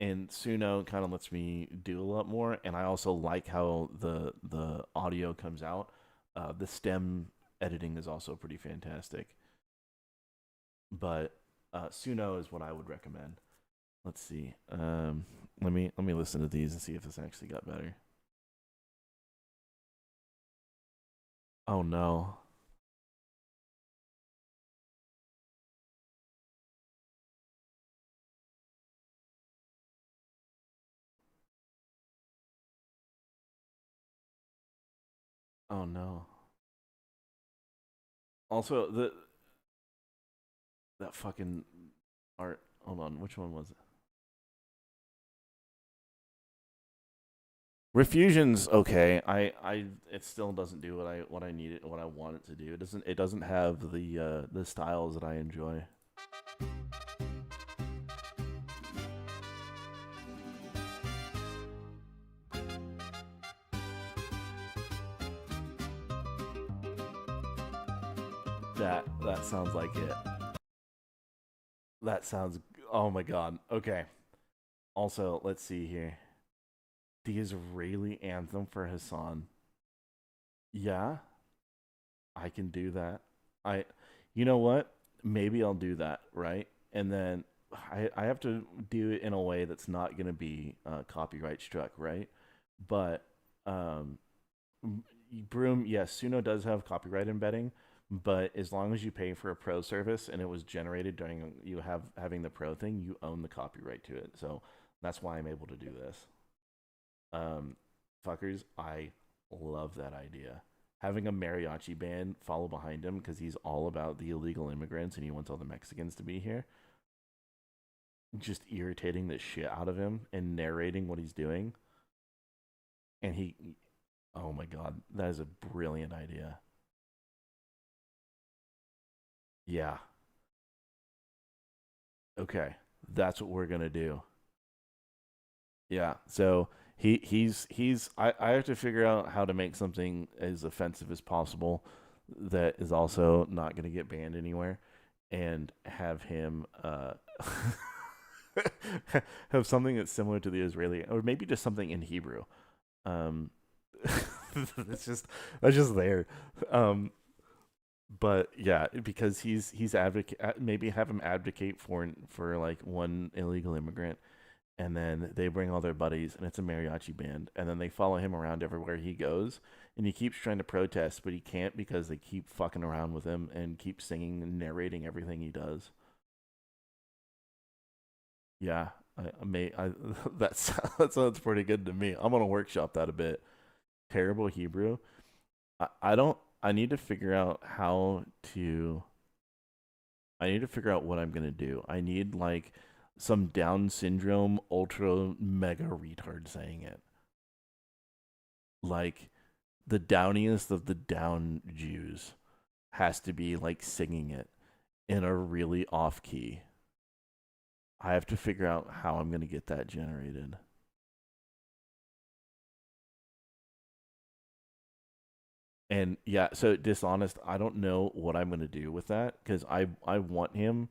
And Suno kind of lets me do a lot more, and I also like how the audio comes out. The stem editing is also pretty fantastic. But Suno is what I would recommend. Let's see. Let me listen to these and see if this actually got better. Oh no. Oh no. Also, that fucking art. Hold on, which one was it? Refusion's okay. It still doesn't do what I need it, what I want it to do. It doesn't have the styles that I enjoy. That sounds like it. That sounds. Oh my god. Okay. Also, let's see here. The Israeli anthem for Hassan. Yeah, I can do that. You know what? Maybe I'll do that, right? And then I have to do it in a way that's not going to be copyright struck, right? But Broom, yes, Suno does have copyright embedding, but as long as you pay for a pro service and it was generated during having the pro thing, you own the copyright to it. So that's why I'm able to do this. Fuckers, I love that idea. Having a mariachi band follow behind him because he's all about the illegal immigrants and he wants all the Mexicans to be here. Just irritating the shit out of him and narrating what he's doing. And oh my god, that is a brilliant idea. Yeah. Okay, that's what we're gonna do. Yeah, so I have to figure out how to make something as offensive as possible that is also not going to get banned anywhere, and have him have something that's similar to the Israeli, or maybe just something in Hebrew. That's just there. But yeah, because he's advocate, maybe have him advocate for like one illegal immigrant, and then they bring all their buddies and it's a mariachi band, and then they follow him around everywhere he goes, and he keeps trying to protest but he can't because they keep fucking around with him and keep singing and narrating everything he does. Yeah, that sounds pretty good to me. I'm gonna workshop that a bit. Terrible Hebrew. I don't. I need to figure out how to. I need to figure out what I'm gonna do. I need like some Down syndrome ultra mega retard saying it. Like the downiest of the down Jews has to be like singing it in a really off key. I have to figure out how I'm going to get that generated. And yeah, so dishonest, I don't know what I'm going to do with that because I want him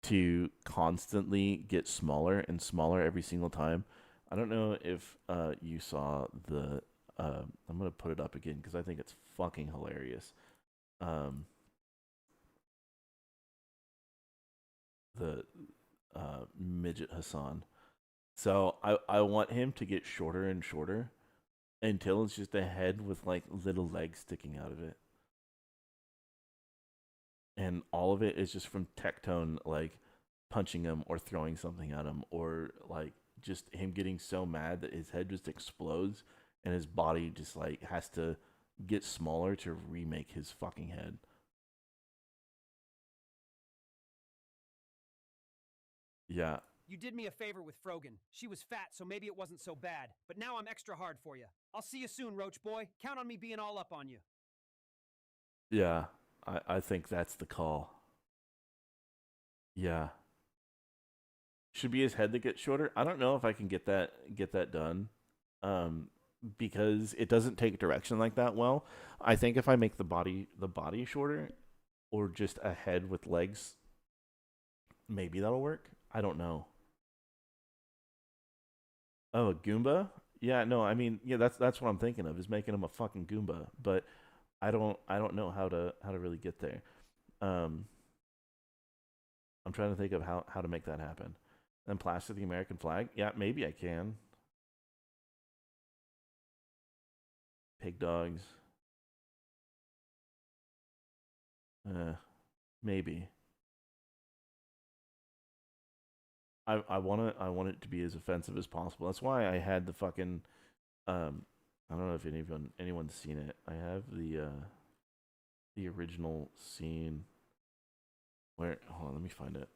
to constantly get smaller and smaller every single time. I don't know if you saw the. I'm gonna put it up again because I think it's fucking hilarious. The midget Hassan. So I want him to get shorter and shorter until it's just a head with like little legs sticking out of it. And all of it is just from Tectone like punching him or throwing something at him, or like just him getting so mad that his head just explodes and his body just like has to get smaller to remake his fucking head. Yeah. You did me a favor with Frogan. She was fat, so maybe it wasn't so bad. But now I'm extra hard for you. I'll see you soon, Roach Boy. Count on me being all up on you. Yeah. I think that's the call. Yeah. Should be his head that gets shorter. I don't know if I can get that done. Because it doesn't take direction like that well. I think if I make the body shorter, or just a head with legs, maybe that'll work. I don't know. Oh, a Goomba? Yeah, no, I mean, yeah, that's what I'm thinking of, is making him a fucking Goomba. But I don't know how to really get there. Um, I'm trying to think of how to make that happen. And plaster the American flag? Yeah, maybe I can. Pig dogs. Maybe. I want it to be as offensive as possible. That's why I had the fucking I don't know if anyone's seen it. I have the original scene where hold on, let me find it.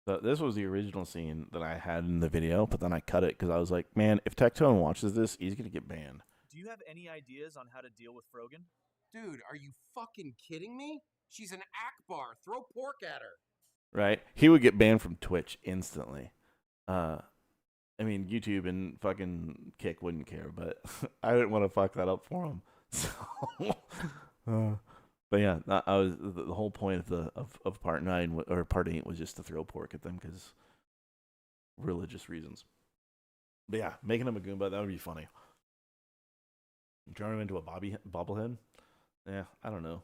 So this was the original scene that I had in the video, but then I cut it because I was like, man, if Tectone watches this, he's gonna get banned. Do you have any ideas on how to deal with Frogan? Dude, are you fucking kidding me? She's an Akbar. Throw pork at her. Right? He would get banned from Twitch instantly. I mean, YouTube and fucking Kick wouldn't care, but I didn't want to fuck that up for him. So, but yeah, I was the whole point of part 9 or part 8 was just to throw pork at them because religious reasons. But yeah, making him a Goomba, that would be funny. Turn him into a bobblehead? Yeah, I don't know.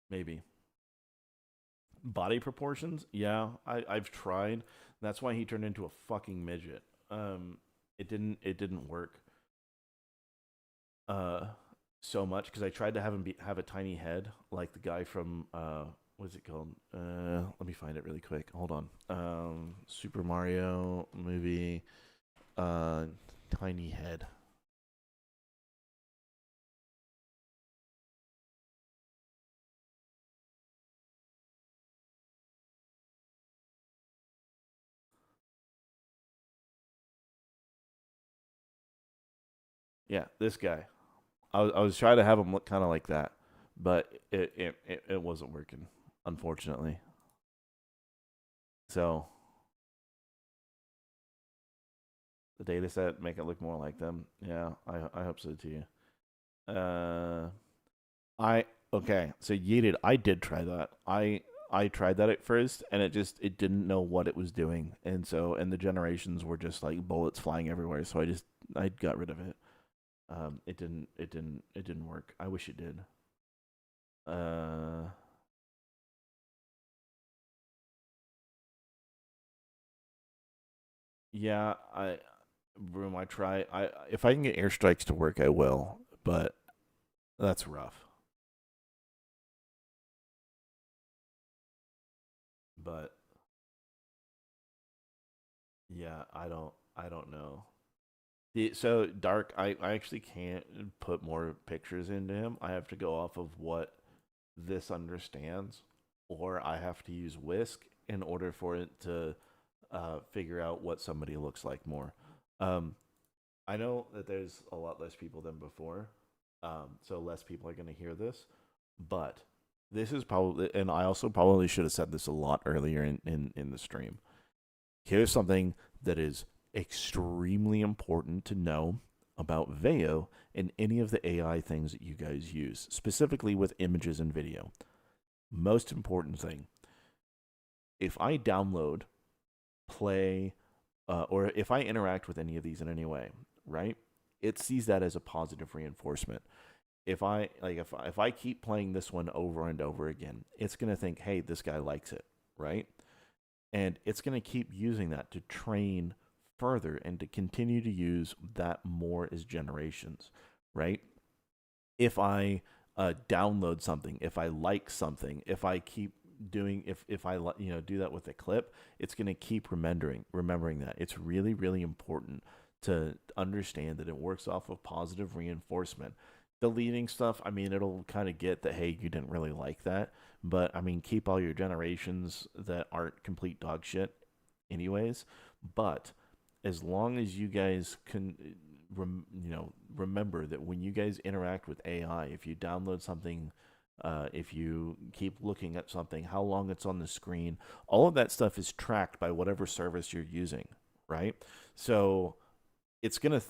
Maybe. Body proportions? Yeah, I've tried. That's why he turned into a fucking midget. It didn't work. So much because I tried to have him have a tiny head like the guy from what's it called? Let me find it really quick. Hold on. Super Mario movie. Tiny head. Yeah, this guy. I was trying to have him look kind of like that, but it wasn't working, unfortunately. So the data set make it look more like them. Yeah, I hope so too. Okay, so Yeeted, I did try that. I tried that at first, and it didn't know what it was doing, and the generations were just like bullets flying everywhere. So I got rid of it. It didn't work. I wish it did. Yeah, I try. If I can get airstrikes to work, I will, but that's rough. But yeah, I don't know. So Dark, I actually can't put more pictures into him. I have to go off of what this understands, or I have to use Whisk in order for it to figure out what somebody looks like more. I know that there's a lot less people than before, so less people are going to hear this, but this is probably, and I also probably should have said this a lot earlier in the stream. Here's something that is extremely important to know about Veo and any of the AI things that you guys use, specifically with images and video. Most important thing, if I download, play, or if I interact with any of these in any way, right? It sees that as a positive reinforcement. If I keep playing this one over and over again, it's gonna think, hey, this guy likes it, right? And it's gonna keep using that to train further and to continue to use that more as generations, right? If I download something, if I like something, if I keep doing, if I do that with a clip, it's going to keep remembering that. It's really, really important to understand that it works off of positive reinforcement. Deleting stuff, I mean, it'll kind of get that, hey, you didn't really like that, but I mean, keep all your generations that aren't complete dog shit anyways. But as long as you guys can remember that when you guys interact with AI, if you download something, if you keep looking at something, how long it's on the screen, all of that stuff is tracked by whatever service you're using, right? So it's gonna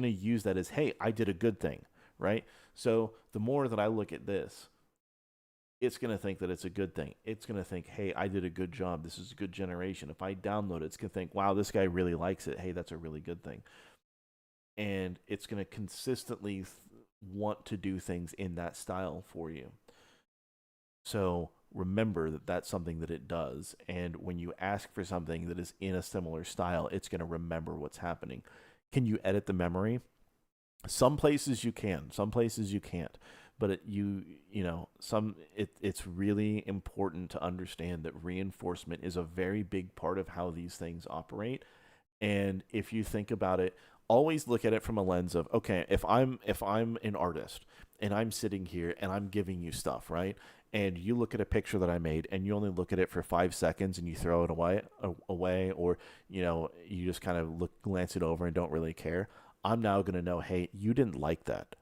use that as, hey, I did a good thing, right? So the more that I look at this, it's going to think that it's a good thing. It's going to think, hey, I did a good job. This is a good generation. If I download it, it's going to think, wow, this guy really likes it. Hey, that's a really good thing. And it's going to consistently want to do things in that style for you. So remember that that's something that it does. And when you ask for something that is in a similar style, it's going to remember what's happening. Can you edit the memory? Some places you can, some places you can't. But it's really important to understand that reinforcement is a very big part of how these things operate. And if you think about it, always look at it from a lens of, okay, if I'm an artist and I'm sitting here and I'm giving you stuff, right? And you look at a picture that I made and you only look at it for 5 seconds and you throw it away, or you just kind of glance it over and don't really care. I'm now going to know, hey, you didn't like that.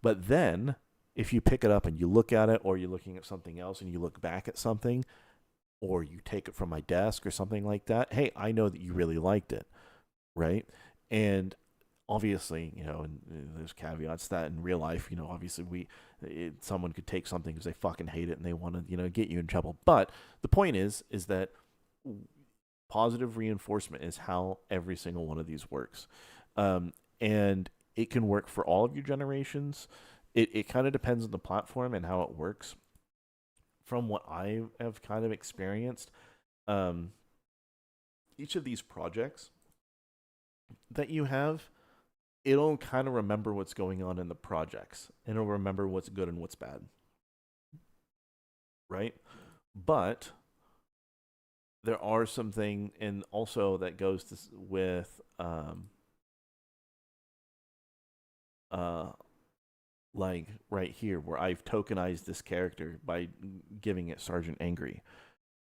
But then if you pick it up and you look at it, or you're looking at something else and you look back at something, or you take it from my desk or something like that, hey, I know that you really liked it, right? And obviously, and there's caveats to that in real life, obviously someone could take something because they fucking hate it and they want to, get you in trouble. But the point is that positive reinforcement is how every single one of these works. And it can work for all of your generations. It kind of depends on the platform and how it works. From what I have kind of experienced, each of these projects that you have, it'll kind of remember what's going on in the projects, and it'll remember what's good and what's bad. Right? But there are something, and also that goes with like right here where I've tokenized this character by giving it Sergeant Angry.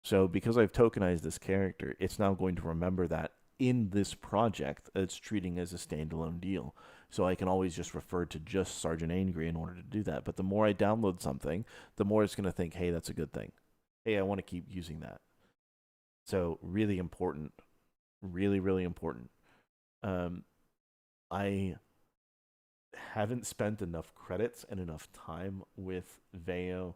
So because I've tokenized this character, it's now going to remember that in this project it's treating as a standalone deal. So I can always just refer to just Sergeant Angry in order to do that. But the more I download something, the more it's going to think, hey, that's a good thing. Hey, I want to keep using that. So really important. Really, really important. I haven't spent enough credits and enough time with Veo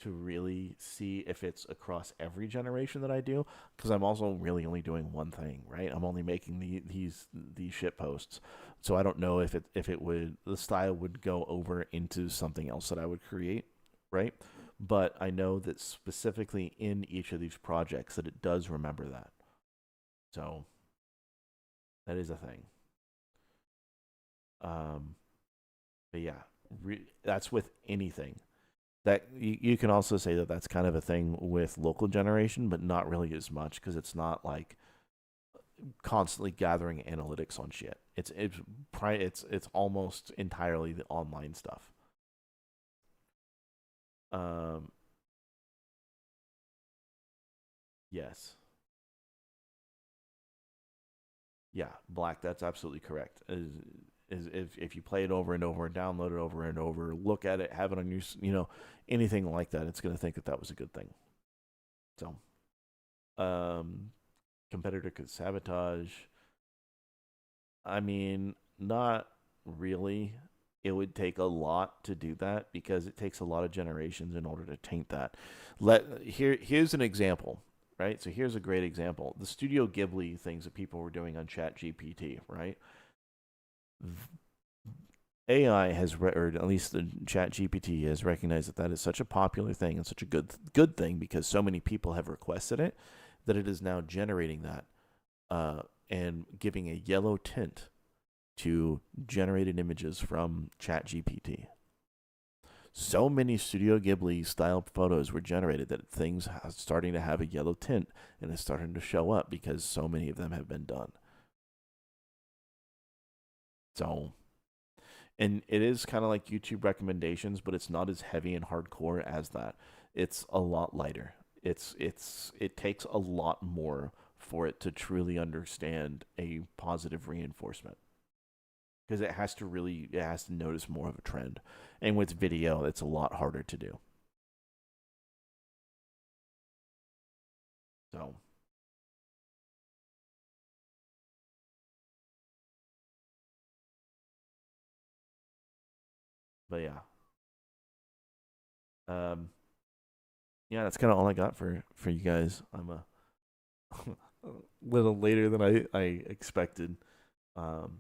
to really see if it's across every generation that I do, because I'm also really only doing one thing, right? I'm only making these shit posts, so I don't know if the style would go over into something else that I would create, right? But I know that specifically in each of these projects that it does remember that. So that is a thing. But yeah, that's with anything. That you can also say that that's kind of a thing with local generation, but not really as much, because it's not like constantly gathering analytics on shit. It's almost entirely the online stuff. Yes. Yeah, Black, that's absolutely correct. Is if you play it over and over, download it over and over, look at it, have it on your, anything like that, it's going to think that that was a good thing. So, competitor could sabotage. I mean, not really. It would take a lot to do that, because it takes a lot of generations in order to taint that. Here's an example, right? So here's a great example. The Studio Ghibli things that people were doing on ChatGPT, right? AI has, or at least the ChatGPT has recognized that is such a popular thing and such a good thing, because so many people have requested it, that it is now generating that and giving a yellow tint to generated images from ChatGPT. So many Studio Ghibli style photos were generated that things are starting to have a yellow tint, and it's starting to show up because so many of them have been done. So, and it is kind of like YouTube recommendations, but it's not as heavy and hardcore as that. It's a lot lighter. It takes a lot more for it to truly understand a positive reinforcement, because it has to notice more of a trend. And with video, it's a lot harder to do. So, but yeah. yeah, that's kind of all I got for you guys. I'm a little later than I expected. Um,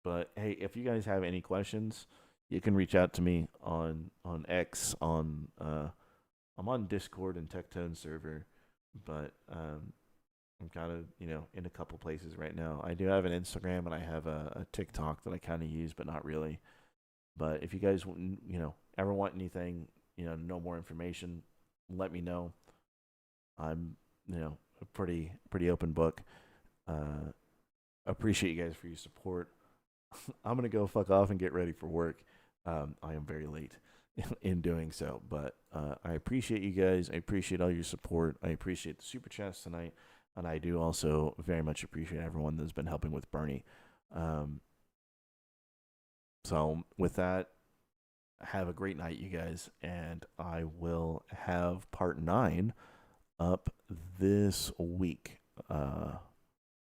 but hey, if you guys have any questions, you can reach out to me on X on I'm on Discord and Tectone server, but I'm kind of in a couple places right now. I do have an Instagram and I have a TikTok that I kind of use, but not really. But if you guys ever want anything, no more information, let me know. I'm a pretty open book. Appreciate you guys for your support. I'm gonna go fuck off and get ready for work. I am very late in doing so, but I appreciate you guys. I appreciate all your support. I appreciate the super chats tonight, and I do also very much appreciate everyone that's been helping with Bernie. So with that, have a great night, you guys, and I will have part 9 up this week,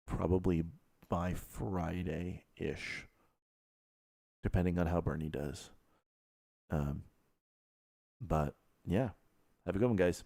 probably by Friday-ish, depending on how Bernie does. But yeah, have a good one, guys.